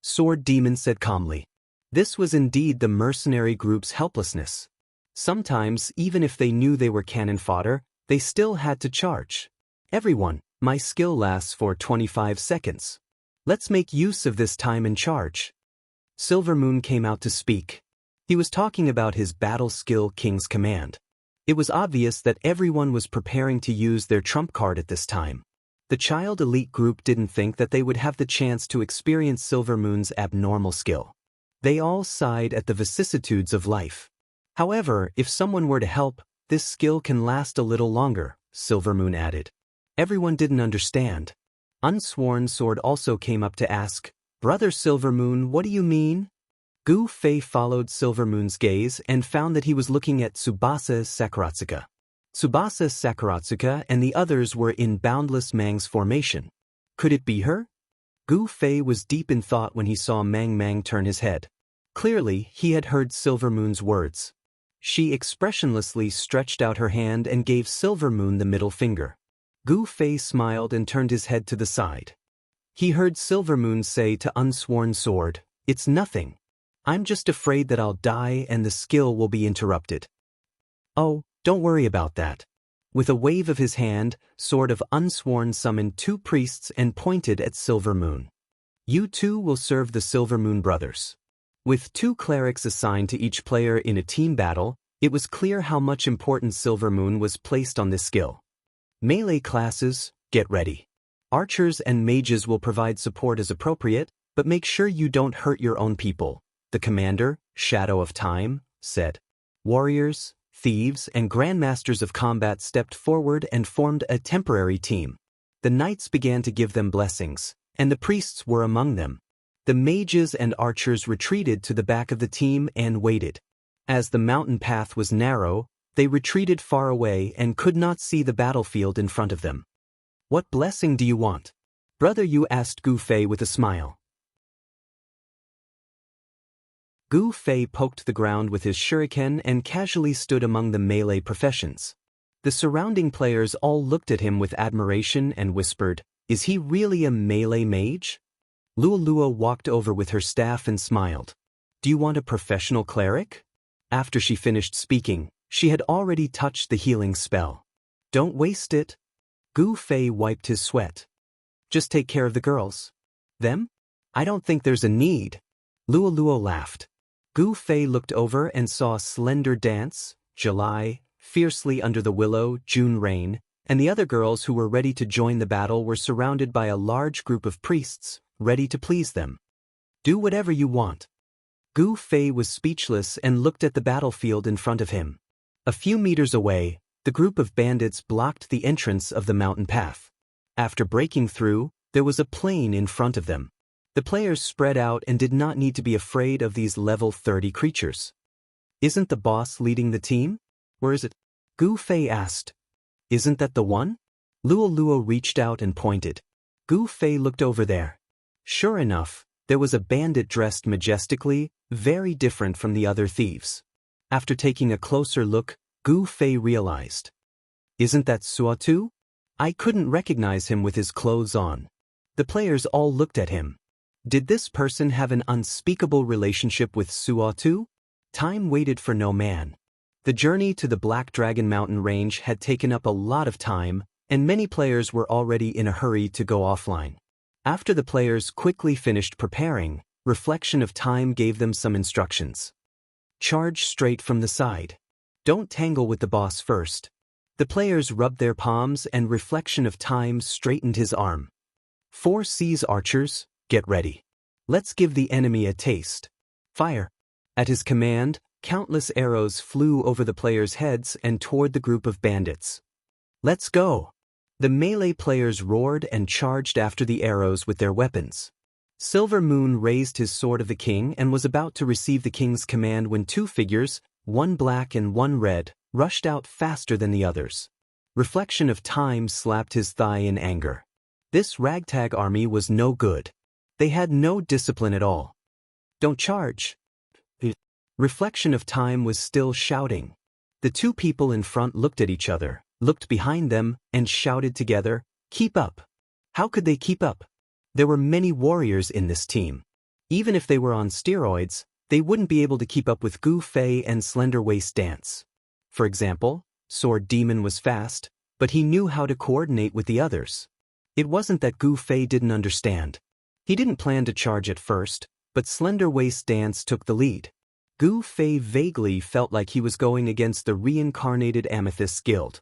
Sword Demon said calmly. This was indeed the mercenary group's helplessness. Sometimes, even if they knew they were cannon fodder, they still had to charge. "Everyone, my skill lasts for 25 seconds. Let's make use of this time and charge." Silver Moon came out to speak. He was talking about his battle skill King's Command. It was obvious that everyone was preparing to use their trump card at this time. The Child Elite Group didn't think that they would have the chance to experience Silver Moon's abnormal skill. They all sighed at the vicissitudes of life. "However, if someone were to help, this skill can last a little longer," Silver Moon added. Everyone didn't understand. Unsworn Sword also came up to ask, "Brother Silver Moon, what do you mean?" Gu Fei followed Silver Moon's gaze and found that he was looking at Tsubasa Sakuratsuka. Tsubasa Sakuratsuka and the others were in Boundless Mang's formation. Could it be her? Gu Fei was deep in thought when he saw Mang turn his head. Clearly, he had heard Silver Moon's words. She expressionlessly stretched out her hand and gave Silver Moon the middle finger. Gu Fei smiled and turned his head to the side. He heard Silver Moon say to Unsworn Sword, "It's nothing. I'm just afraid that I'll die and the skill will be interrupted." "Oh, don't worry about that." With a wave of his hand, Sword of Unsworn summoned 2 priests and pointed at Silver Moon. "You two will serve the Silver Moon brothers." With 2 clerics assigned to each player in a team battle, it was clear how much importance Silver Moon was placed on this skill. Melee classes, get ready. Archers and mages will provide support as appropriate, but make sure you don't hurt your own people, the commander, Shadow of Time, said. Warriors, thieves, and grandmasters of combat stepped forward and formed a temporary team. The knights began to give them blessings, and the priests were among them. The mages and archers retreated to the back of the team and waited. As the mountain path was narrow, they retreated far away and could not see the battlefield in front of them. "What blessing do you want, brother?" you asked Gu Fei with a smile. Gu Fei poked the ground with his shuriken and casually stood among the melee professions. The surrounding players all looked at him with admiration and whispered, "Is he really a melee mage?" Lua walked over with her staff and smiled. "Do you want a professional cleric?" After she finished speaking, she had already touched the healing spell. "Don't waste it." Gu Fei wiped his sweat. "Just take care of the girls." "Them? I don't think there's a need." Lua laughed. Gu Fei looked over and saw Slender Dance, July, Fiercely Under the Willow, June Rain, and the other girls who were ready to join the battle were surrounded by a large group of priests, ready to please them. "Do whatever you want." Gu Fei was speechless and looked at the battlefield in front of him. A few meters away, the group of bandits blocked the entrance of the mountain path. After breaking through, there was a plain in front of them. The players spread out and did not need to be afraid of these level 30 creatures. "Isn't the boss leading the team? Where is it?" Gu Fei asked. "Isn't that the one?" Lua reached out and pointed. Gu Fei looked over there. Sure enough, there was a bandit dressed majestically, very different from the other thieves. After taking a closer look, Gu Fei realized. "Isn't that Suatu? I couldn't recognize him with his clothes on." The players all looked at him. Did this person have an unspeakable relationship with Suatu? Time waited for no man. The journey to the Black Dragon Mountain range had taken up a lot of time, and many players were already in a hurry to go offline. After the players quickly finished preparing, Reflection of Time gave them some instructions. Charge straight from the side. Don't tangle with the boss first. The players rubbed their palms and Reflection of Time straightened his arm. 4 C's archers, get ready. Let's give the enemy a taste. Fire. At his command, countless arrows flew over the players' heads and toward the group of bandits. Let's go. The melee players roared and charged after the arrows with their weapons. Silver Moon raised his sword of the king and was about to receive the king's command when 2 figures, one black and one red, rushed out faster than the others. Reflection of Time slapped his thigh in anger. This ragtag army was no good. They had no discipline at all. Don't charge. Reflection of Time was still shouting. The 2 people in front looked at each other, looked behind them, and shouted together, "Keep up." How could they keep up? There were many warriors in this team. Even if they were on steroids, they wouldn't be able to keep up with Gu Fei and Slender Waist Dance. For example, Sword Demon was fast, but he knew how to coordinate with the others. It wasn't that Gu Fei didn't understand. He didn't plan to charge at first, but Slender Waist Dance took the lead. Gu Fei vaguely felt like he was going against the reincarnated Amethyst Guild.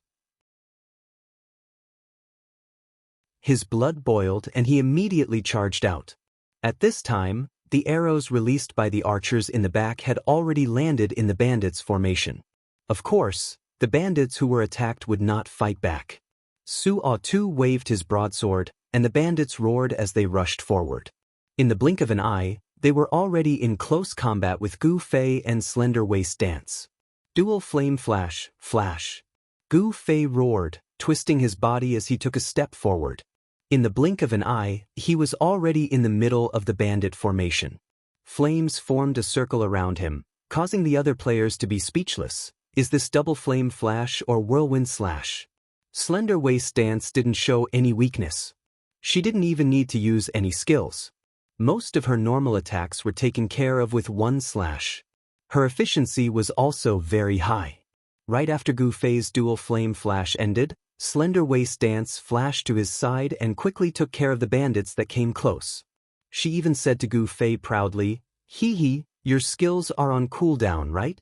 His blood boiled and he immediately charged out. At this time, the arrows released by the archers in the back had already landed in the bandits' formation. Of course, the bandits who were attacked would not fight back. Su Tu waved his broadsword, and the bandits roared as they rushed forward. In the blink of an eye, they were already in close combat with Gu Fei and Slender Waist Dance. Dual Flame Flash, flash. Gu Fei roared, twisting his body as he took a step forward. In the blink of an eye, he was already in the middle of the bandit formation. Flames formed a circle around him, causing the other players to be speechless. Is this double flame flash or whirlwind slash? Slender Waist Dance didn't show any weakness. She didn't even need to use any skills. Most of her normal attacks were taken care of with one slash. Her efficiency was also very high. Right after Gu Fei's dual flame flash ended, Slender Waist Dance flashed to his side and quickly took care of the bandits that came close. She even said to Gu Fei proudly, "Hee hee, your skills are on cooldown, right?"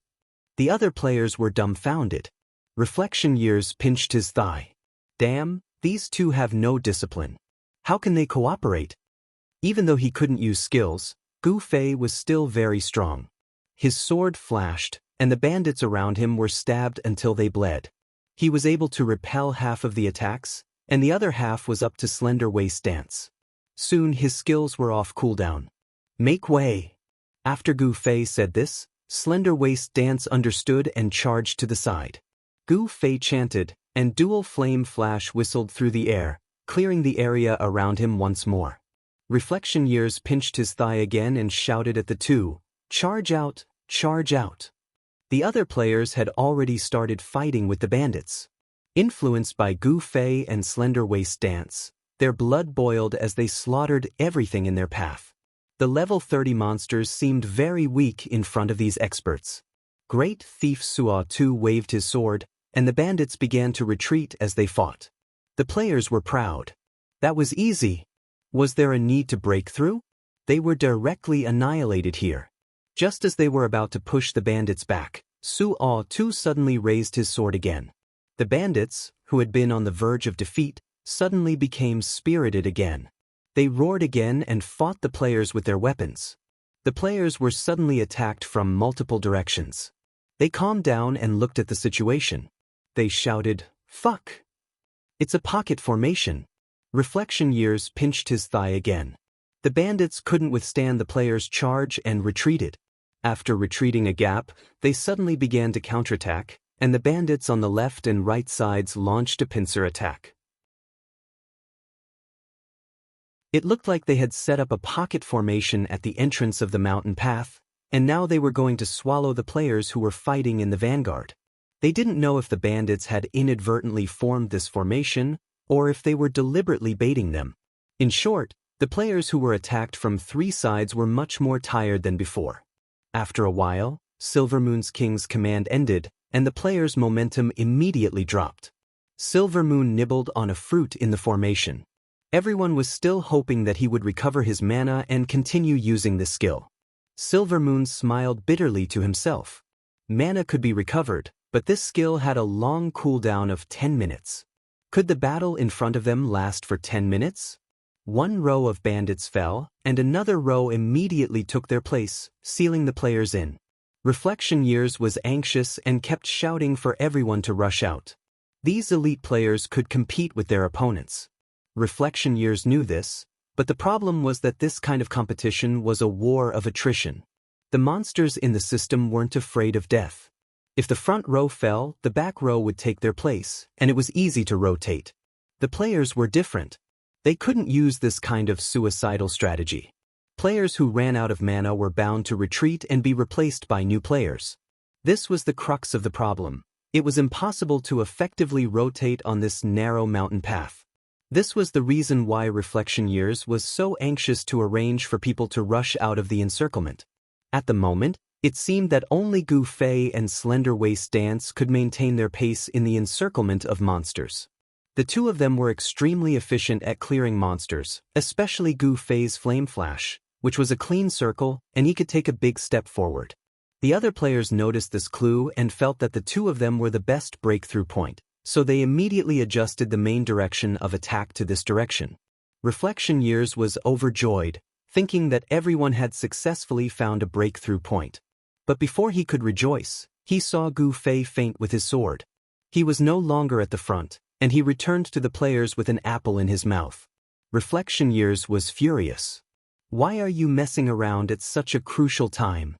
The other players were dumbfounded. Reflection Years pinched his thigh. Damn, these 2 have no discipline. How can they cooperate? Even though he couldn't use skills, Gu Fei was still very strong. His sword flashed, and the bandits around him were stabbed until they bled. He was able to repel half of the attacks, and the other half was up to Slender Waist Dance. Soon his skills were off cooldown. Make way! After Gu Fei said this, Slender Waist Dance understood and charged to the side. Gu Fei chanted, and dual flame flash whistled through the air, clearing the area around him once more. Reflection Years pinched his thigh again and shouted at the 2, "Charge out, charge out." The other players had already started fighting with the bandits. Influenced by Gu Fei and Slender Waist Dance, their blood boiled as they slaughtered everything in their path. The level 30 monsters seemed very weak in front of these experts. Great Thief Su Tu waved his sword, and the bandits began to retreat as they fought. The players were proud. That was easy. Was there a need to break through? They were directly annihilated here. Just as they were about to push the bandits back, Su Tu suddenly raised his sword again. The bandits, who had been on the verge of defeat, suddenly became spirited again. They roared again and fought the players with their weapons. The players were suddenly attacked from multiple directions. They calmed down and looked at the situation. They shouted, "Fuck! It's a pocket formation." Reflection Years pinched his thigh again. The bandits couldn't withstand the players' charge and retreated. After retreating a gap, they suddenly began to counterattack, and the bandits on the left and right sides launched a pincer attack. It looked like they had set up a pocket formation at the entrance of the mountain path, and now they were going to swallow the players who were fighting in the vanguard. They didn't know if the bandits had inadvertently formed this formation, or if they were deliberately baiting them. In short, the players who were attacked from 3 sides were much more tired than before. After a while, Silver Moon's king's command ended, and the players' momentum immediately dropped. Silver Moon nibbled on a fruit in the formation. Everyone was still hoping that he would recover his mana and continue using this skill. Silvermoon smiled bitterly to himself. Mana could be recovered, but this skill had a long cooldown of 10 minutes. Could the battle in front of them last for 10 minutes? One row of bandits fell, and another row immediately took their place, sealing the players in. Reflection Years was anxious and kept shouting for everyone to rush out. These elite players could compete with their opponents. Reflection Years knew this, but the problem was that this kind of competition was a war of attrition. The monsters in the system weren't afraid of death. If the front row fell, the back row would take their place, and it was easy to rotate. The players were different. They couldn't use this kind of suicidal strategy. Players who ran out of mana were bound to retreat and be replaced by new players. This was the crux of the problem. It was impossible to effectively rotate on this narrow mountain path. This was the reason why Reflection Years was so anxious to arrange for people to rush out of the encirclement. At the moment, it seemed that only Gu Fei and Slender Waist Dance could maintain their pace in the encirclement of monsters. The two of them were extremely efficient at clearing monsters, especially Gu Fei's Flame Flash, which was a clean circle, and he could take a big step forward. The other players noticed this clue and felt that the two of them were the best breakthrough point, so they immediately adjusted the main direction of attack to this direction. Reflection Years was overjoyed, thinking that everyone had successfully found a breakthrough point. But before he could rejoice, he saw Gu Fei faint with his sword. He was no longer at the front, and he returned to the players with an apple in his mouth. Reflection Years was furious. Why are you messing around at such a crucial time?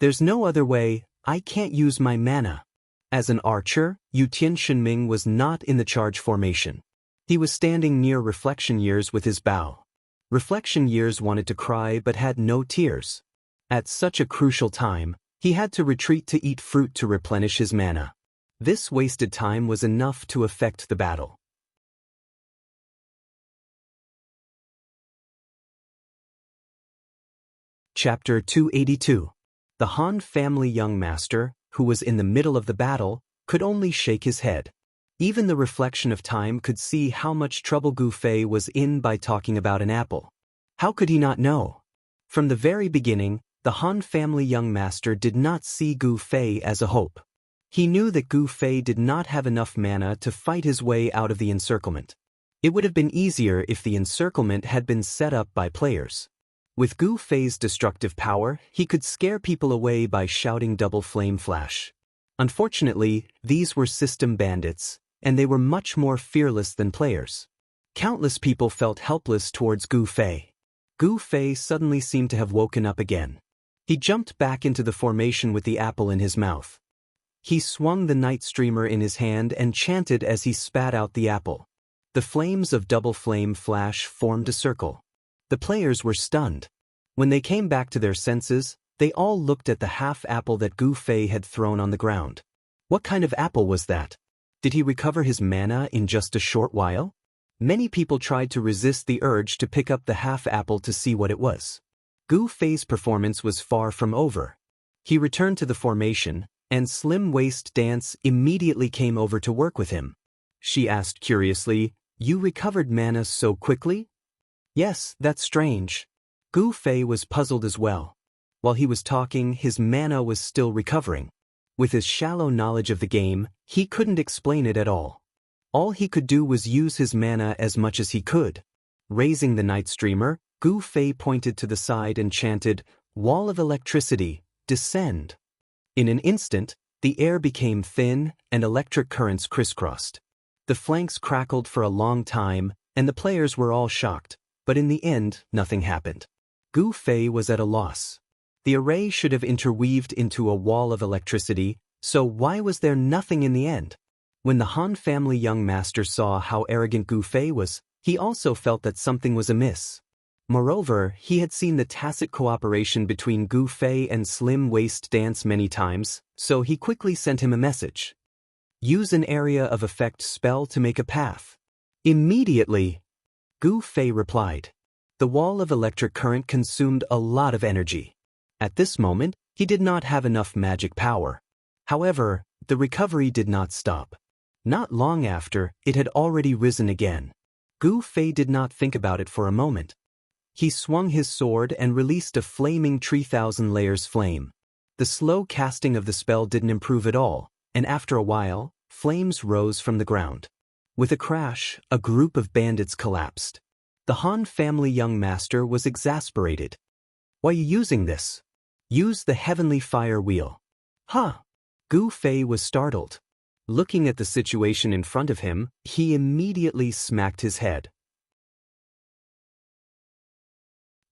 There's no other way, I can't use my mana. As an archer, Yu Tian Shenming was not in the charge formation. He was standing near Reflection Years with his bow. Reflection Years wanted to cry but had no tears. At such a crucial time, he had to retreat to eat fruit to replenish his mana. This wasted time was enough to affect the battle. Chapter 282. The Han family young master, who was in the middle of the battle, could only shake his head. Even the Reflection of Time could see how much trouble Gu Fei was in by talking about an apple. How could he not know? From the very beginning, the Han family young master did not see Gu Fei as a hope. He knew that Gu Fei did not have enough mana to fight his way out of the encirclement. It would have been easier if the encirclement had been set up by players. With Gu Fei's destructive power, he could scare people away by shouting double flame flash. Unfortunately, these were system bandits, and they were much more fearless than players. Countless people felt helpless towards Gu Fei. Gu Fei suddenly seemed to have woken up again. He jumped back into the formation with the apple in his mouth. He swung the night streamer in his hand and chanted as he spat out the apple. The flames of double flame flash formed a circle. The players were stunned. When they came back to their senses, they all looked at the half apple that Gu Fei had thrown on the ground. What kind of apple was that? Did he recover his mana in just a short while? Many people tried to resist the urge to pick up the half apple to see what it was. Gu Fei's performance was far from over. He returned to the formation, and Slim Waist Dance immediately came over to work with him. She asked curiously, "You recovered mana so quickly?" "Yes, that's strange." Gu Fei was puzzled as well. While he was talking, his mana was still recovering. With his shallow knowledge of the game, he couldn't explain it at all. All he could do was use his mana as much as he could. Raising the night streamer, Gu Fei pointed to the side and chanted, "Wall of electricity, descend." In an instant, the air became thin and electric currents crisscrossed. The flanks crackled for a long time, and the players were all shocked, but in the end, nothing happened. Gu Fei was at a loss. The array should have interweaved into a wall of electricity, so why was there nothing in the end? When the Han family young master saw how arrogant Gu Fei was, he also felt that something was amiss. Moreover, he had seen the tacit cooperation between Gu Fei and Slim Waist Dance many times, so he quickly sent him a message. "Use an area of effect spell to make a path." Immediately, Gu Fei replied. The wall of electric current consumed a lot of energy. At this moment, he did not have enough magic power. However, the recovery did not stop. Not long after, it had already risen again. Gu Fei did not think about it for a moment. He swung his sword and released a flaming 3,000 layers flame. The slow casting of the spell didn't improve at all, and after a while, flames rose from the ground. With a crash, a group of bandits collapsed. The Han family young master was exasperated. "Why are you using this? Use the heavenly fire wheel." "Huh?" Gu Fei was startled. Looking at the situation in front of him, he immediately smacked his head.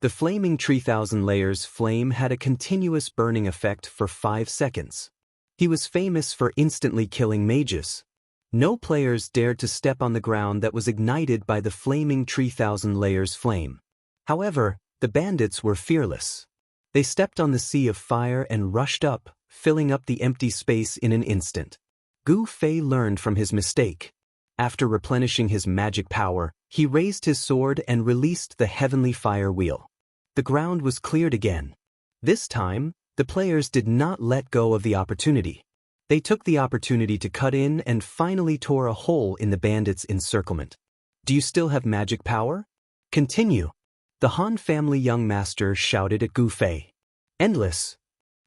The flaming 3,000 layers flame had a continuous burning effect for 5 seconds. He was famous for instantly killing mages. No players dared to step on the ground that was ignited by the flaming 3,000 layers flame. However, the bandits were fearless. They stepped on the sea of fire and rushed up, filling up the empty space in an instant. Gu Fei learned from his mistake. After replenishing his magic power, he raised his sword and released the heavenly fire wheel. The ground was cleared again. This time, the players did not let go of the opportunity. They took the opportunity to cut in and finally tore a hole in the bandits' encirclement. "Do you still have magic power? Continue." The Han family young master shouted at Gu Fei. "Endless."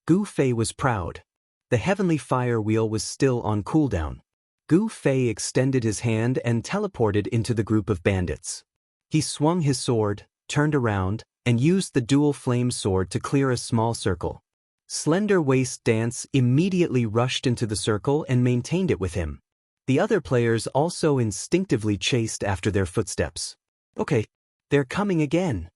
Gu Fei was proud. The heavenly fire wheel was still on cooldown. Gu Fei extended his hand and teleported into the group of bandits. He swung his sword, turned around, and used the dual flame sword to clear a small circle. Slender Waist Dance immediately rushed into the circle and maintained it with him. The other players also instinctively chased after their footsteps. "Okay, they're coming again."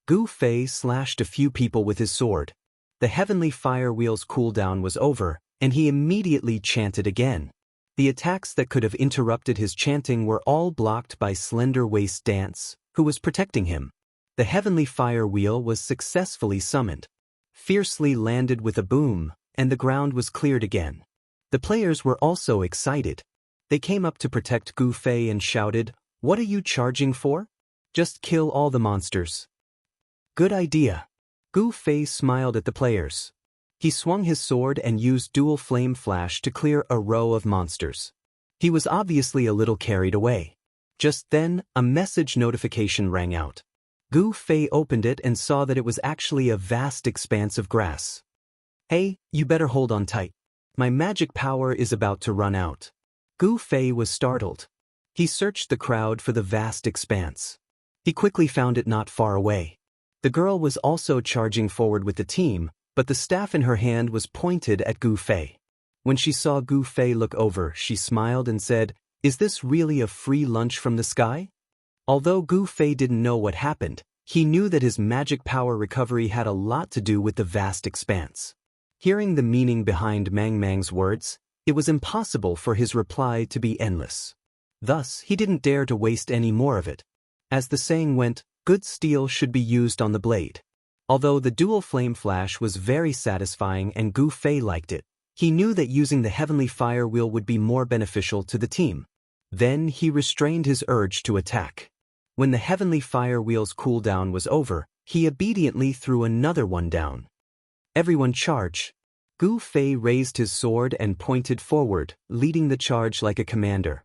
Gu Fei slashed a few people with his sword. The heavenly fire wheel's cooldown was over, and he immediately chanted again. The attacks that could have interrupted his chanting were all blocked by Slender Waist Dance, who was protecting him. The heavenly fire wheel was successfully summoned. Fiercely landed with a boom, and the ground was cleared again. The players were also excited. They came up to protect Gu Fei and shouted, "What are you charging for? Just kill all the monsters." "Good idea." Gu Fei smiled at the players. He swung his sword and used dual flame flash to clear a row of monsters. He was obviously a little carried away. Just then, a message notification rang out. Gu Fei opened it and saw that it was actually a vast expanse of grass. "Hey, you better hold on tight. My magic power is about to run out." Gu Fei was startled. He searched the crowd for the vast expanse. He quickly found it not far away. The girl was also charging forward with the team, but the staff in her hand was pointed at Gu Fei. When she saw Gu Fei look over, she smiled and said, "Is this really a free lunch from the sky?" Although Gu Fei didn't know what happened, he knew that his magic power recovery had a lot to do with the vast expanse. Hearing the meaning behind Mang Mang's words, it was impossible for his reply to be endless. Thus, he didn't dare to waste any more of it. As the saying went, good steel should be used on the blade. Although the dual flame flash was very satisfying and Gu Fei liked it, he knew that using the heavenly fire wheel would be more beneficial to the team. Then he restrained his urge to attack. When the heavenly fire wheel's cooldown was over, he obediently threw another one down. "Everyone charge." Gu Fei raised his sword and pointed forward, leading the charge like a commander.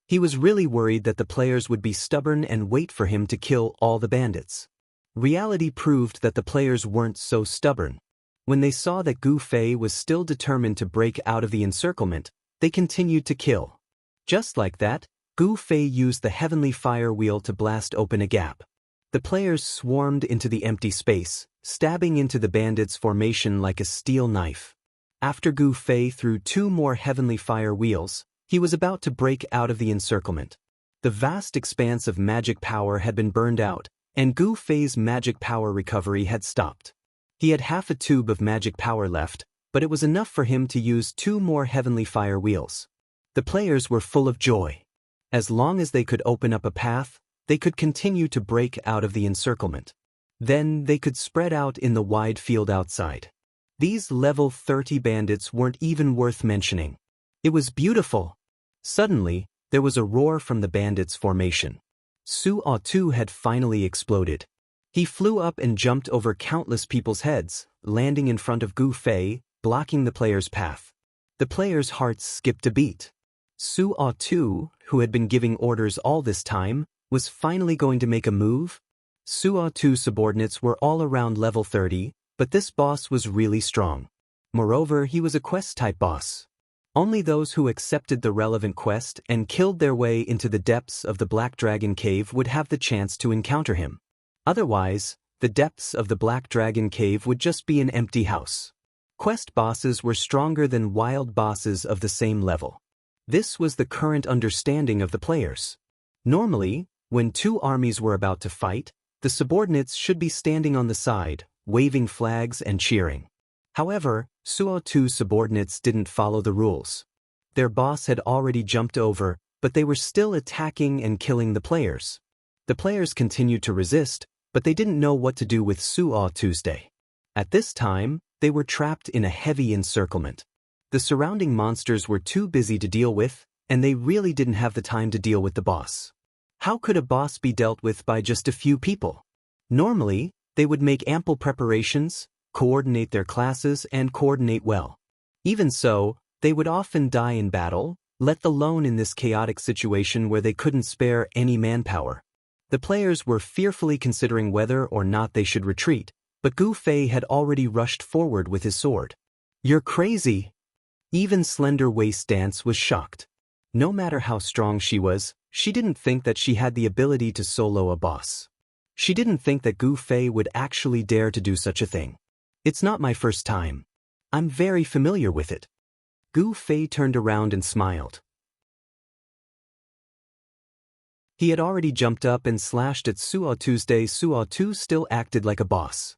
He was really worried that the players would be stubborn and wait for him to kill all the bandits. Reality proved that the players weren't so stubborn. When they saw that Gu Fei was still determined to break out of the encirclement, they continued to kill. Just like that, Gu Fei used the heavenly fire wheel to blast open a gap. The players swarmed into the empty space, stabbing into the bandits' formation like a steel knife. After Gu Fei threw 2 more heavenly fire wheels, he was about to break out of the encirclement. The vast expanse of magic power had been burned out, and Gu Fei's magic power recovery had stopped. He had half a tube of magic power left, but it was enough for him to use 2 more heavenly fire wheels. The players were full of joy. As long as they could open up a path, they could continue to break out of the encirclement. Then they could spread out in the wide field outside. These level 30 bandits weren't even worth mentioning. It was beautiful. Suddenly, there was a roar from the bandits' formation. Su Autu had finally exploded. He flew up and jumped over countless people's heads, landing in front of Gu Fei, blocking the players' path. The players' hearts skipped a beat. Su-Au-Tu, who had been giving orders all this time, was finally going to make a move. Su-Au-Tu's subordinates were all around level 30, but this boss was really strong. Moreover, he was a quest-type boss. Only those who accepted the relevant quest and killed their way into the depths of the Black Dragon Cave would have the chance to encounter him. Otherwise, the depths of the Black Dragon Cave would just be an empty house. Quest bosses were stronger than wild bosses of the same level. This was the current understanding of the players. Normally, when two armies were about to fight, the subordinates should be standing on the side, waving flags and cheering. However, Su-Au-Tu's subordinates didn't follow the rules. Their boss had already jumped over, but they were still attacking and killing the players. The players continued to resist, but they didn't know what to do with Su-Au-Tu's day. At this time, they were trapped in a heavy encirclement. The surrounding monsters were too busy to deal with, and they really didn't have the time to deal with the boss. How could a boss be dealt with by just a few people? Normally, they would make ample preparations, coordinate their classes, and coordinate well. Even so, they would often die in battle, let alone in this chaotic situation where they couldn't spare any manpower. The players were fearfully considering whether or not they should retreat, but Gu Fei had already rushed forward with his sword. "You're crazy!" Even Slender Waist Dance was shocked. No matter how strong she was, she didn't think that she had the ability to solo a boss. She didn't think that Gu Fei would actually dare to do such a thing. "It's not my first time. I'm very familiar with it." Gu Fei turned around and smiled. He had already jumped up and slashed at Su-Au-Tu's day. Su-Au-Tu still acted like a boss.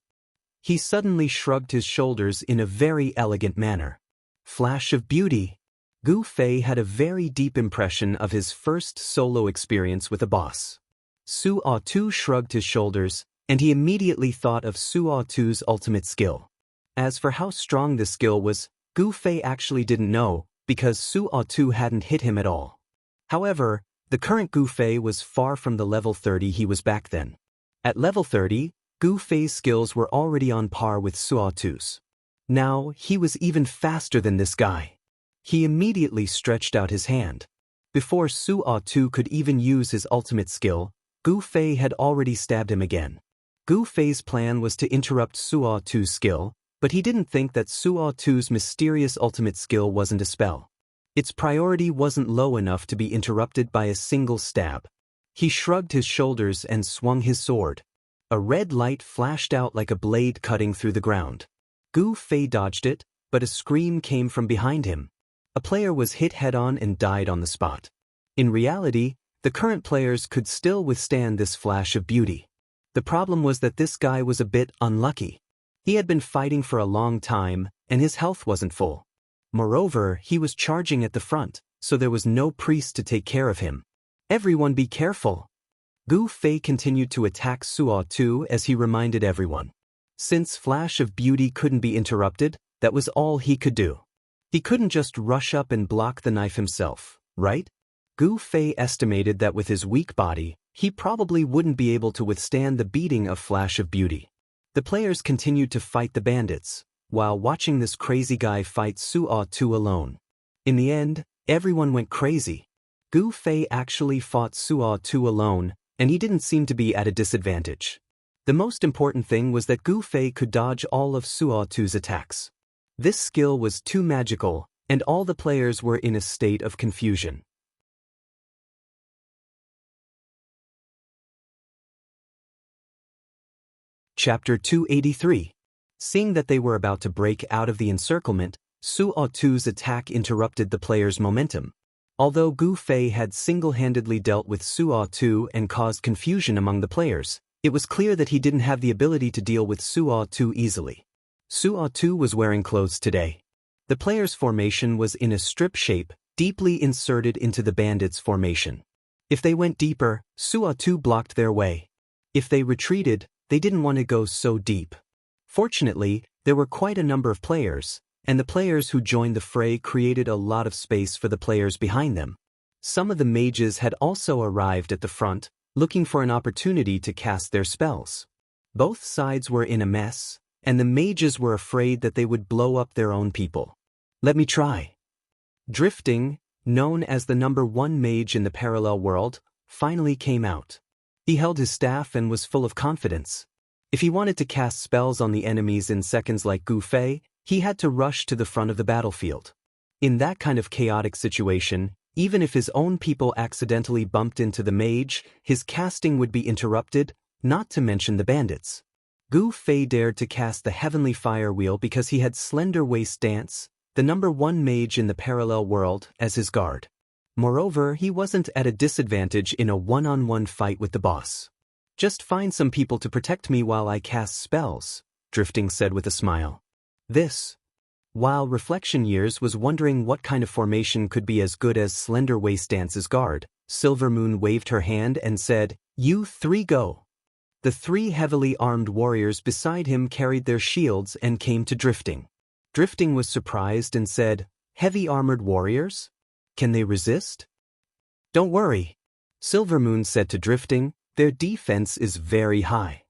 He suddenly shrugged his shoulders in a very elegant manner. Flash of beauty. Gu Fei had a very deep impression of his first solo experience with a boss. Su-Au-Tu shrugged his shoulders, and he immediately thought of Su-Au-Tu's ultimate skill. As for how strong this skill was, Gu Fei actually didn't know, because Su-Au-Tu hadn't hit him at all. However, the current Gu Fei was far from the level 30 he was back then. At level 30, Gu Fei's skills were already on par with Su-Au-Tu's. Now, he was even faster than this guy. He immediately stretched out his hand. Before Su-Au-Tu could even use his ultimate skill, Gu Fei had already stabbed him again. Gu Fei's plan was to interrupt Su-Au-Tu's skill, but he didn't think that Su-Au-Tu's mysterious ultimate skill wasn't a spell. Its priority wasn't low enough to be interrupted by a single stab. He shrugged his shoulders and swung his sword. A red light flashed out like a blade cutting through the ground. Gu Fei dodged it, but a scream came from behind him. A player was hit head-on and died on the spot. In reality, the current players could still withstand this flash of beauty. The problem was that this guy was a bit unlucky. He had been fighting for a long time, and his health wasn't full. Moreover, he was charging at the front, so there was no priest to take care of him. "Everyone be careful!" Gu Fei continued to attack Su-Au-Tu as he reminded everyone. Since Flash of Beauty couldn't be interrupted, that was all he could do. He couldn't just rush up and block the knife himself, right? Gu Fei estimated that with his weak body, he probably wouldn't be able to withstand the beating of Flash of Beauty. The players continued to fight the bandits, while watching this crazy guy fight Su-Au-Tu alone. In the end, everyone went crazy. Gu Fei actually fought Su-Au-Tu alone, and he didn't seem to be at a disadvantage. The most important thing was that Gu Fei could dodge all of Su-Au-Tu's attacks. This skill was too magical, and all the players were in a state of confusion. Chapter 283. Seeing that they were about to break out of the encirclement, Su-Au-Tu's attack interrupted the players' momentum. Although Gu Fei had single-handedly dealt with Su-Au-Tu and caused confusion among the players, it was clear that he didn't have the ability to deal with Su-Au-Tu easily. Su-Au-Tu was wearing clothes today. The players' formation was in a strip shape, deeply inserted into the bandits' formation. If they went deeper, Su-Au-Tu blocked their way. If they retreated, they didn't want to go so deep. Fortunately, there were quite a number of players, and the players who joined the fray created a lot of space for the players behind them. Some of the mages had also arrived at the front, looking for an opportunity to cast their spells. Both sides were in a mess, and the mages were afraid that they would blow up their own people. "Let me try." Drifting, known as the #1 mage in the parallel world, finally came out. He held his staff and was full of confidence. If he wanted to cast spells on the enemies in seconds like Gu Fei, he had to rush to the front of the battlefield. In that kind of chaotic situation, even if his own people accidentally bumped into the mage, his casting would be interrupted, not to mention the bandits. Gu Fei dared to cast the Heavenly Fire Wheel because he had Slender Waist Dance, the #1 mage in the parallel world, as his guard. Moreover, he wasn't at a disadvantage in a one-on-one fight with the boss. "Just find some people to protect me while I cast spells," Drifting said with a smile. While Reflection Years was wondering what kind of formation could be as good as Slender Waist Dance's guard, Silver Moon waved her hand and said, "You three go." The three heavily armed warriors beside him carried their shields and came to Drifting. Drifting was surprised and said, "Heavy armored warriors? Can they resist?" "Don't worry," Silver Moon said to Drifting, "their defense is very high."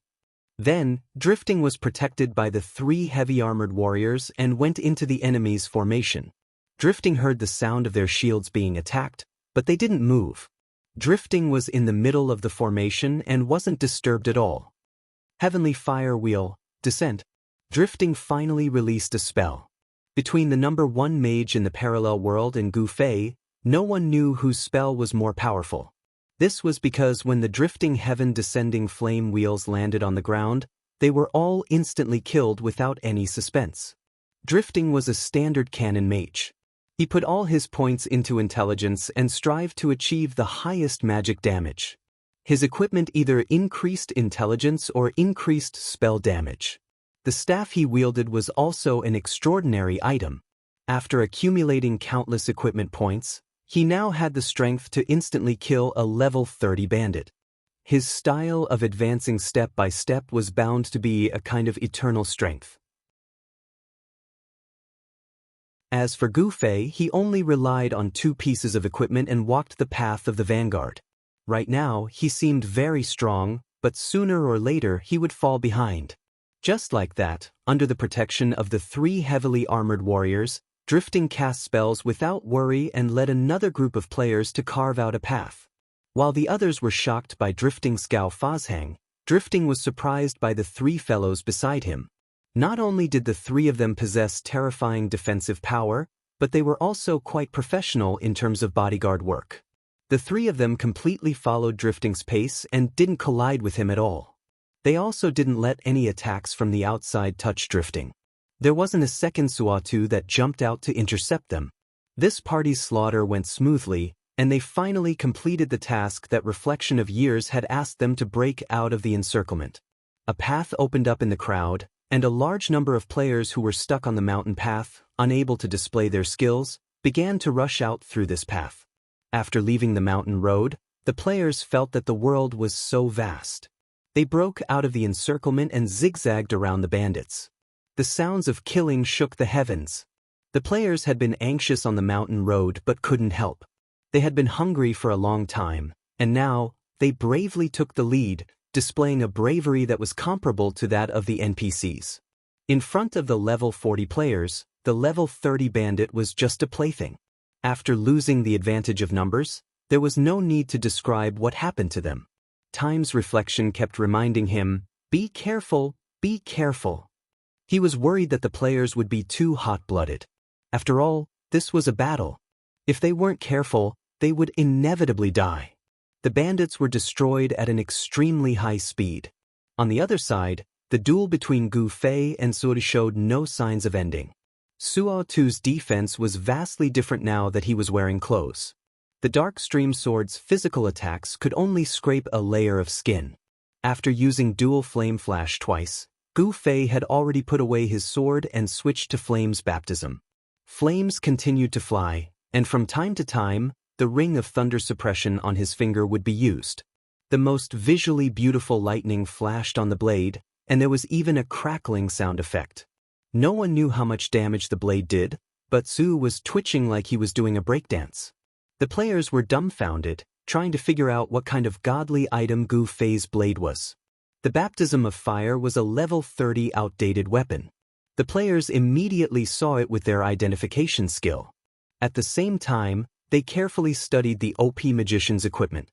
Then, Drifting was protected by the three heavy armored warriors and went into the enemy's formation. Drifting heard the sound of their shields being attacked, but they didn't move. Drifting was in the middle of the formation and wasn't disturbed at all. Heavenly Fire Wheel, Descent. Drifting finally released a spell. Between the #1 mage in the parallel world and Gu Fei, no one knew whose spell was more powerful. This was because when the drifting heaven descending flame wheels landed on the ground, they were all instantly killed without any suspense. Drifting was a standard canon mage. He put all his points into intelligence and strived to achieve the highest magic damage. His equipment either increased intelligence or increased spell damage. The staff he wielded was also an extraordinary item. After accumulating countless equipment points, he now had the strength to instantly kill a level 30 bandit. His style of advancing step by step was bound to be a kind of eternal strength. As for Gu Fei, he only relied on 2 pieces of equipment and walked the path of the vanguard. Right now, he seemed very strong, but sooner or later he would fall behind. Just like that, under the protection of the 3 heavily armored warriors, Drifting cast spells without worry and led another group of players to carve out a path. While the others were shocked by Drifting's Gao Fazhang, Drifting was surprised by the 3 fellows beside him. Not only did the 3 of them possess terrifying defensive power, but they were also quite professional in terms of bodyguard work. The 3 of them completely followed Drifting's pace and didn't collide with him at all. They also didn't let any attacks from the outside touch Drifting. There wasn't a second Suatu that jumped out to intercept them. This party's slaughter went smoothly, and they finally completed the task that Reflection of Years had asked them to break out of the encirclement. A path opened up in the crowd, and a large number of players who were stuck on the mountain path, unable to display their skills, began to rush out through this path. After leaving the mountain road, the players felt that the world was so vast. They broke out of the encirclement and zigzagged around the bandits. The sounds of killing shook the heavens. The players had been anxious on the mountain road but couldn't help. They had been hungry for a long time, and now, they bravely took the lead, displaying a bravery that was comparable to that of the NPCs. In front of the level 40 players, the level 30 bandit was just a plaything. After losing the advantage of numbers, there was no need to describe what happened to them. Time's reflection kept reminding him, "Be careful, be careful." He was worried that the players would be too hot-blooded. After all, this was a battle. If they weren't careful, they would inevitably die. The bandits were destroyed at an extremely high speed. On the other side, the duel between Gu Fei and Suri showed no signs of ending. Suotu's defense was vastly different now that he was wearing clothes. The Dark Stream Sword's physical attacks could only scrape a layer of skin. After using dual Flame Flash twice, Gu Fei had already put away his sword and switched to Flame's baptism. Flames continued to fly, and from time to time, the ring of thunder suppression on his finger would be used. The most visually beautiful lightning flashed on the blade, and there was even a crackling sound effect. No one knew how much damage the blade did, but Su was twitching like he was doing a breakdance. The players were dumbfounded, trying to figure out what kind of godly item Gu Fei's blade was. The Baptism of Fire was a level 30 outdated weapon. The players immediately saw it with their identification skill. At the same time, They carefully studied the OP magician's equipment.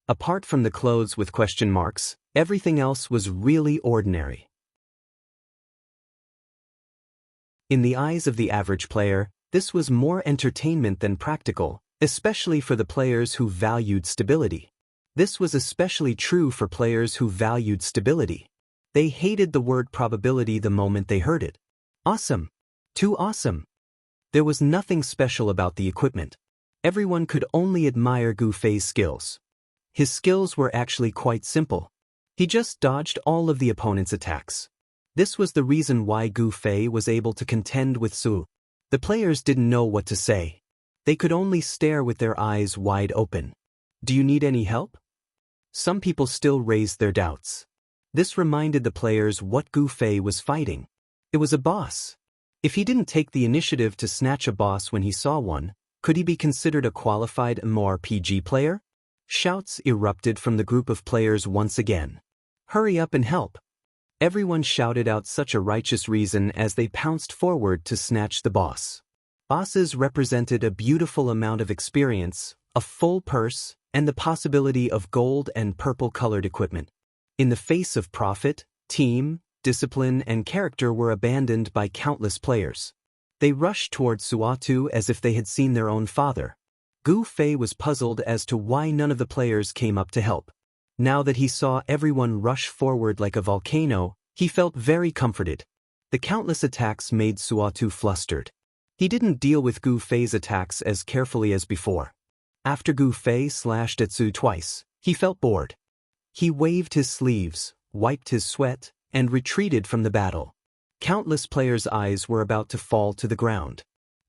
Apart from the clothes with question marks, everything else was really ordinary. In the eyes of the average player, this was more entertainment than practical, especially for the players who valued stability. This was especially true for players who valued stability. They hated the word probability the moment they heard it. Awesome. Too awesome. There was nothing special about the equipment. Everyone could only admire Gu Fei's skills. His skills were actually quite simple. He just dodged all of the opponent's attacks. This was the reason why Gu Fei was able to contend with Su. The players didn't know what to say. They could only stare with their eyes wide open. Do you need any help? Some people still raised their doubts. This reminded the players what Gu Fei was fighting. It was a boss. If he didn't take the initiative to snatch a boss when he saw one, could he be considered a qualified MMORPG player? Shouts erupted from the group of players once again. Hurry up and help. Everyone shouted out such a righteous reason as they pounced forward to snatch the boss. Bosses represented a beautiful amount of experience, a full purse, and the possibility of gold and purple-colored equipment. In the face of profit, team, discipline, and character were abandoned by countless players. They rushed toward Suatu as if they had seen their own father. Gu Fei was puzzled as to why none of the players came up to help. Now that he saw everyone rush forward like a volcano, he felt very comforted. The countless attacks made Suatu flustered. He didn't deal with Gu Fei's attacks as carefully as before. After Gu Fei slashed at Su twice, he felt bored. He waved his sleeves, wiped his sweat, and retreated from the battle. Countless players' eyes were about to fall to the ground.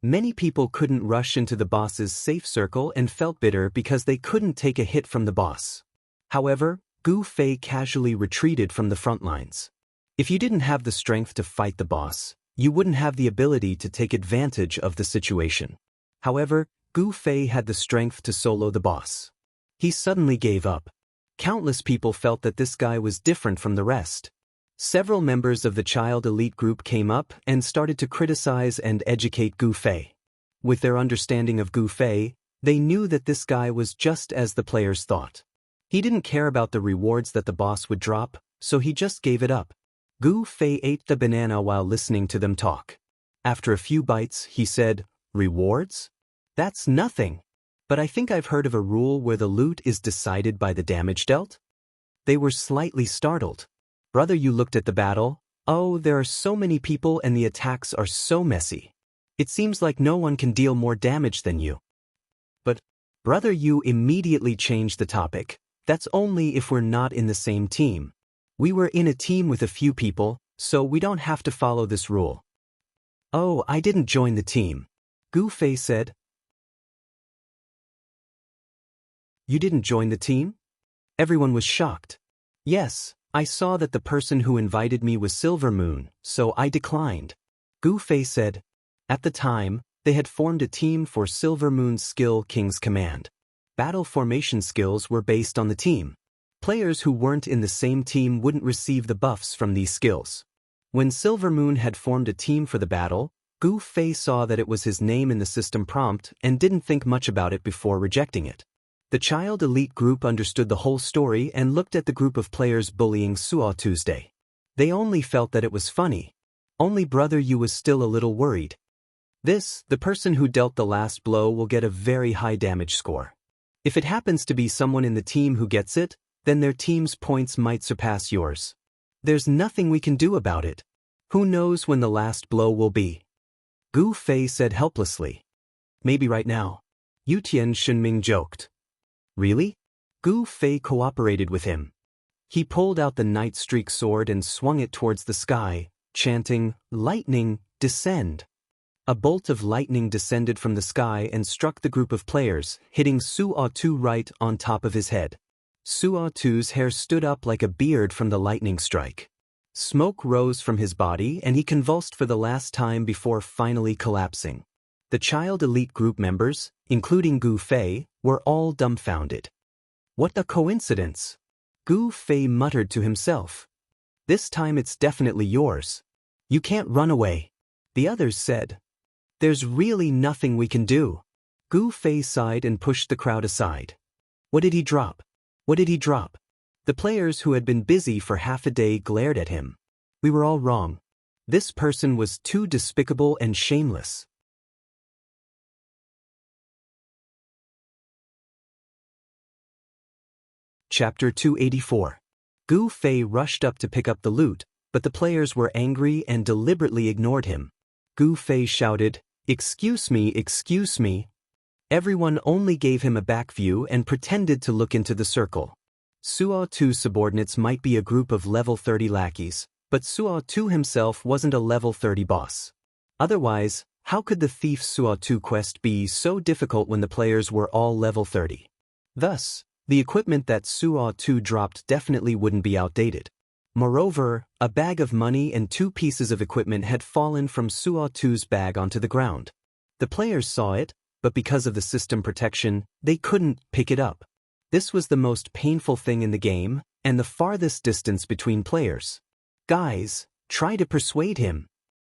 Many people couldn't rush into the boss's safe circle and felt bitter because they couldn't take a hit from the boss. However, Gu Fei casually retreated from the front lines. If you didn't have the strength to fight the boss, you wouldn't have the ability to take advantage of the situation. However, Gu Fei had the strength to solo the boss. He suddenly gave up. Countless people felt that this guy was different from the rest. Several members of the child elite group came up and started to criticize and educate Gu Fei. With their understanding of Gu Fei, they knew that this guy was just as the players thought. He didn't care about the rewards that the boss would drop, so he just gave it up. Gu Fei ate the banana while listening to them talk. After a few bites, he said, "Rewards? That's nothing. But I think I've heard of a rule where the loot is decided by the damage dealt." They were slightly startled. "Brother, you looked at the battle? Oh, there are so many people and the attacks are so messy. It seems like no one can deal more damage than you." "But, brother," you immediately changed the topic. "That's only if we're not in the same team. We were in a team with a few people, so we don't have to follow this rule." "Oh, I didn't join the team," Gu Fei said. "You didn't join the team?" Everyone was shocked. "Yes, I saw that the person who invited me was Silver Moon, so I declined," Gu Fei said. At the time, they had formed a team for Silver Moon's skill King's Command. Battle formation skills were based on the team. Players who weren't in the same team wouldn't receive the buffs from these skills. When Silver Moon had formed a team for the battle, Gu Fei saw that it was his name in the system prompt and didn't think much about it before rejecting it. The child elite group understood the whole story and looked at the group of players bullying Suo Tuesday. They only felt that it was funny. Only Brother Yu was still a little worried. The person who dealt the last blow will get a very high damage score. If it happens to be someone in the team who gets it, then their team's points might surpass yours. There's nothing we can do about it. Who knows when the last blow will be? Gu Fei said helplessly. "Maybe right now," Yutian Shunming joked. "Really?" Gu Fei cooperated with him. He pulled out the Night Streak sword and swung it towards the sky, chanting, "Lightning, descend." A bolt of lightning descended from the sky and struck the group of players, hitting Suo Tu right on top of his head. Suo Tu's hair stood up like a beard from the lightning strike. Smoke rose from his body and he convulsed for the last time before finally collapsing. The child elite group members, including Gu Fei, were all dumbfounded. "What a coincidence!" Gu Fei muttered to himself. "This time it's definitely yours. You can't run away." The others said. "There's really nothing we can do." Gu Fei sighed and pushed the crowd aside. What did he drop? What did he drop? The players who had been busy for half a day glared at him. We were all wrong. This person was too despicable and shameless. Chapter 284. Gu Fei rushed up to pick up the loot, but the players were angry and deliberately ignored him. Gu Fei shouted, excuse me, excuse me. Everyone only gave him a back view and pretended to look into the circle. Suo 2's subordinates might be a group of level 30 lackeys, but Suo 2 himself wasn't a level 30 boss. Otherwise, how could the thief Suo 2 quest be so difficult when the players were all level 30? Thus, the equipment that Suo 2 dropped definitely wouldn't be outdated. Moreover, a bag of money and 2 pieces of equipment had fallen from Suo 2's bag onto the ground. The players saw it, but because of the system protection, they couldn't pick it up. This was the most painful thing in the game, and the farthest distance between players. Guys, try to persuade him.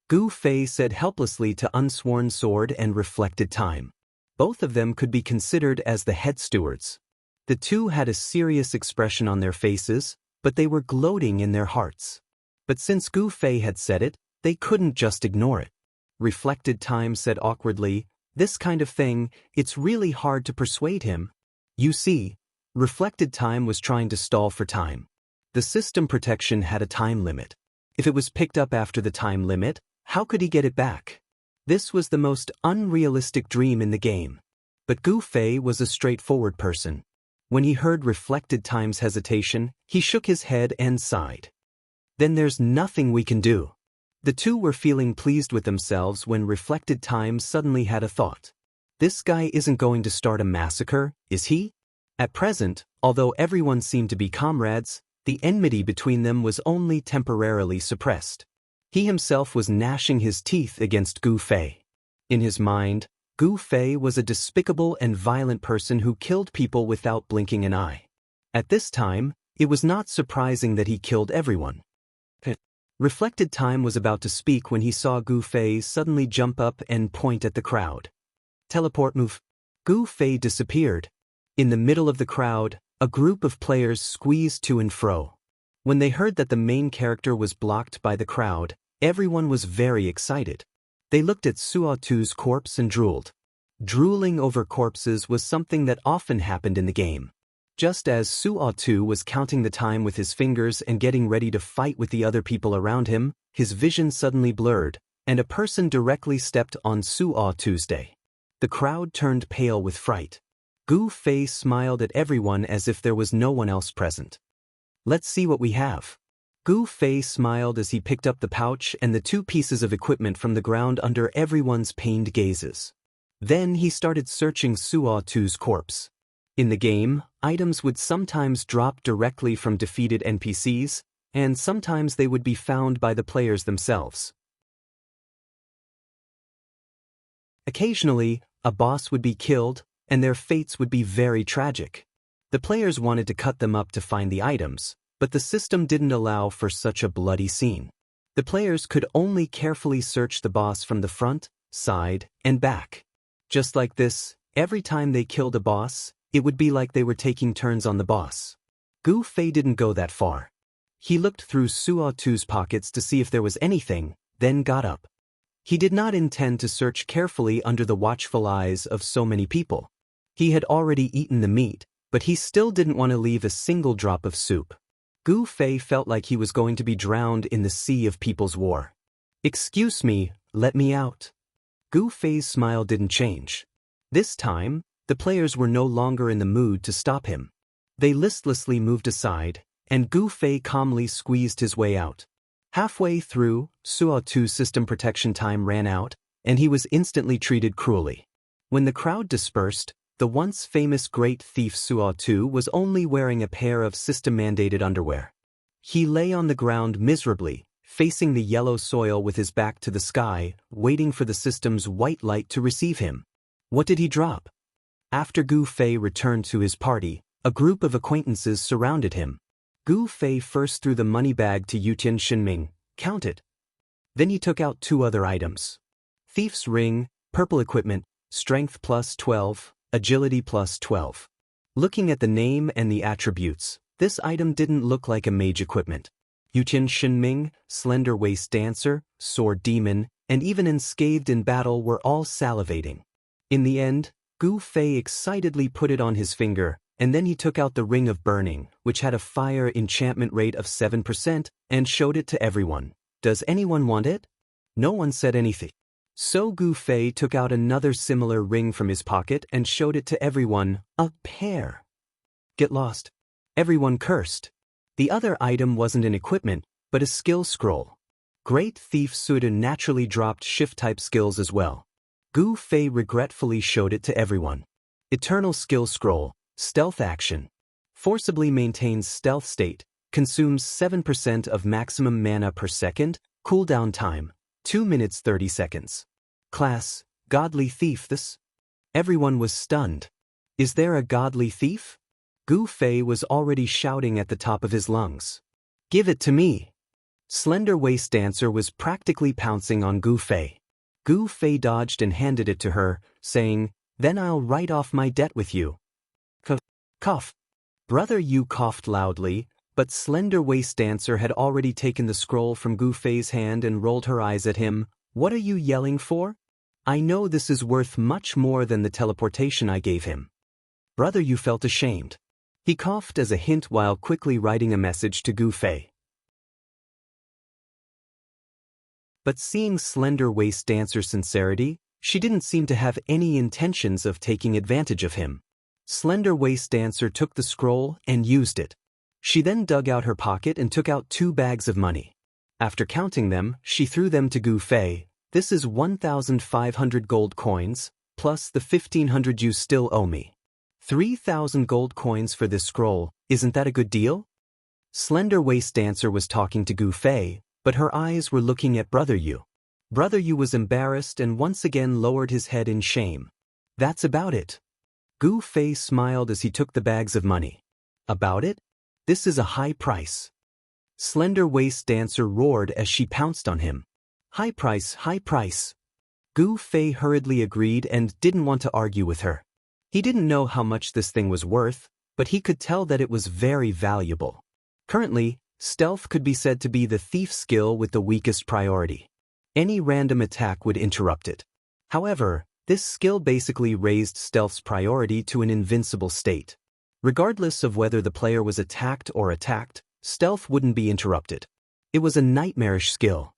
Gu Fei said helplessly to Unsworn Sword and Reflected Time. Both of them could be considered as the head stewards. The two had a serious expression on their faces, but they were gloating in their hearts. But since Gu Fei had said it, they couldn't just ignore it. Reflected Time said awkwardly, this kind of thing, it's really hard to persuade him. You see, Reflected Time was trying to stall for time. The system protection had a time limit. If it was picked up after the time limit, how could he get it back? This was the most unrealistic dream in the game. But Gu Fei was a straightforward person. When he heard Reflected Time's hesitation, he shook his head and sighed. Then there's nothing we can do. The two were feeling pleased with themselves when Reflected Time suddenly had a thought. This guy isn't going to start a massacre, is he? At present, although everyone seemed to be comrades, the enmity between them was only temporarily suppressed. He himself was gnashing his teeth against Gu Fei. In his mind, Gu Fei was a despicable and violent person who killed people without blinking an eye. At this time, it was not surprising that he killed everyone. Reflected Time was about to speak when he saw Gu Fei suddenly jump up and point at the crowd. Teleport move. Gu Fei disappeared. In the middle of the crowd, a group of players squeezed to and fro. When they heard that the main character was blocked by the crowd, everyone was very excited. They looked at Suo 2's corpse and drooled. Drooling over corpses was something that often happened in the game. Just as Suo 2 was counting the time with his fingers and getting ready to fight with the other people around him, his vision suddenly blurred, and a person directly stepped on Suo 2's day. The crowd turned pale with fright. Gu Fei smiled at everyone as if there was no one else present. Let's see what we have. Gu Fei smiled as he picked up the pouch and the 2 pieces of equipment from the ground under everyone's pained gazes. Then he started searching Suo 2's corpse. In the game, items would sometimes drop directly from defeated NPCs, and sometimes they would be found by the players themselves. Occasionally, a boss would be killed, and their fates would be very tragic. The players wanted to cut them up to find the items, but the system didn't allow for such a bloody scene. The players could only carefully search the boss from the front, side, and back. Just like this, every time they killed a boss, it would be like they were taking turns on the boss. Gu Fei didn't go that far. He looked through Suo 2's pockets to see if there was anything, then got up. He did not intend to search carefully under the watchful eyes of so many people. He had already eaten the meat, but he still didn't want to leave a single drop of soup. Gu Fei felt like he was going to be drowned in the sea of people's war. Excuse me, let me out. Gu Fei's smile didn't change. This time, the players were no longer in the mood to stop him. They listlessly moved aside, and Gu Fei calmly squeezed his way out. Halfway through, Suo 2's system protection time ran out, and he was instantly treated cruelly. When the crowd dispersed, the once famous great thief Suo 2 was only wearing a pair of system-mandated underwear. He lay on the ground miserably, facing the yellow soil with his back to the sky, waiting for the system's white light to receive him. What did he drop? After Gu Fei returned to his party, a group of acquaintances surrounded him. Gu Fei first threw the money bag to Yutian Xinming, count it. Then he took out 2 other items. Thief's ring, purple equipment, Strength plus 12, Agility plus 12. Looking at the name and the attributes, this item didn't look like a mage equipment. Yuqian Shenming, Slender Waist Dancer, Sword Demon, and even Unscathed in Battle were all salivating. In the end, Gu Fei excitedly put it on his finger, and then he took out the Ring of Burning, which had a fire enchantment rate of 7%, and showed it to everyone. Does anyone want it? No one said anything. So Gu Fei took out another similar ring from his pocket and showed it to everyone. A pair. Get lost. Everyone cursed. The other item wasn't an equipment, but a skill scroll. Great Thief Suda naturally dropped shift-type skills as well. Gu Fei regretfully showed it to everyone. Eternal Skill Scroll, Stealth Action. Forcibly maintains stealth state, consumes 7% of maximum mana per second, cooldown time, 2 minutes 30 seconds. Class, Godly Thief. This? Everyone was stunned. Is there a godly thief? Gu Fei was already shouting at the top of his lungs. Give it to me. Slender Waist Dancer was practically pouncing on Gu Fei. Gu Fei dodged and handed it to her, saying, Then I'll write off my debt with you. Cough. Brother Yu coughed loudly, but Slender Waist Dancer had already taken the scroll from Gu Fei's hand and rolled her eyes at him. What are you yelling for? I know this is worth much more than the teleportation I gave him. Brother Yu felt ashamed. He coughed as a hint while quickly writing a message to Gu Fei. But seeing Slender Waist Dancer's sincerity, she didn't seem to have any intentions of taking advantage of him. Slender Waist Dancer took the scroll and used it. She then dug out her pocket and took out 2 bags of money. After counting them, she threw them to Gu Fei. This is 1,500 gold coins, plus the 1,500 you still owe me. 3,000 gold coins for this scroll, isn't that a good deal? Slender Waist Dancer was talking to Gu Fei, but her eyes were looking at Brother Yu. Brother Yu was embarrassed and once again lowered his head in shame. That's about it. Gu Fei smiled as he took the bags of money. About it? This is a high price. Slender Waist Dancer roared as she pounced on him. High price, high price. Gu Fei hurriedly agreed and didn't want to argue with her. He didn't know how much this thing was worth, but he could tell that it was very valuable. Currently, stealth could be said to be the thief skill with the weakest priority. Any random attack would interrupt it. However, this skill basically raised stealth's priority to an invincible state. Regardless of whether the player was attacked, stealth wouldn't be interrupted. It was a nightmarish skill.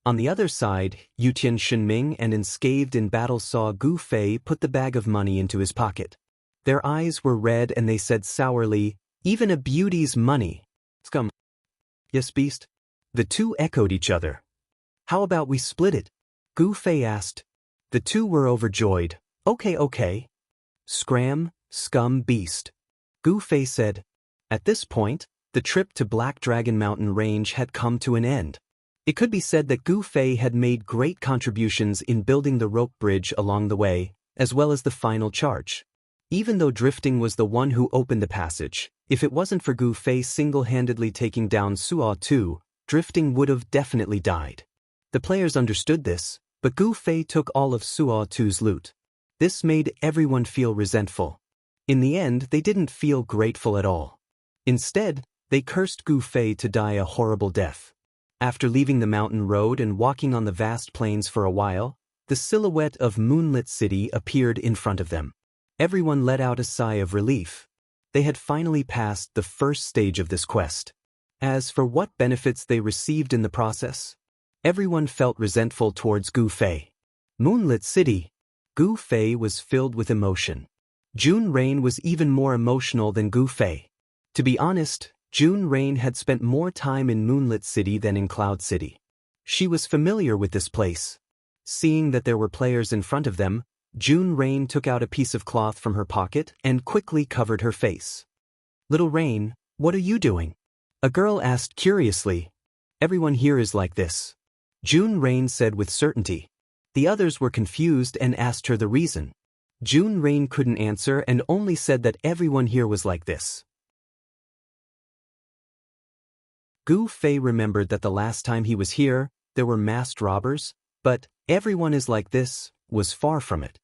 On the other side, Yuqian Shenming and Unscathed in Battle saw Gu Fei put the bag of money into his pocket. Their eyes were red and they said sourly, Even a beauty's money. Scum. Yes, beast? The two echoed each other. How about we split it? Gu Fei asked. The two were overjoyed. Okay. Scram, scum beast. Gu Fei said. At this point, the trip to Black Dragon Mountain Range had come to an end. It could be said that Gu Fei had made great contributions in building the rope bridge along the way, as well as the final charge. Even though drifting was the one who opened the passage, if it wasn't for Gu Fei single-handedly taking down Suo 2, drifting would have definitely died. The players understood this, but Gu Fei took all of Suo 2's loot. This made everyone feel resentful. In the end, they didn't feel grateful at all. Instead, they cursed Gu Fei to die a horrible death. After leaving the mountain road and walking on the vast plains for a while, the silhouette of Moonlit City appeared in front of them. Everyone let out a sigh of relief. They had finally passed the first stage of this quest. As for what benefits they received in the process, everyone felt resentful towards Gu Fei. Moonlit City. Gu Fei was filled with emotion. June Rain was even more emotional than Gu Fei. To be honest, June Rain had spent more time in Moonlit City than in Cloud City. She was familiar with this place. Seeing that there were players in front of them, June Rain took out a piece of cloth from her pocket and quickly covered her face. Little Rain, what are you doing? A girl asked curiously. Everyone here is like this. June Rain said with certainty. The others were confused and asked her the reason. June Rain couldn't answer and only said that everyone here was like this. Gu Fei remembered that the last time he was here, there were masked robbers, but everyone is like this was far from it.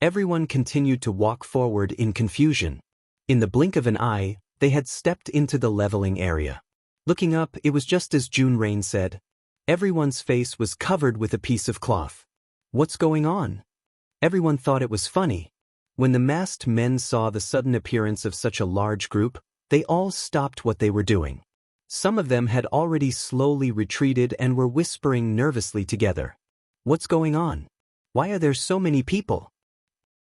Everyone continued to walk forward in confusion. In the blink of an eye, they had stepped into the leveling area. Looking up, it was just as June Rain said. Everyone's face was covered with a piece of cloth. What's going on? Everyone thought it was funny. When the masked men saw the sudden appearance of such a large group, they all stopped what they were doing. Some of them had already slowly retreated and were whispering nervously together. What's going on? Why are there so many people?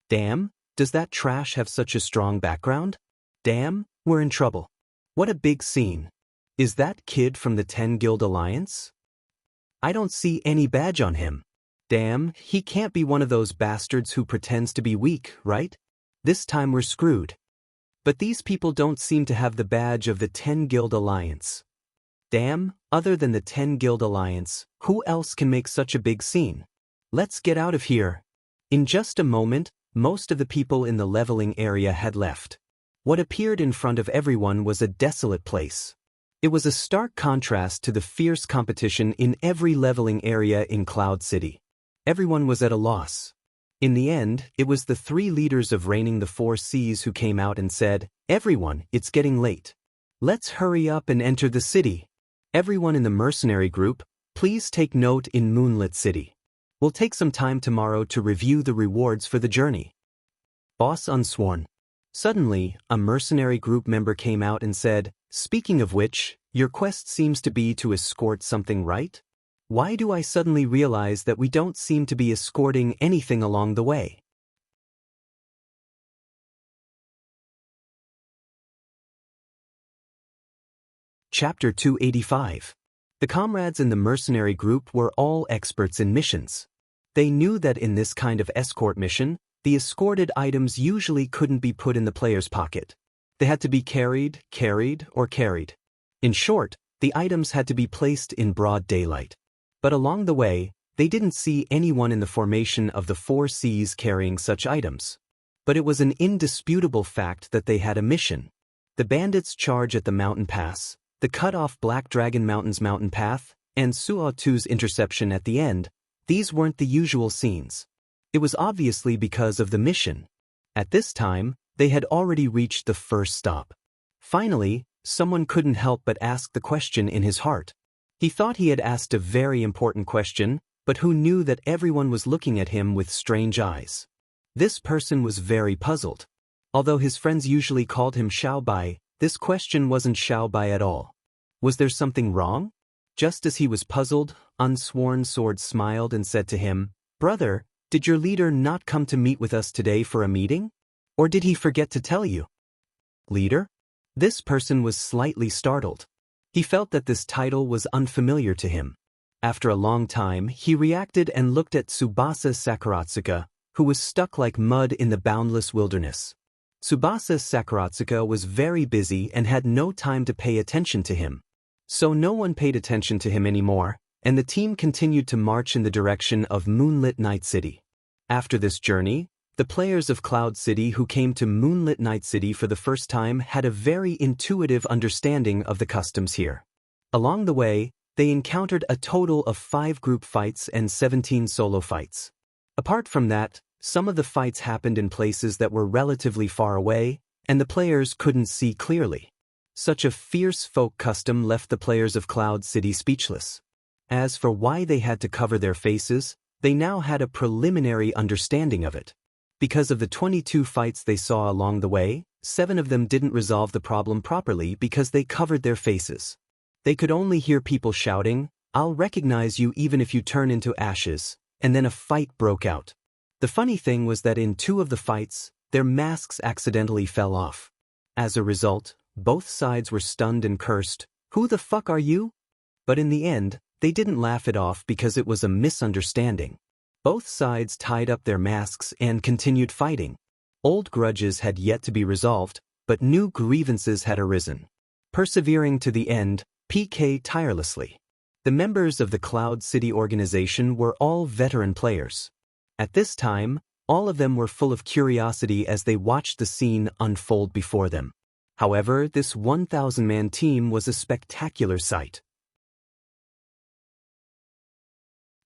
Damn, does that trash have such a strong background? Damn, we're in trouble. What a big scene. Is that kid from the 10 Guild Alliance? I don't see any badge on him. Damn, he can't be one of those bastards who pretends to be weak, right? This time we're screwed. But these people don't seem to have the badge of the 10 Guild Alliance. Damn, other than the 10 Guild Alliance, who else can make such a big scene? Let's get out of here. In just a moment, most of the people in the leveling area had left. What appeared in front of everyone was a desolate place. It was a stark contrast to the fierce competition in every leveling area in Cloud City. Everyone was at a loss. In the end, it was the 3 leaders of reigning the 4 seas who came out and said, "Everyone, it's getting late. Let's hurry up and enter the city. Everyone in the mercenary group, please take note in Moonlit City. We'll take some time tomorrow to review the rewards for the journey." Boss unsworn. Suddenly, a mercenary group member came out and said, "Speaking of which, your quest seems to be to escort something, right? Why do I suddenly realize that we don't seem to be escorting anything along the way?" Chapter 285. The comrades in the mercenary group were all experts in missions. They knew that in this kind of escort mission, the escorted items usually couldn't be put in the player's pocket. They had to be carried. In short, the items had to be placed in broad daylight. But along the way, they didn't see anyone in the formation of the 4 seas carrying such items. But it was an indisputable fact that they had a mission. The bandits' charge at the mountain pass, the cut-off Black Dragon Mountain's mountain path, and Suotu's interception at the end, these weren't the usual scenes. It was obviously because of the mission. At this time, they had already reached the first stop. Finally, someone couldn't help but ask the question in his heart. He thought he had asked a very important question, but who knew that everyone was looking at him with strange eyes? This person was very puzzled. Although his friends usually called him Xiaobai, this question wasn't Xiaobai at all. Was there something wrong? Just as he was puzzled, Unsworn Sword smiled and said to him, "Brother, did your leader not come to meet with us today for a meeting? Or did he forget to tell you?" Leader? This person was slightly startled. He felt that this title was unfamiliar to him. After a long time, he reacted and looked at Tsubasa Sakuratsuka, who was stuck like mud in the boundless wilderness. Tsubasa Sakuratsuka was very busy and had no time to pay attention to him. So no one paid attention to him anymore, and the team continued to march in the direction of Moonlit Night City. After this journey, the players of Cloud City who came to Moonlit Night City for the first time had a very intuitive understanding of the customs here. Along the way, they encountered a total of 5 group fights and 17 solo fights. Apart from that, some of the fights happened in places that were relatively far away, and the players couldn't see clearly. Such a fierce folk custom left the players of Cloud City speechless. As for why they had to cover their faces, they now had a preliminary understanding of it. Because of the 22 fights they saw along the way, 7 of them didn't resolve the problem properly because they covered their faces. They could only hear people shouting, "I'll recognize you even if you turn into ashes," and then a fight broke out. The funny thing was that in 2 of the fights, their masks accidentally fell off. As a result, both sides were stunned and cursed, "Who the fuck are you?" But in the end, they didn't laugh it off because it was a misunderstanding. Both sides tied up their masks and continued fighting. Old grudges had yet to be resolved, but new grievances had arisen. Persevering to the end, PK tirelessly. The members of the Cloud City organization were all veteran players. At this time, all of them were full of curiosity as they watched the scene unfold before them. However, this 1,000-man team was a spectacular sight.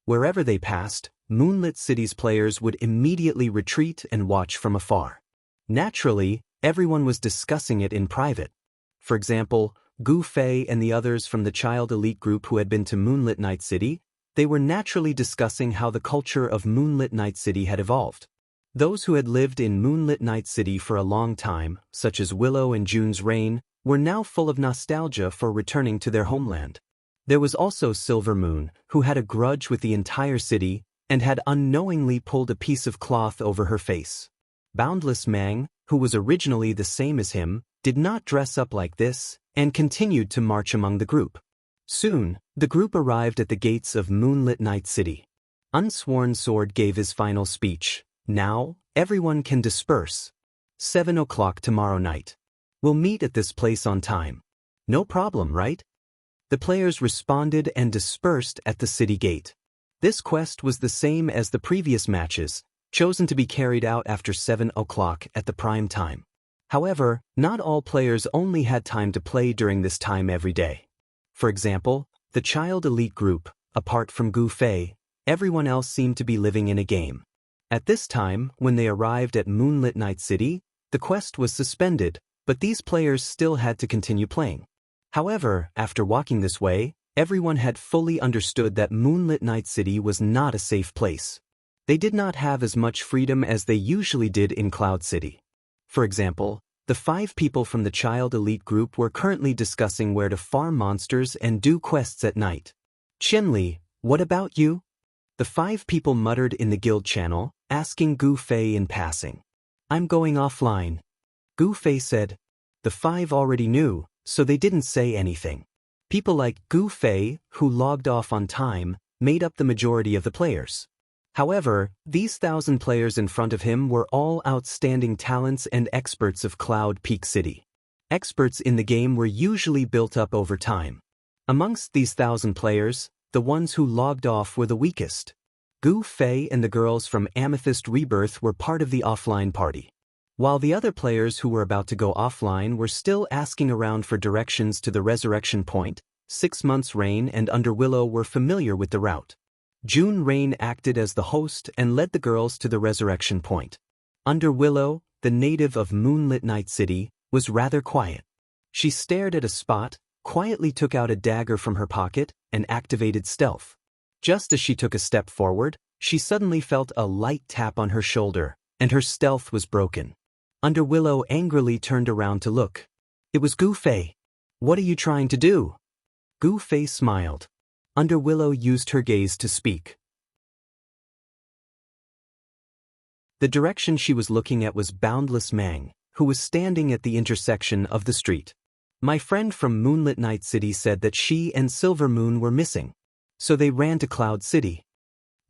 Wherever they passed, Moonlit City's players would immediately retreat and watch from afar. Naturally, everyone was discussing it in private. For example, Gu Fei and the others from the child elite group who had been to Moonlit Night City, they were naturally discussing how the culture of Moonlit Night City had evolved. Those who had lived in Moonlit Night City for a long time, such as Willow and June's Rain, were now full of nostalgia for returning to their homeland. There was also Silver Moon, who had a grudge with the entire city and had unknowingly pulled a piece of cloth over her face. Boundless Mang, who was originally the same as him, did not dress up like this and continued to march among the group. Soon, the group arrived at the gates of Moonlit Night City. Unsworn Sword gave his final speech. Now, everyone can disperse. 7 o'clock tomorrow night. We'll meet at this place on time. No problem, right? The players responded and dispersed at the city gate. This quest was the same as the previous matches, chosen to be carried out after 7 o'clock at the prime time. However, not all players only had time to play during this time every day. For example, the child elite group, apart from Gu Fei, everyone else seemed to be living in a game. At this time, when they arrived at Moonlit Night City, the quest was suspended, but these players still had to continue playing. However, after walking this way, everyone had fully understood that Moonlit Night City was not a safe place. They did not have as much freedom as they usually did in Cloud City. For example, the 5 people from the child elite group were currently discussing where to farm monsters and do quests at night. Chenli, what about you? The 5 people muttered in the guild channel, asking Gu Fei in passing. I'm going offline. Gu Fei said. The 5 already knew, so they didn't say anything. People like Gu Fei, who logged off on time, made up the majority of the players. However, these 1,000 players in front of him were all outstanding talents and experts of Cloud Peak City. Experts in the game were usually built up over time. Amongst these 1,000 players, the ones who logged off were the weakest. Gu Fei and the girls from Amethyst Rebirth were part of the offline party. While the other players who were about to go offline were still asking around for directions to the resurrection point, 6 Months Rain and Underwillow were familiar with the route. June Rain acted as the host and led the girls to the resurrection point. Underwillow, the native of Moonlit Night City, was rather quiet. She stared at a spot, quietly took out a dagger from her pocket, and activated stealth. Just as she took a step forward, she suddenly felt a light tap on her shoulder, and her stealth was broken. Underwillow angrily turned around to look. It was Gu Fei. What are you trying to do? Gu Fei smiled. Underwillow used her gaze to speak. The direction she was looking at was Boundless Mang, who was standing at the intersection of the street. My friend from Moonlit Night City said that she and Silver Moon were missing, so they ran to Cloud City.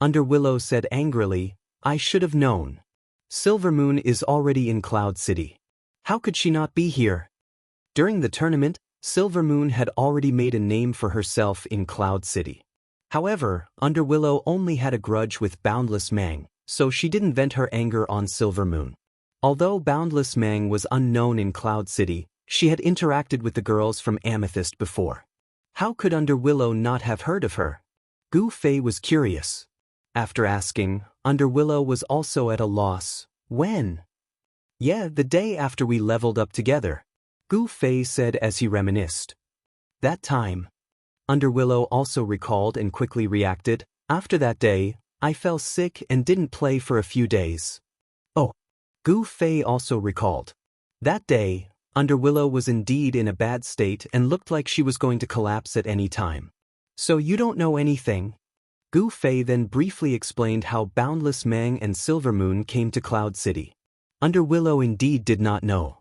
Underwillow said angrily, I should have known. Silver Moon is already in Cloud City. How could she not be here? During the tournament, Silver Moon had already made a name for herself in Cloud City. However, Underwillow only had a grudge with Boundless Mang, so she didn't vent her anger on Silver Moon. Although Boundless Mang was unknown in Cloud City, she had interacted with the girls from Amethyst before. How could Underwillow not have heard of her? Gu Fei was curious. After asking, Underwillow was also at a loss. When? Yeah, the day after we leveled up together, Gu Fei said as he reminisced. That time. Underwillow also recalled and quickly reacted. After that day, I fell sick and didn't play for a few days. Oh. Gu Fei also recalled. That day, Underwillow was indeed in a bad state and looked like she was going to collapse at any time. So you don't know anything? Gu Fei then briefly explained how Boundless Mang and Silver Moon came to Cloud City. Underwillow indeed did not know.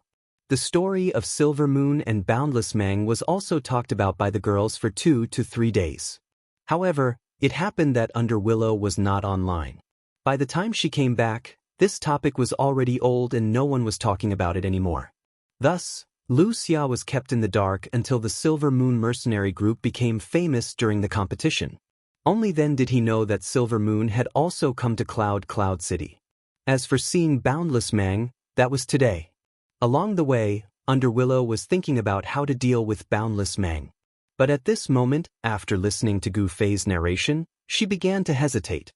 The story of Silver Moon and Boundless Mang was also talked about by the girls for 2 to 3 days. However, it happened that Underwillow was not online. By the time she came back, this topic was already old and no one was talking about it anymore. Thus, Lu Xia was kept in the dark until the Silver Moon mercenary group became famous during the competition. Only then did he know that Silver Moon had also come to Cloud City. As for seeing Boundless Mang, that was today. Along the way, Underwillow was thinking about how to deal with Boundless Mang. But at this moment, after listening to Gu Fei's narration, she began to hesitate.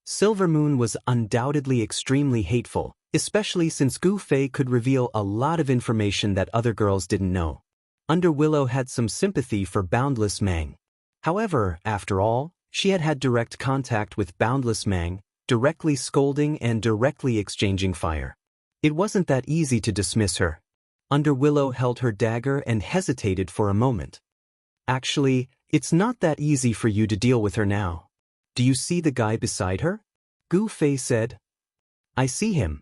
Silver Moon was undoubtedly extremely hateful, especially since Gu Fei could reveal a lot of information that other girls didn't know. Underwillow had some sympathy for Boundless Mang. However, after all, she had had direct contact with Boundless Mang, directly scolding and directly exchanging fire. It wasn't that easy to dismiss her. Underwillow held her dagger and hesitated for a moment. Actually, it's not that easy for you to deal with her now. Do you see the guy beside her? Gu Fei said. I see him.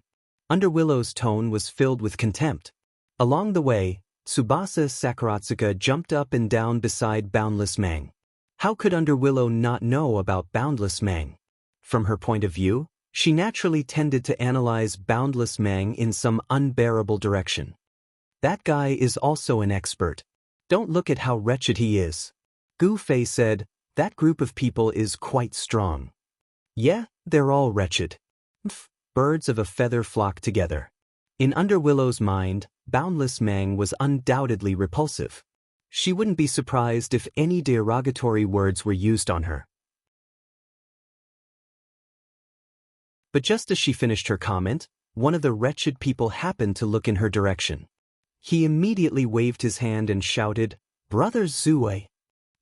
Underwillow's tone was filled with contempt. Along the way, Tsubasa Sakuratsuka jumped up and down beside Boundless Mang. How could Underwillow not know about Boundless Mang? From her point of view, she naturally tended to analyze Boundless Mang in some unbearable direction. That guy is also an expert. Don't look at how wretched he is. Gu Fei said, that group of people is quite strong. Yeah, they're all wretched. Birds of a feather flock together. In Underwillow's mind, Boundless Mang was undoubtedly repulsive. She wouldn't be surprised if any derogatory words were used on her. But just as she finished her comment, one of the wretched people happened to look in her direction. He immediately waved his hand and shouted, Brother Zue.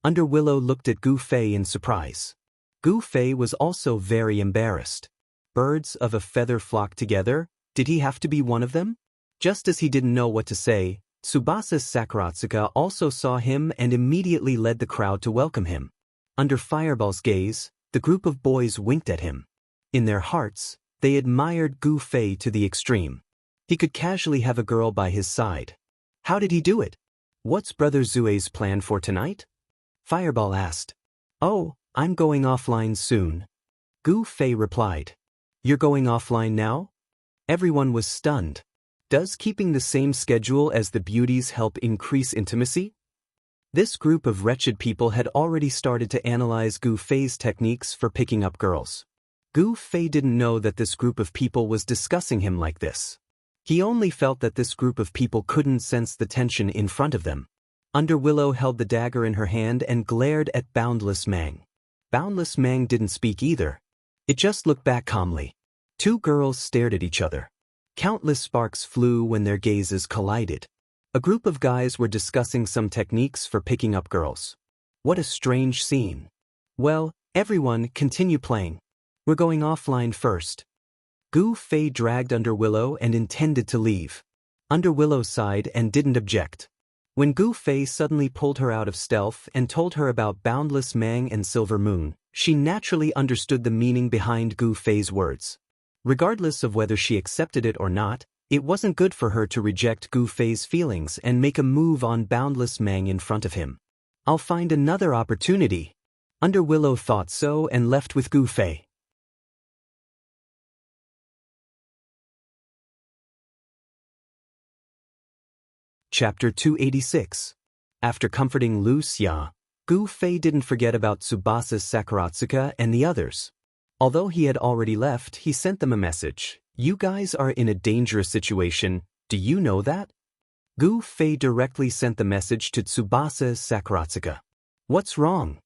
Underwillow looked at Gu Fei in surprise. Gu Fei was also very embarrassed. Birds of a feather flock together, did he have to be one of them? Just as he didn't know what to say, Tsubasa Sakuratsuka also saw him and immediately led the crowd to welcome him. Under Fireball's gaze, the group of boys winked at him. In their hearts, they admired Gu Fei to the extreme. He could casually have a girl by his side. How did he do it? What's Brother Zue's plan for tonight? Fireball asked. Oh, I'm going offline soon. Gu Fei replied. You're going offline now? Everyone was stunned. Does keeping the same schedule as the beauties help increase intimacy? This group of wretched people had already started to analyze Gu Fei's techniques for picking up girls. Gu Fei didn't know that this group of people was discussing him like this. He only felt that this group of people couldn't sense the tension in front of them. Underwillow held the dagger in her hand and glared at Boundless Mang. Boundless Mang didn't speak either. It just looked back calmly. Two girls stared at each other. Countless sparks flew when their gazes collided. A group of guys were discussing some techniques for picking up girls. What a strange scene. Well, everyone, continue playing. We're going offline first. Gu Fei dragged Underwillow and intended to leave. Underwillow sighed and didn't object. When Gu Fei suddenly pulled her out of stealth and told her about Boundless Mang and Silver Moon, she naturally understood the meaning behind Gu Fei's words. Regardless of whether she accepted it or not, it wasn't good for her to reject Gu Fei's feelings and make a move on Boundless Mang in front of him. I'll find another opportunity. Underwillow thought so and left with Gu Fei. Chapter 286. After comforting Lu Xia, Gu Fei didn't forget about Tsubasa Sakuratsuka and the others. Although he had already left, he sent them a message. You guys are in a dangerous situation, do you know that? Gu Fei directly sent the message to Tsubasa Sakuratsuka. What's wrong?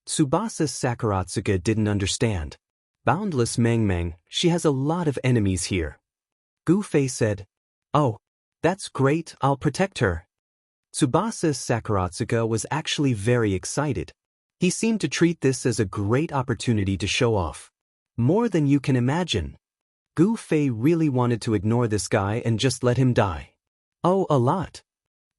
Tsubasa Sakuratsuka didn't understand. Boundless Mang, she has a lot of enemies here. Gu Fei said, Oh, that's great, I'll protect her. Tsubasa Sakuratsuka was actually very excited. He seemed to treat this as a great opportunity to show off. More than you can imagine. Gu Fei really wanted to ignore this guy and just let him die. Oh, a lot.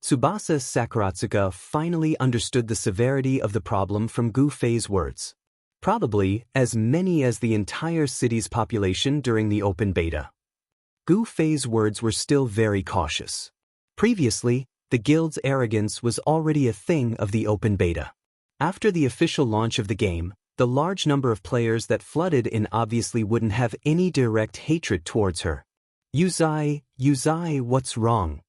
Tsubasa Sakuratsuka finally understood the severity of the problem from Gu Fei's words. Probably as many as the entire city's population during the open beta. Gu Fei's words were still very cautious. Previously, the guild's arrogance was already a thing of the open beta. After the official launch of the game, the large number of players that flooded in obviously wouldn't have any direct hatred towards her. Yuzai, what's wrong?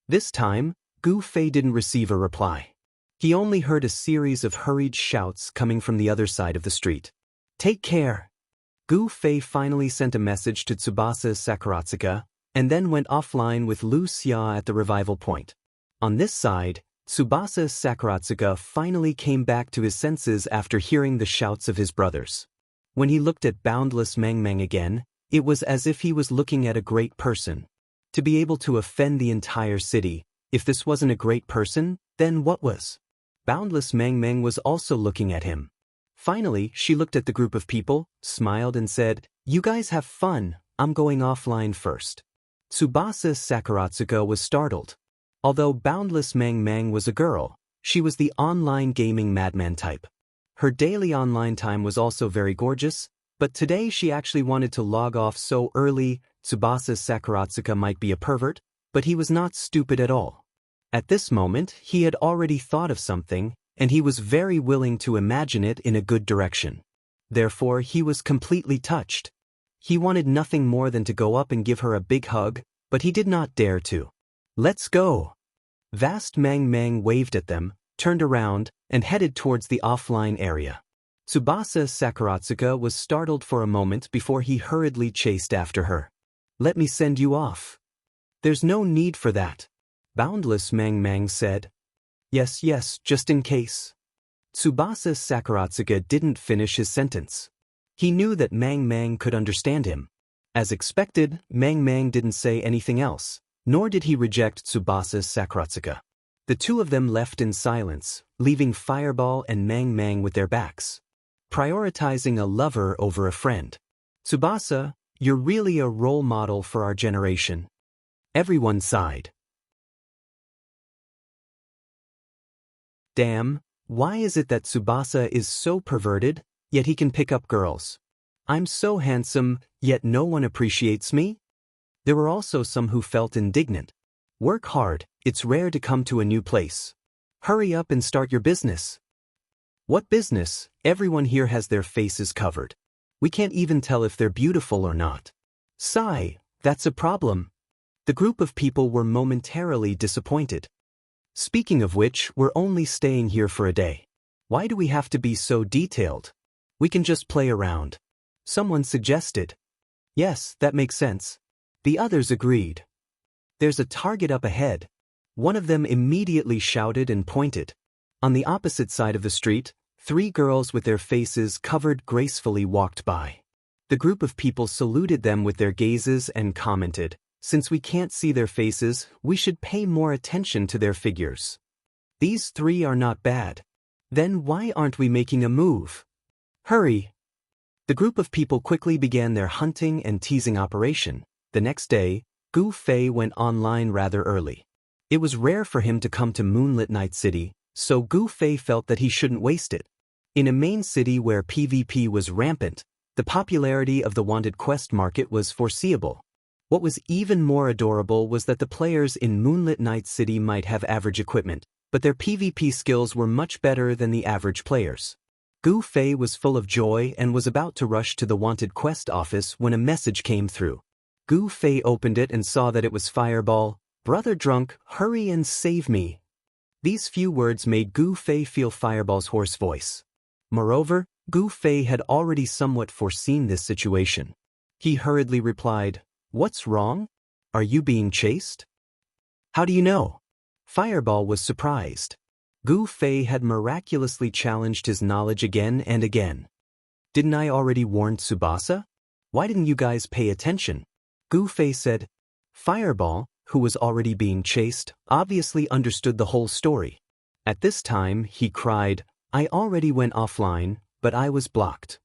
This time, Gu Fei didn't receive a reply. He only heard a series of hurried shouts coming from the other side of the street. Take care. Gu Fei finally sent a message to Tsubasa Sakuratsuka, and then went offline with Lu Xia at the revival point. On this side, Tsubasa Sakuratsuka finally came back to his senses after hearing the shouts of his brothers. When he looked at Boundless Mang Mang again, it was as if he was looking at a great person. To be able to offend the entire city, if this wasn't a great person, then what was? Boundless Mang Mang was also looking at him. Finally, she looked at the group of people, smiled and said, "You guys have fun, I'm going offline first." Tsubasa Sakuratsuka was startled. Although Boundless Mang Mang was a girl, she was the online gaming madman type. Her daily online time was also very gorgeous, but today she actually wanted to log off so early. Tsubasa Sakuratsuka might be a pervert, but he was not stupid at all. At this moment, he had already thought of something, and he was very willing to imagine it in a good direction. Therefore, he was completely touched. He wanted nothing more than to go up and give her a big hug, but he did not dare to. "Let's go." Vast Mang Mang waved at them, turned around, and headed towards the offline area. Tsubasa Sakuratsuka was startled for a moment before he hurriedly chased after her. "Let me send you off." "There's no need for that," Boundless Mang Mang said. Yes, just in case." Tsubasa Sakuratsuka didn't finish his sentence. He knew that Mang Mang could understand him. As expected, Mang Mang didn't say anything else, nor did he reject Tsubasa Sakuratsuka. The two of them left in silence, leaving Fireball and Mang Mang with their backs. Prioritizing a lover over a friend. "Tsubasa, you're really a role model for our generation." Everyone sighed. Damn, why is it that Tsubasa is so perverted, yet he can pick up girls? I'm so handsome, yet no one appreciates me? There were also some who felt indignant. Work hard, it's rare to come to a new place. Hurry up and start your business. What business? Everyone here has their faces covered. We can't even tell if they're beautiful or not. Sigh, that's a problem. The group of people were momentarily disappointed. Speaking of which, we're only staying here for a day. Why do we have to be so detailed? We can just play around. Someone suggested. Yes, that makes sense. The others agreed. There's a target up ahead. One of them immediately shouted and pointed. On the opposite side of the street, 3 girls with their faces covered gracefully walked by. The group of people saluted them with their gazes and commented, "Since we can't see their faces, we should pay more attention to their figures. These 3 are not bad. Then why aren't we making a move? Hurry!" The group of people quickly began their hunting and teasing operation. The next day, Gu Fei went online rather early. It was rare for him to come to Moonlit Night City, so Gu Fei felt that he shouldn't waste it. In a main city where PvP was rampant, the popularity of the wanted quest market was foreseeable. What was even more adorable was that the players in Moonlit Night City might have average equipment, but their PvP skills were much better than the average players. Gu Fei was full of joy and was about to rush to the wanted quest office when a message came through. Gu Fei opened it and saw that it was Fireball. "Brother Drunk, hurry and save me." These few words made Gu Fei feel Fireball's hoarse voice. Moreover, Gu Fei had already somewhat foreseen this situation. He hurriedly replied, "What's wrong? Are you being chased?" "How do you know?" Fireball was surprised. Gu Fei had miraculously challenged his knowledge again and again. "Didn't I already warn Tsubasa? Why didn't you guys pay attention?" Gu Fei said. Fireball, who was already being chased, obviously understood the whole story. At this time, he cried, "I already went offline, but I was blocked."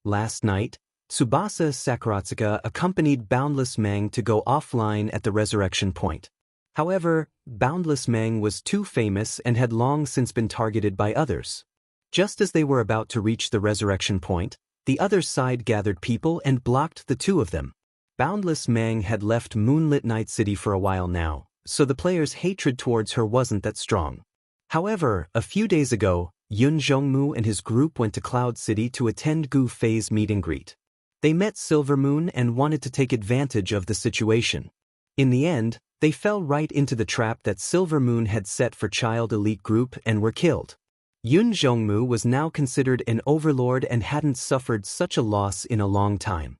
Last night, Tsubasa Sakuratsuka accompanied Boundless Mang to go offline at the resurrection point. However, Boundless Mang was too famous and had long since been targeted by others. Just as they were about to reach the resurrection point, the other side gathered people and blocked the two of them. Boundless Mang had left Moonlit Night City for a while now, so the players' hatred towards her wasn't that strong. However, a few days ago, Yun Zhongmu and his group went to Cloud City to attend Gu Fei's meet and greet. They met Silvermoon and wanted to take advantage of the situation. In the end, they fell right into the trap that Silvermoon had set for Child Elite Group and were killed. Yun Zhongmu was now considered an overlord and hadn't suffered such a loss in a long time.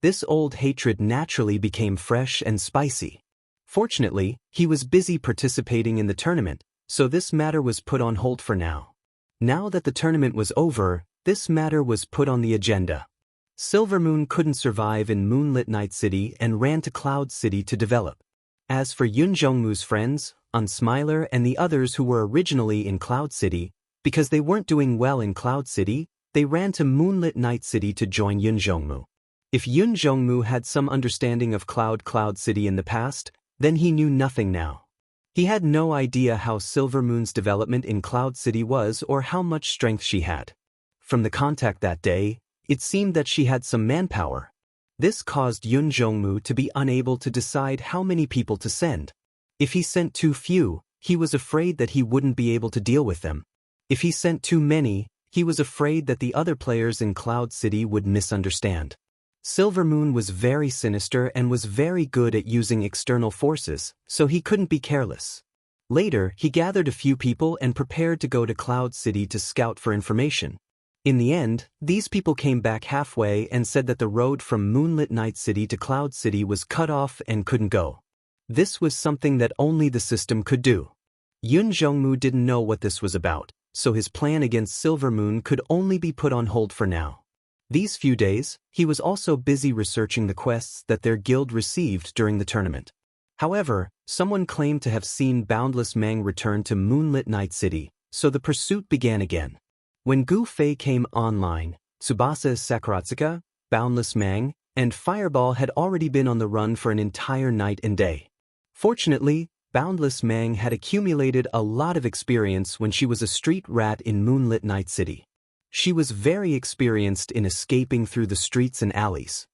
This old hatred naturally became fresh and spicy. Fortunately, he was busy participating in the tournament, so this matter was put on hold for now. Now that the tournament was over, this matter was put on the agenda. Silvermoon couldn't survive in Moonlit Night City and ran to Cloud City to develop. As for Yun Jongmu's friends, Unsmiler and the others who were originally in Cloud City, because they weren't doing well in Cloud City, they ran to Moonlit Night City to join Yun Jongmu. If Yun Jongmu had some understanding of Cloud City in the past, then he knew nothing now. He had no idea how Silvermoon's development in Cloud City was or how much strength she had. From the contact that day, it seemed that she had some manpower. This caused Yun Jongmu to be unable to decide how many people to send. If he sent too few, he was afraid that he wouldn't be able to deal with them. If he sent too many, he was afraid that the other players in Cloud City would misunderstand. Silvermoon was very sinister and was very good at using external forces, so he couldn't be careless. Later, he gathered a few people and prepared to go to Cloud City to scout for information. In the end, these people came back halfway and said that the road from Moonlit Night City to Cloud City was cut off and couldn't go. This was something that only the system could do. Yun Jongmu didn't know what this was about, so his plan against Silvermoon could only be put on hold for now. These few days, he was also busy researching the quests that their guild received during the tournament. However, someone claimed to have seen Boundless Mang return to Moonlit Night City, so the pursuit began again. When Gu Fei came online, Tsubasa Sakuratsuka, Boundless Mang, and Fireball had already been on the run for an entire night and day. Fortunately, Boundless Mang had accumulated a lot of experience when she was a street rat in Moonlit Night City. She was very experienced in escaping through the streets and alleys.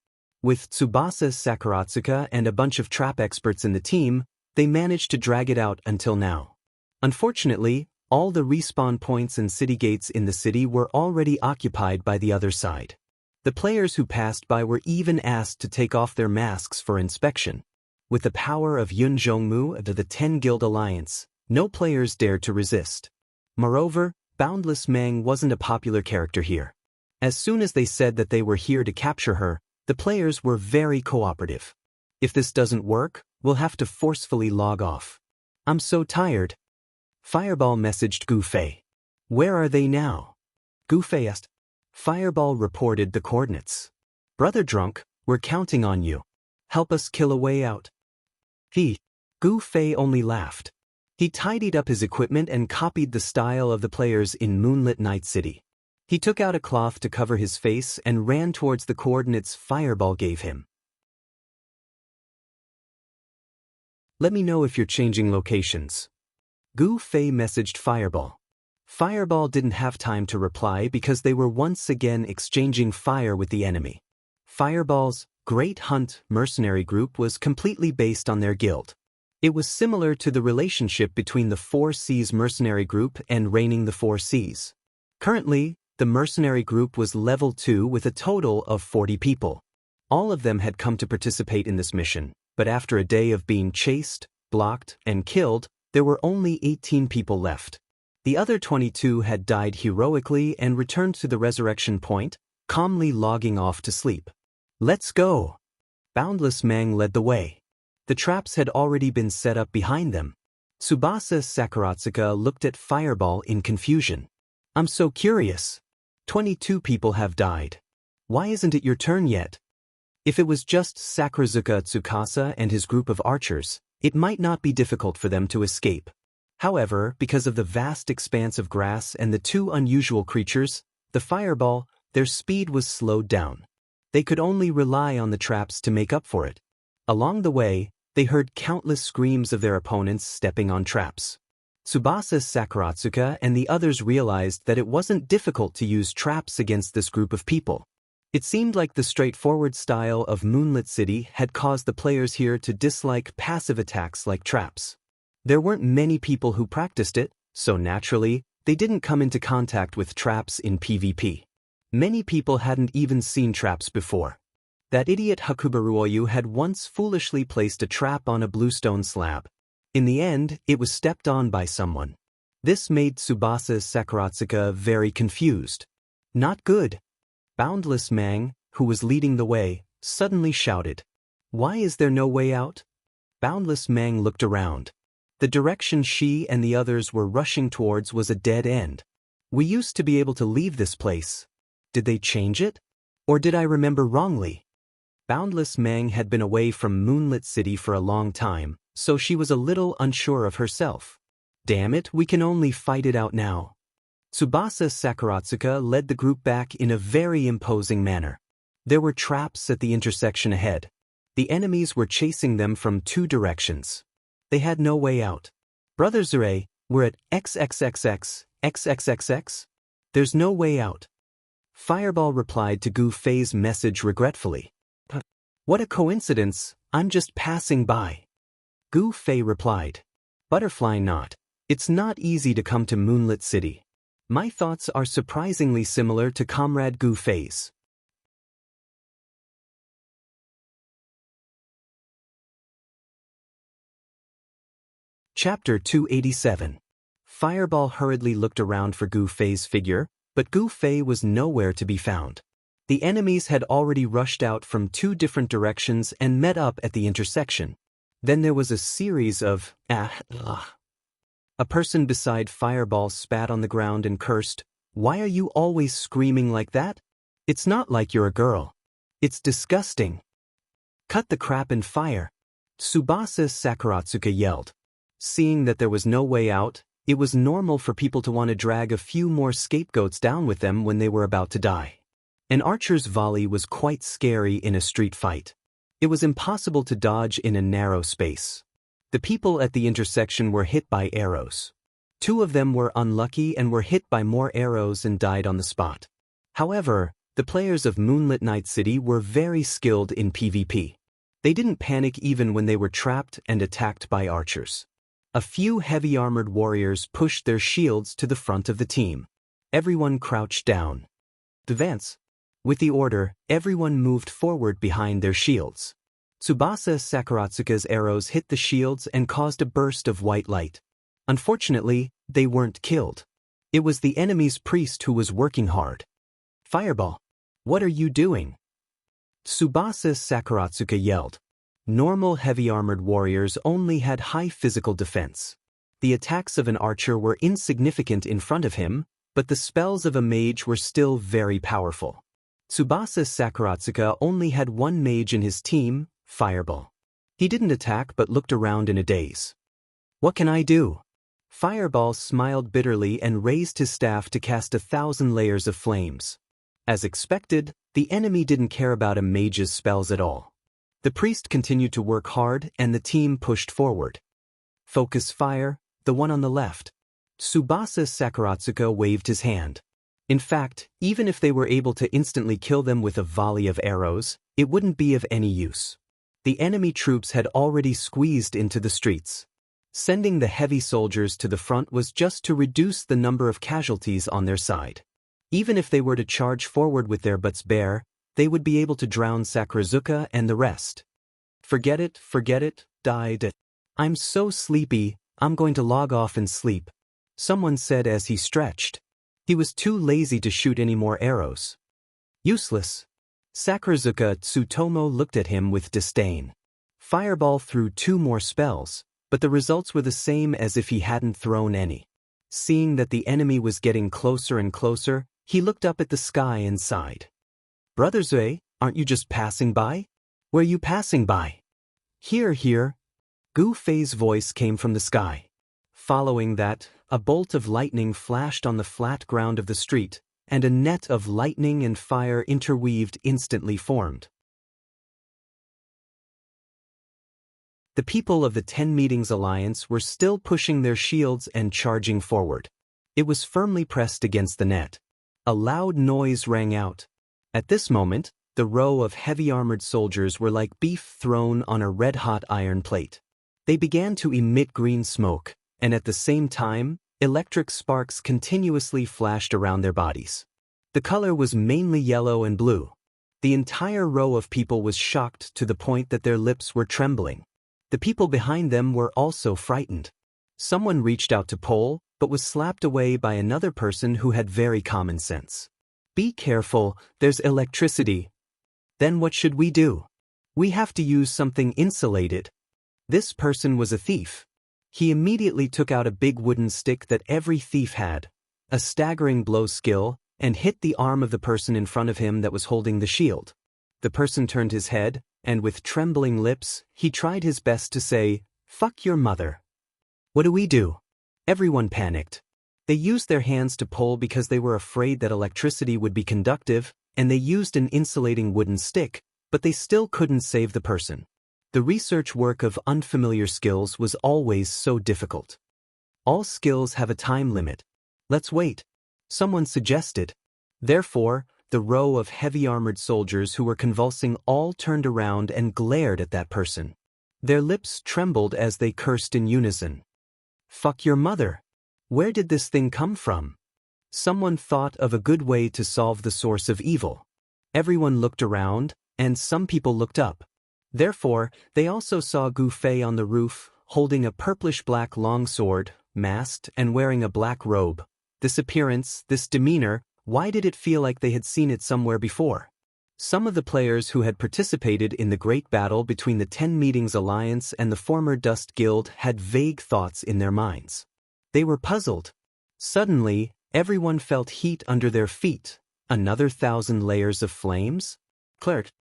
With Tsubasa Sakuratsuka and a bunch of trap experts in the team, they managed to drag it out until now. Unfortunately, all the respawn points and city gates in the city were already occupied by the other side. The players who passed by were even asked to take off their masks for inspection. With the power of Yun Jongmu of the 10 Guild Alliance, no players dared to resist. Moreover, Boundless Mang wasn't a popular character here. As soon as they said that they were here to capture her, the players were very cooperative. If this doesn't work, we'll have to forcefully log off. I'm so tired. Fireball messaged Gu Fei. Where are they now? Gu Fei asked. Fireball reported the coordinates. Brother Drunk, we're counting on you. Help us kill a way out. Gu Fei only laughed. He tidied up his equipment and copied the style of the players in Moonlit Night City. He took out a cloth to cover his face and ran towards the coordinates Fireball gave him. Let me know if you're changing locations. Gu Fei messaged Fireball. Fireball didn't have time to reply because they were once again exchanging fire with the enemy. Fireball's Great Hunt mercenary group was completely based on their guild. It was similar to the relationship between the 4 Seas mercenary group and Reigning the 4 Seas. Currently, the mercenary group was level 2 with a total of 40 people. All of them had come to participate in this mission, but after a day of being chased, blocked, and killed, there were only 18 people left. The other 22 had died heroically and returned to the resurrection point, calmly logging off to sleep. Let's go! Boundless Mang led the way. The traps had already been set up behind them. Tsubasa Sakuratsuka looked at Fireball in confusion. I'm so curious. 22 people have died. Why isn't it your turn yet? If it was just Sakurazuka Tsukasa and his group of archers, it might not be difficult for them to escape. However, because of the vast expanse of grass and the 2 unusual creatures, the Fireball, their speed was slowed down. They could only rely on the traps to make up for it. Along the way, they heard countless screams of their opponents stepping on traps. Tsubasa Sakuratsuka and the others realized that it wasn't difficult to use traps against this group of people. It seemed like the straightforward style of Moonlit City had caused the players here to dislike passive attacks like traps. There weren't many people who practiced it, so naturally, they didn't come into contact with traps in PvP. Many people hadn't even seen traps before. That idiot Hakubaruoyu had once foolishly placed a trap on a bluestone slab. In the end, it was stepped on by someone. This made Tsubasa Sakuratsuka very confused. Not good. Boundless Mang, who was leading the way, suddenly shouted. Why is there no way out? Boundless Mang looked around. The direction she and the others were rushing towards was a dead end. We used to be able to leave this place. Did they change it? Or did I remember wrongly? Boundless Mang had been away from Moonlit City for a long time, so she was a little unsure of herself. Damn it, we can only fight it out now. Tsubasa Sakuratsuka led the group back in a very imposing manner. There were traps at the intersection ahead. The enemies were chasing them from 2 directions. They had no way out. Brother Zure, we're at XXXX. There's no way out. Fireball replied to Gu Fei's message regretfully. What a coincidence, I'm just passing by. Gu Fei replied. Butterfly Knot. It's not easy to come to Moonlit City. My thoughts are surprisingly similar to Comrade Gu Fei's. Chapter 287. Fireball hurriedly looked around for Gu Fei's figure, but Gu Fei was nowhere to be found. The enemies had already rushed out from 2 different directions and met up at the intersection. Then there was a series of A person beside Fireball spat on the ground and cursed, "Why are you always screaming like that? It's not like you're a girl. It's disgusting. Cut the crap and fire." Tsubasa Sakuratsuka yelled. Seeing that there was no way out, it was normal for people to want to drag a few more scapegoats down with them when they were about to die. An archer's volley was quite scary in a street fight. It was impossible to dodge in a narrow space. The people at the intersection were hit by arrows. 2 of them were unlucky and were hit by more arrows and died on the spot. However, the players of Moonlit Night City were very skilled in PvP. They didn't panic even when they were trapped and attacked by archers. A few heavy-armored warriors pushed their shields to the front of the team. Everyone crouched down. Advance. With the order, everyone moved forward behind their shields. Tsubasa Sakuratsuka's arrows hit the shields and caused a burst of white light. Unfortunately, they weren't killed. It was the enemy's priest who was working hard. Fireball. What are you doing? Tsubasa Sakuratsuka yelled. Normal heavy-armored warriors only had high physical defense. The attacks of an archer were insignificant in front of him, but the spells of a mage were still very powerful. Tsubasa Sakuratsuka only had 1 mage in his team, Fireball. He didn't attack but looked around in a daze. What can I do? Fireball smiled bitterly and raised his staff to cast 1,000 layers of flames. As expected, the enemy didn't care about a mage's spells at all. The priest continued to work hard and the team pushed forward. Focus fire, the one on the left. Tsubasa Sakuratsuka waved his hand. In fact, even if they were able to instantly kill them with a volley of arrows, it wouldn't be of any use. The enemy troops had already squeezed into the streets. Sending the heavy soldiers to the front was just to reduce the number of casualties on their side. Even if they were to charge forward with their butts bare, they would be able to drown Sakurazuka and the rest. Forget it, died. I'm so sleepy, I'm going to log off and sleep, someone said as he stretched. He was too lazy to shoot any more arrows. Useless. Sakurazuka Tsutomo looked at him with disdain. Fireball threw 2 more spells, but the results were the same as if he hadn't thrown any. Seeing that the enemy was getting closer and closer, he looked up at the sky and sighed. Brother Zue, aren't you just passing by? Where are you passing by? Here. Gu Fei's voice came from the sky. Following that, a bolt of lightning flashed on the flat ground of the street, and a net of lightning and fire interweaved instantly formed. The people of the 10 Meetings Alliance were still pushing their shields and charging forward. It was firmly pressed against the net. A loud noise rang out. At this moment, the row of heavy-armored soldiers were like beef thrown on a red-hot iron plate. They began to emit green smoke, and at the same time, electric sparks continuously flashed around their bodies. The color was mainly yellow and blue. The entire row of people was shocked to the point that their lips were trembling. The people behind them were also frightened. Someone reached out to Pole, but was slapped away by another person who had very common sense. Be careful, there's electricity. Then what should we do? We have to use something insulated. This person was a thief. He immediately took out a big wooden stick that every thief had. a staggering blow skill, and hit the arm of the person in front of him that was holding the shield. The person turned his head, and with trembling lips, he tried his best to say, "Fuck your mother." "What do we do?" Everyone panicked. They used their hands to pull because they were afraid that electricity would be conductive, and they used an insulating wooden stick, but they still couldn't save the person. The research work of unfamiliar skills was always so difficult. All skills have a time limit. Let's wait, someone suggested. Therefore, the row of heavy-armored soldiers who were convulsing all turned around and glared at that person. Their lips trembled as they cursed in unison. "Fuck your mother. Where did this thing come from?" Someone thought of a good way to solve the source of evil. Everyone looked around, and some people looked up. Therefore, they also saw Gu Fei on the roof, holding a purplish-black longsword, masked, and wearing a black robe. This appearance, this demeanor, why did it feel like they had seen it somewhere before? Some of the players who had participated in the great battle between the 10 Meetings Alliance and the former Dust Guild had vague thoughts in their minds. They were puzzled. Suddenly, everyone felt heat under their feet. Another 1,000 layers of flames? "Clerk!"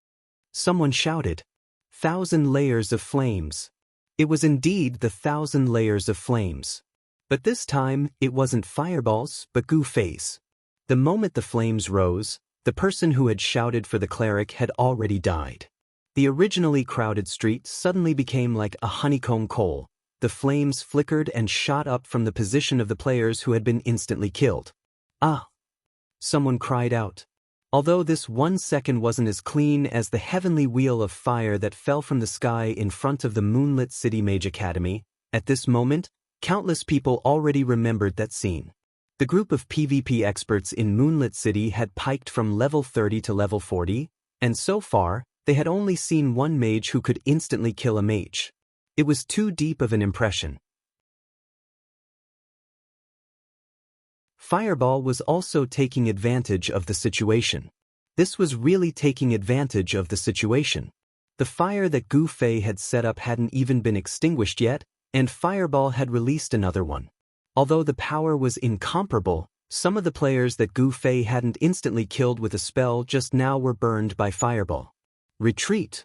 Someone shouted. 1,000 layers of flames. It was indeed the 1,000 layers of flames. But this time, it wasn't fireballs, but Gu Fei's. The moment the flames rose, the person who had shouted for the cleric had already died. The originally crowded street suddenly became like a honeycomb coal. The flames flickered and shot up from the position of the players who had been instantly killed. "Ah!" Someone cried out. Although this 1 second wasn't as clean as the heavenly wheel of fire that fell from the sky in front of the moonlit city Mage Academy, at this moment, countless people already remembered that scene. The group of PvP experts in Moonlit City had piked from level 30 to level 40, and so far, they had only seen one mage who could instantly kill a mage. It was too deep of an impression. Fireball was also taking advantage of the situation. This was really taking advantage of the situation. The fire that Gu Fei had set up hadn't even been extinguished yet, and Fireball had released another one. Although the power was incomparable, some of the players that Gu Fei hadn't instantly killed with a spell just now were burned by Fireball. "Retreat!"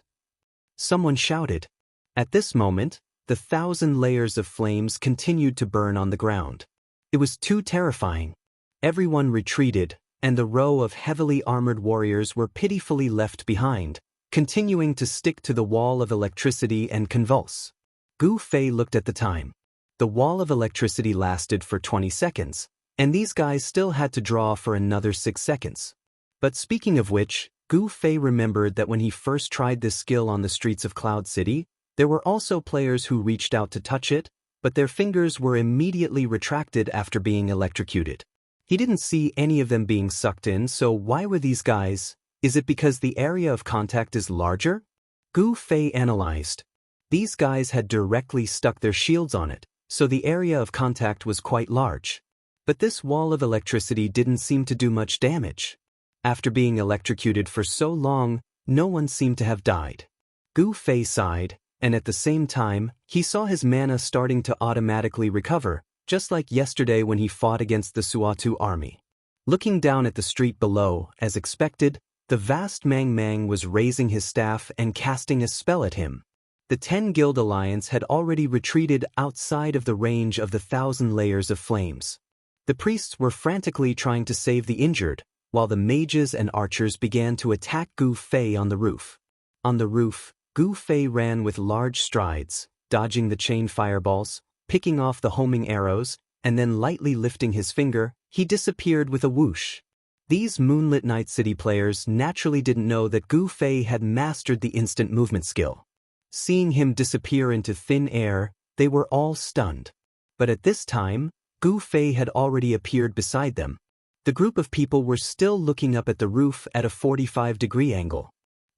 Someone shouted. At this moment, the 1,000 layers of flames continued to burn on the ground. It was too terrifying. Everyone retreated, and the row of heavily armored warriors were pitifully left behind, continuing to stick to the wall of electricity and convulse. Gu Fei looked at the time. The wall of electricity lasted for 20 seconds, and these guys still had to draw for another 6 seconds. But speaking of which, Gu Fei remembered that when he first tried this skill on the streets of Cloud City, there were also players who reached out to touch it, but their fingers were immediately retracted after being electrocuted. He didn't see any of them being sucked in, so why were these guys? Is it because the area of contact is larger? Gu Fei analyzed. These guys had directly stuck their shields on it, so the area of contact was quite large. But this wall of electricity didn't seem to do much damage. After being electrocuted for so long, no one seemed to have died. Gu Fei sighed, and at the same time, he saw his mana starting to automatically recover, just like yesterday when he fought against the Suatu army. Looking down at the street below, as expected, the vast Mang Mang was raising his staff and casting a spell at him. The 10 Guild Alliance had already retreated outside of the range of the 1,000 layers of flames. The priests were frantically trying to save the injured, while the mages and archers began to attack Gu Fei on the roof. On the roof, Gu Fei ran with large strides, dodging the chain fireballs, picking off the homing arrows, and then lightly lifting his finger, he disappeared with a whoosh. These Moonlit Night City players naturally didn't know that Gu Fei had mastered the instant movement skill. Seeing him disappear into thin air, they were all stunned. But at this time, Gu Fei had already appeared beside them. The group of people were still looking up at the roof at a 45-degree angle.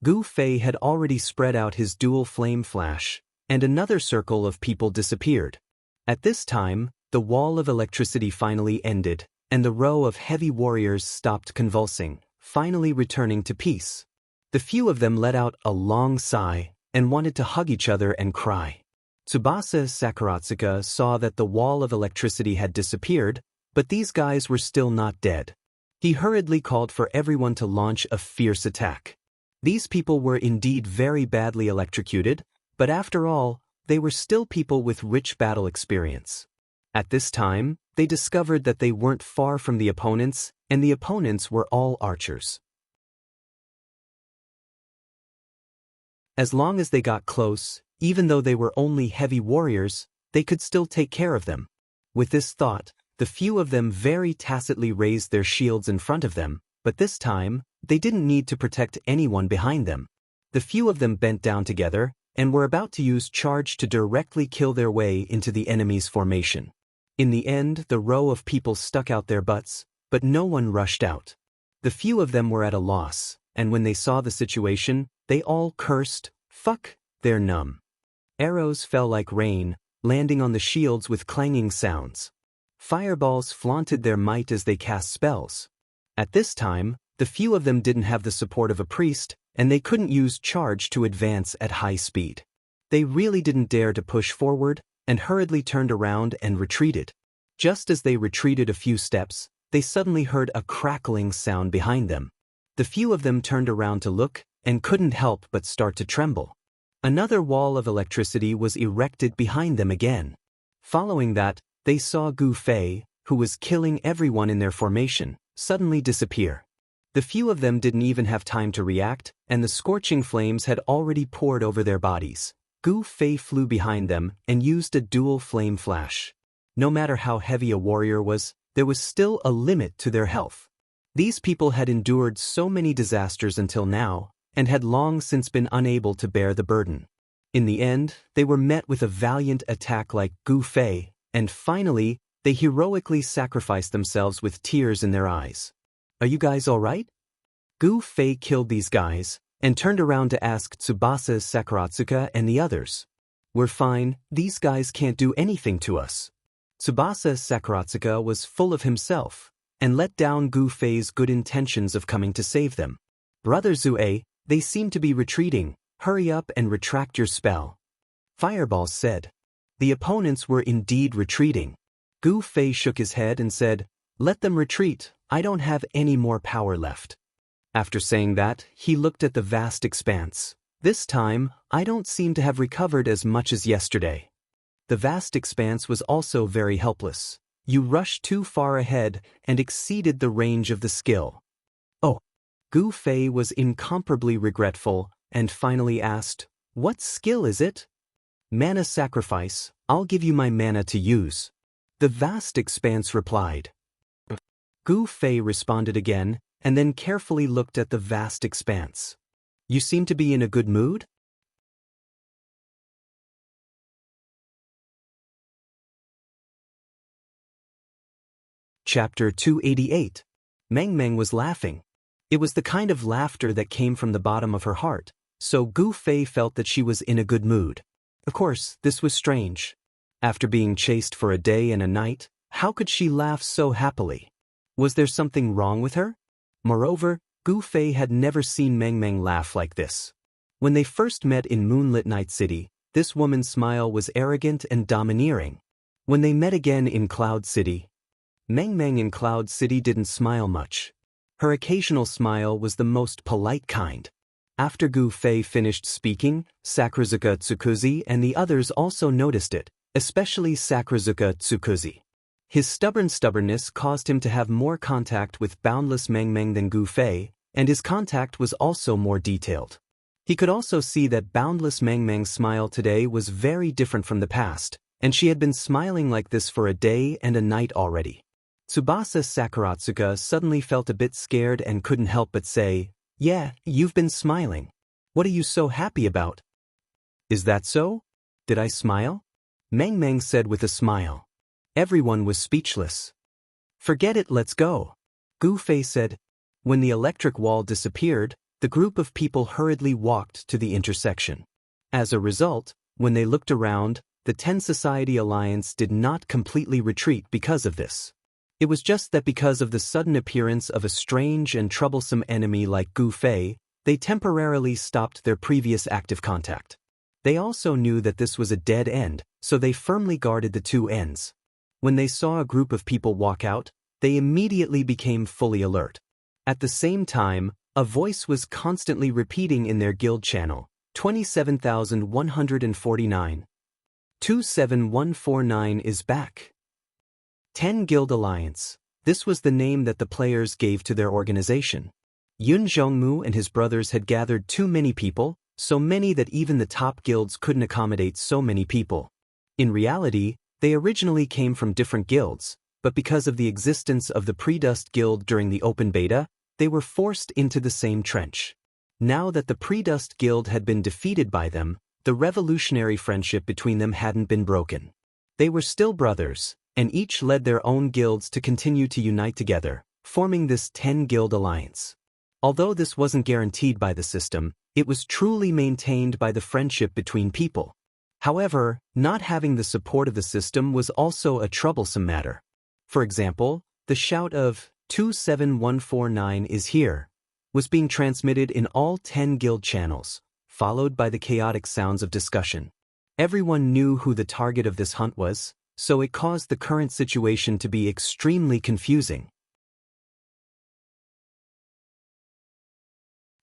Gu Fei had already spread out his dual flame flash, and another circle of people disappeared. At this time, the wall of electricity finally ended, and the row of heavy warriors stopped convulsing, finally returning to peace. The few of them let out a long sigh and wanted to hug each other and cry. Tsubasa Sakuratsuka saw that the wall of electricity had disappeared, But these guys were still not dead. He hurriedly called for everyone to launch a fierce attack. These people were indeed very badly electrocuted, but after all, they were still people with rich battle experience. At this time, they discovered that they weren't far from the opponents, and the opponents were all archers. As long as they got close, even though they were only heavy warriors, they could still take care of them. With this thought, the few of them very tacitly raised their shields in front of them, but this time, they didn't need to protect anyone behind them. The few of them bent down together, and were about to use charge to directly kill their way into the enemy's formation. In the end, the row of people stuck out their butts, but no one rushed out. The few of them were at a loss, and when they saw the situation, they all cursed, "Fuck, they're numb." Arrows fell like rain, landing on the shields with clanging sounds. Fireballs flaunted their might as they cast spells. At this time, the few of them didn't have the support of a priest, and they couldn't use charge to advance at high speed. They really didn't dare to push forward, and hurriedly turned around and retreated. Just as they retreated a few steps, they suddenly heard a crackling sound behind them. The few of them turned around to look, and couldn't help but start to tremble. Another wall of electricity was erected behind them again. Following that, they saw Gu Fei, who was killing everyone in their formation, suddenly disappear. The few of them didn't even have time to react, and the scorching flames had already poured over their bodies. Gu Fei flew behind them and used a dual flame flash. No matter how heavy a warrior was, there was still a limit to their health. These people had endured so many disasters until now, and had long since been unable to bear the burden. In the end, they were met with a valiant attack like Gu Fei, and finally, they heroically sacrificed themselves with tears in their eyes. "Are you guys all right?" Gu Fei killed these guys, and turned around to ask Tsubasa Sakuratsuka and the others. "We're fine, these guys can't do anything to us." Tsubasa Sakuratsuka was full of himself, and let down Gu Fei's good intentions of coming to save them. "Brother Zue, they seem to be retreating, hurry up and retract your spell." Fireball said. The opponents were indeed retreating. Gu Fei shook his head and said, "Let them retreat, I don't have any more power left." After saying that, he looked at the vast expanse. "This time, I don't seem to have recovered as much as yesterday." The vast expanse was also very helpless. You rushed too far ahead and exceeded the range of the skill. "Oh." Gu Fei was incomparably regretful and finally asked, "What skill is it?" "Mana sacrifice, I'll give you my mana to use." The vast expanse replied. Gu Fei responded again, and then carefully looked at the vast expanse. "You seem to be in a good mood?" Chapter 288. Meng Meng was laughing. It was the kind of laughter that came from the bottom of her heart, so Gu Fei felt that she was in a good mood. Of course, this was strange. After being chased for a day and a night, how could she laugh so happily? Was there something wrong with her? Moreover, Gu Fei had never seen Meng Meng laugh like this. When they first met in Moonlit Night City, this woman's smile was arrogant and domineering. When they met again in Cloud City, Meng Meng in Cloud City didn't smile much. Her occasional smile was the most polite kind. After Gu Fei finished speaking, Sakurazuka Tsukuzi and the others also noticed it, especially Sakurazuka Tsukuzi. His stubbornness caused him to have more contact with boundless Meng Meng than Gu Fei, and his contact was also more detailed. He could also see that boundless Meng Meng's smile today was very different from the past, and she had been smiling like this for a day and a night already. Tsubasa Sakuratsuka suddenly felt a bit scared and couldn't help but say, "Yeah, you've been smiling. What are you so happy about?" "Is that so? Did I smile?" Meng Meng said with a smile. Everyone was speechless. "Forget it, let's go," Gu Fei said. When the electric wall disappeared, the group of people hurriedly walked to the intersection. As a result, when they looked around, the Ten Society Alliance did not completely retreat because of this. It was just that because of the sudden appearance of a strange and troublesome enemy like Gu Fei, they temporarily stopped their previous active contact. They also knew that this was a dead end, so they firmly guarded the two ends. When they saw a group of people walk out, they immediately became fully alert. At the same time, a voice was constantly repeating in their guild channel, 27,149. 27149 is back. 10 Guild Alliance. This was the name that the players gave to their organization. Yun Zhongmu and his brothers had gathered too many people, so many that even the top guilds couldn't accommodate so many people. In reality, they originally came from different guilds, but because of the existence of the Pre-Dust Guild during the open beta, they were forced into the same trench. Now that the Pre-Dust Guild had been defeated by them, the revolutionary friendship between them hadn't been broken. They were still brothers, and each led their own guilds to continue to unite together, forming this 10-guild alliance. Although this wasn't guaranteed by the system, it was truly maintained by the friendship between people. However, not having the support of the system was also a troublesome matter. For example, the shout of 27149 is here was being transmitted in all 10 guild channels, followed by the chaotic sounds of discussion. Everyone knew who the target of this hunt was, so it caused the current situation to be extremely confusing.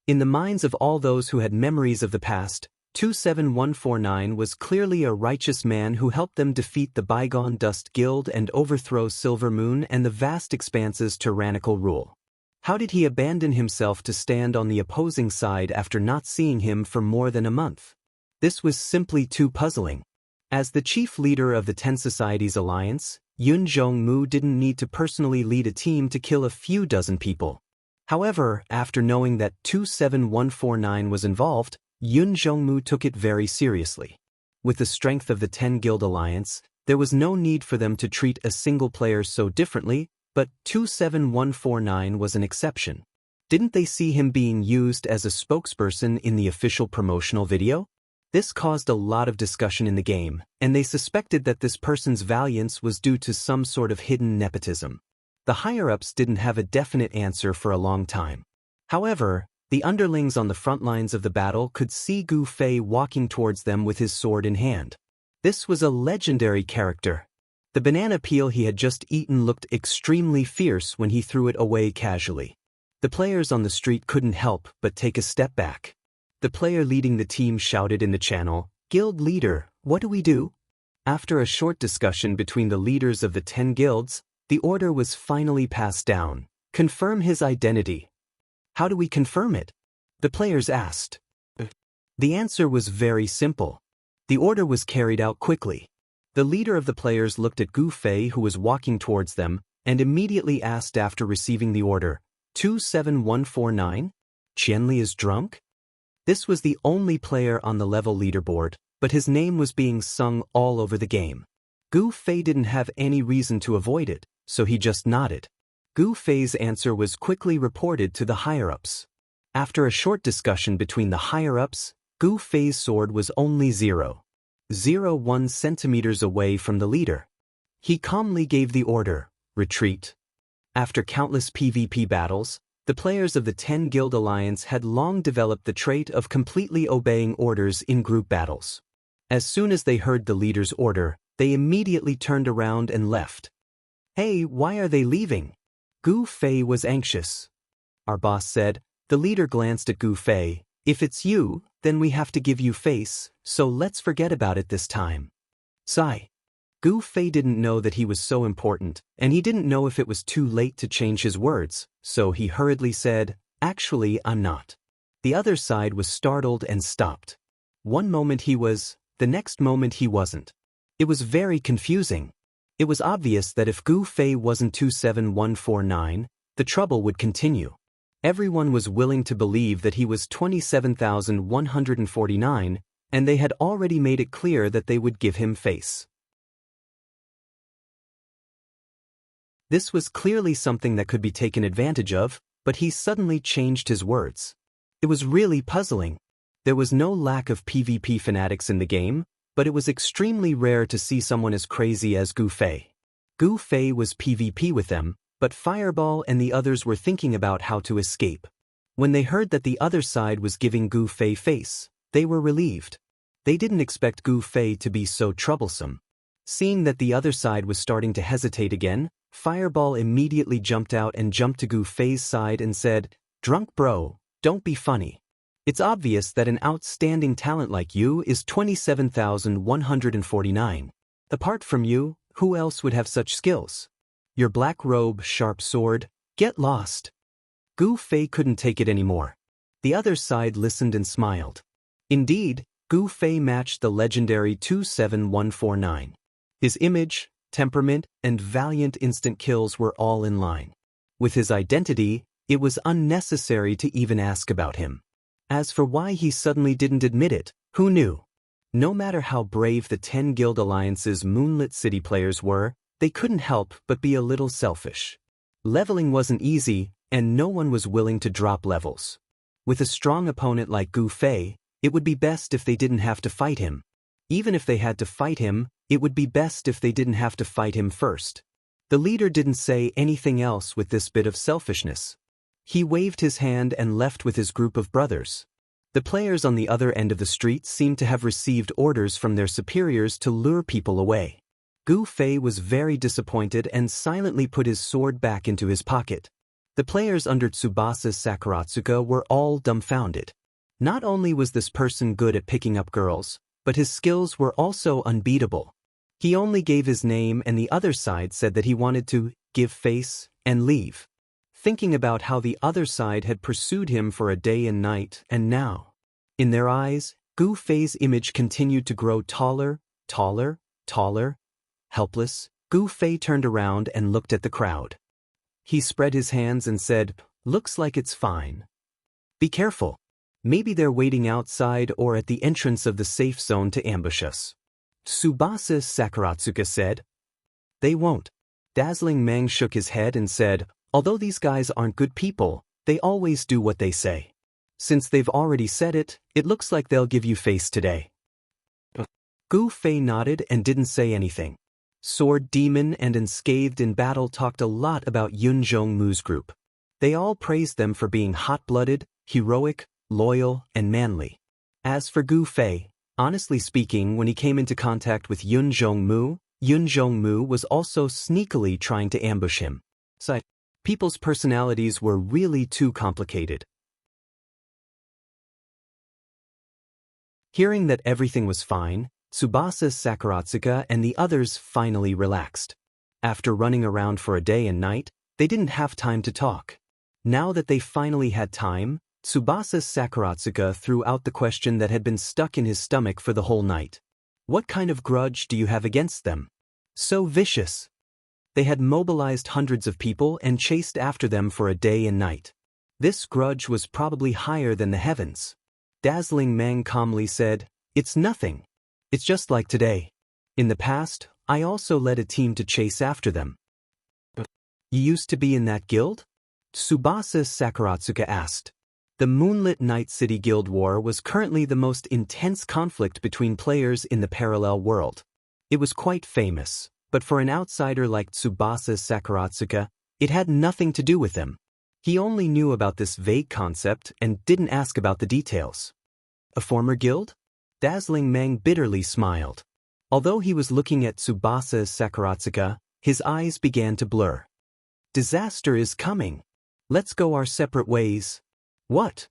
In the minds of all those who had memories of the past, 27149 was clearly a righteous man who helped them defeat the bygone Dust Guild and overthrow Silver Moon and the vast expanse's tyrannical rule. How did he abandon himself to stand on the opposing side after not seeing him for more than a month? This was simply too puzzling. As the chief leader of the 10 Societies Alliance, Yun Zhongmu didn't need to personally lead a team to kill a few dozen people. However, after knowing that 27149 was involved, Yun Zhongmu took it very seriously. With the strength of the 10 Guild Alliance, there was no need for them to treat a single player so differently, but 27149 was an exception. Didn't they see him being used as a spokesperson in the official promotional video? This caused a lot of discussion in the game, and they suspected that this person's valiance was due to some sort of hidden nepotism. The higher-ups didn't have a definite answer for a long time. However, the underlings on the front lines of the battle could see Gu Fei walking towards them with his sword in hand. This was a legendary character. The banana peel he had just eaten looked extremely fierce when he threw it away casually. The players on the street couldn't help but take a step back. The player leading the team shouted in the channel, "Guild leader, what do we do?" After a short discussion between the leaders of the 10 guilds, the order was finally passed down. Confirm his identity. How do we confirm it? The players asked. The answer was very simple. The order was carried out quickly. The leader of the players looked at Gu Fei, who was walking towards them, and immediately asked after receiving the order, 27149? Qianli is drunk? This was the only player on the level leaderboard, but his name was being sung all over the game. Gu Fei didn't have any reason to avoid it, so he just nodded. Gu Fei's answer was quickly reported to the higher-ups. After a short discussion between the higher-ups, Gu Fei's sword was only 0.01 centimeters away from the leader. He calmly gave the order, retreat. After countless PvP battles, the players of the 10 Guild Alliance had long developed the trait of completely obeying orders in group battles. As soon as they heard the leader's order, they immediately turned around and left. "Hey, why are they leaving?" Gu Fei was anxious. Our boss said. The leader glanced at Gu Fei. "If it's you, then we have to give you face, so let's forget about it this time." Sigh. Gu Fei didn't know that he was so important, and he didn't know if it was too late to change his words, so he hurriedly said, "Actually, I'm not." The other side was startled and stopped. One moment he was, the next moment he wasn't. It was very confusing. It was obvious that if Gu Fei wasn't 27149, the trouble would continue. Everyone was willing to believe that he was 27,149, and they had already made it clear that they would give him face. This was clearly something that could be taken advantage of, but he suddenly changed his words. It was really puzzling. There was no lack of PvP fanatics in the game, but it was extremely rare to see someone as crazy as Gu Fei. Gu Fei was PvP with them, but Fireball and the others were thinking about how to escape. When they heard that the other side was giving Gu Fei face, they were relieved. They didn't expect Gu Fei to be so troublesome. Seeing that the other side was starting to hesitate again, Fireball immediately jumped out and jumped to Gu Fei's side and said, "Drunk bro, don't be funny. It's obvious that an outstanding talent like you is 27,149. Apart from you, who else would have such skills? Your black robe, sharp sword, get lost." Gu Fei couldn't take it anymore. The other side listened and smiled. Indeed, Gu Fei matched the legendary 27149. His image, temperament, and valiant instant kills were all in line. With his identity, it was unnecessary to even ask about him. As for why he suddenly didn't admit it, who knew? No matter how brave the 10 Guild Alliance's Moonlit City players were, they couldn't help but be a little selfish. Leveling wasn't easy, and no one was willing to drop levels. With a strong opponent like Gu Fei, it would be best if they didn't have to fight him. Even if they had to fight him, it would be best if they didn't have to fight him first. The leader didn't say anything else with this bit of selfishness. He waved his hand and left with his group of brothers. The players on the other end of the street seemed to have received orders from their superiors to lure people away. Gu Fei was very disappointed and silently put his sword back into his pocket. The players under Tsubasa Sakuratsuka were all dumbfounded. Not only was this person good at picking up girls, but his skills were also unbeatable. He only gave his name and the other side said that he wanted to give face and leave. Thinking about how the other side had pursued him for a day and night, and now, in their eyes, Gu Fei's image continued to grow taller, taller, taller. Helpless, Gu Fei turned around and looked at the crowd. He spread his hands and said, "Looks like it's fine. Be careful. Maybe they're waiting outside or at the entrance of the safe zone to ambush us." Tsubasa Sakuratsuka said, "They won't." Dazzling Mang shook his head and said, "Although these guys aren't good people, they always do what they say. Since they've already said it, it looks like they'll give you face today." Gu Fei nodded and didn't say anything. Sword Demon and Unscathed in Battle talked a lot about Yun Zhongmu's group. They all praised them for being hot-blooded, heroic, loyal, and manly. As for Gu Fei, honestly speaking, when he came into contact with Yun Zhongmu was also sneakily trying to ambush him. So, people's personalities were really too complicated. Hearing that everything was fine, Tsubasa Sakuratsuka and the others finally relaxed. After running around for a day and night, they didn't have time to talk. Now that they finally had time, Tsubasa Sakuratsuka threw out the question that had been stuck in his stomach for the whole night. "What kind of grudge do you have against them? So vicious." They had mobilized hundreds of people and chased after them for a day and night. This grudge was probably higher than the heavens. Dazzling Mang calmly said, "It's nothing. It's just like today. In the past, I also led a team to chase after them." "You used to be in that guild?" Tsubasa Sakuratsuka asked. The Moonlit Night City Guild War was currently the most intense conflict between players in the parallel world. It was quite famous, but for an outsider like Tsubasa Sakuratsuka, it had nothing to do with him. He only knew about this vague concept and didn't ask about the details. "A former guild?" Dazzling Mang bitterly smiled. Although he was looking at Tsubasa Sakuratsuka, his eyes began to blur. "Disaster is coming. Let's go our separate ways." "What?"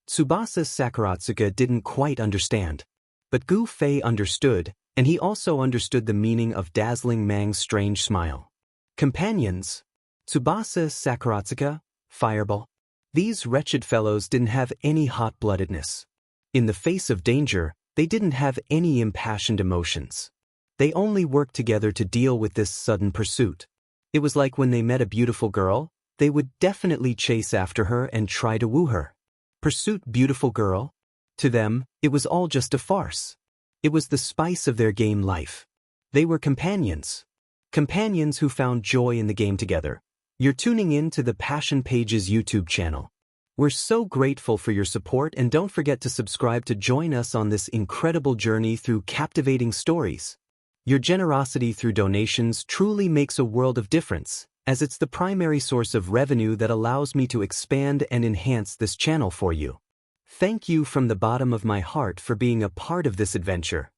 Tsubasa Sakuratsuka didn't quite understand. But Gu Fei understood, and he also understood the meaning of Dazzling Mang's strange smile. "Companions?" Tsubasa Sakuratsuka, Fireball. These wretched fellows didn't have any hot-bloodedness. In the face of danger, they didn't have any impassioned emotions. They only worked together to deal with this sudden pursuit. It was like when they met a beautiful girl, they would definitely chase after her and try to woo her. Pursuit beautiful girl? To them, it was all just a farce. It was the spice of their game life. They were companions. Companions who found joy in the game together. You're tuning in to the Passion Pages YouTube channel. We're so grateful for your support, and don't forget to subscribe to join us on this incredible journey through captivating stories. Your generosity through donations truly makes a world of difference, as it's the primary source of revenue that allows me to expand and enhance this channel for you. Thank you from the bottom of my heart for being a part of this adventure.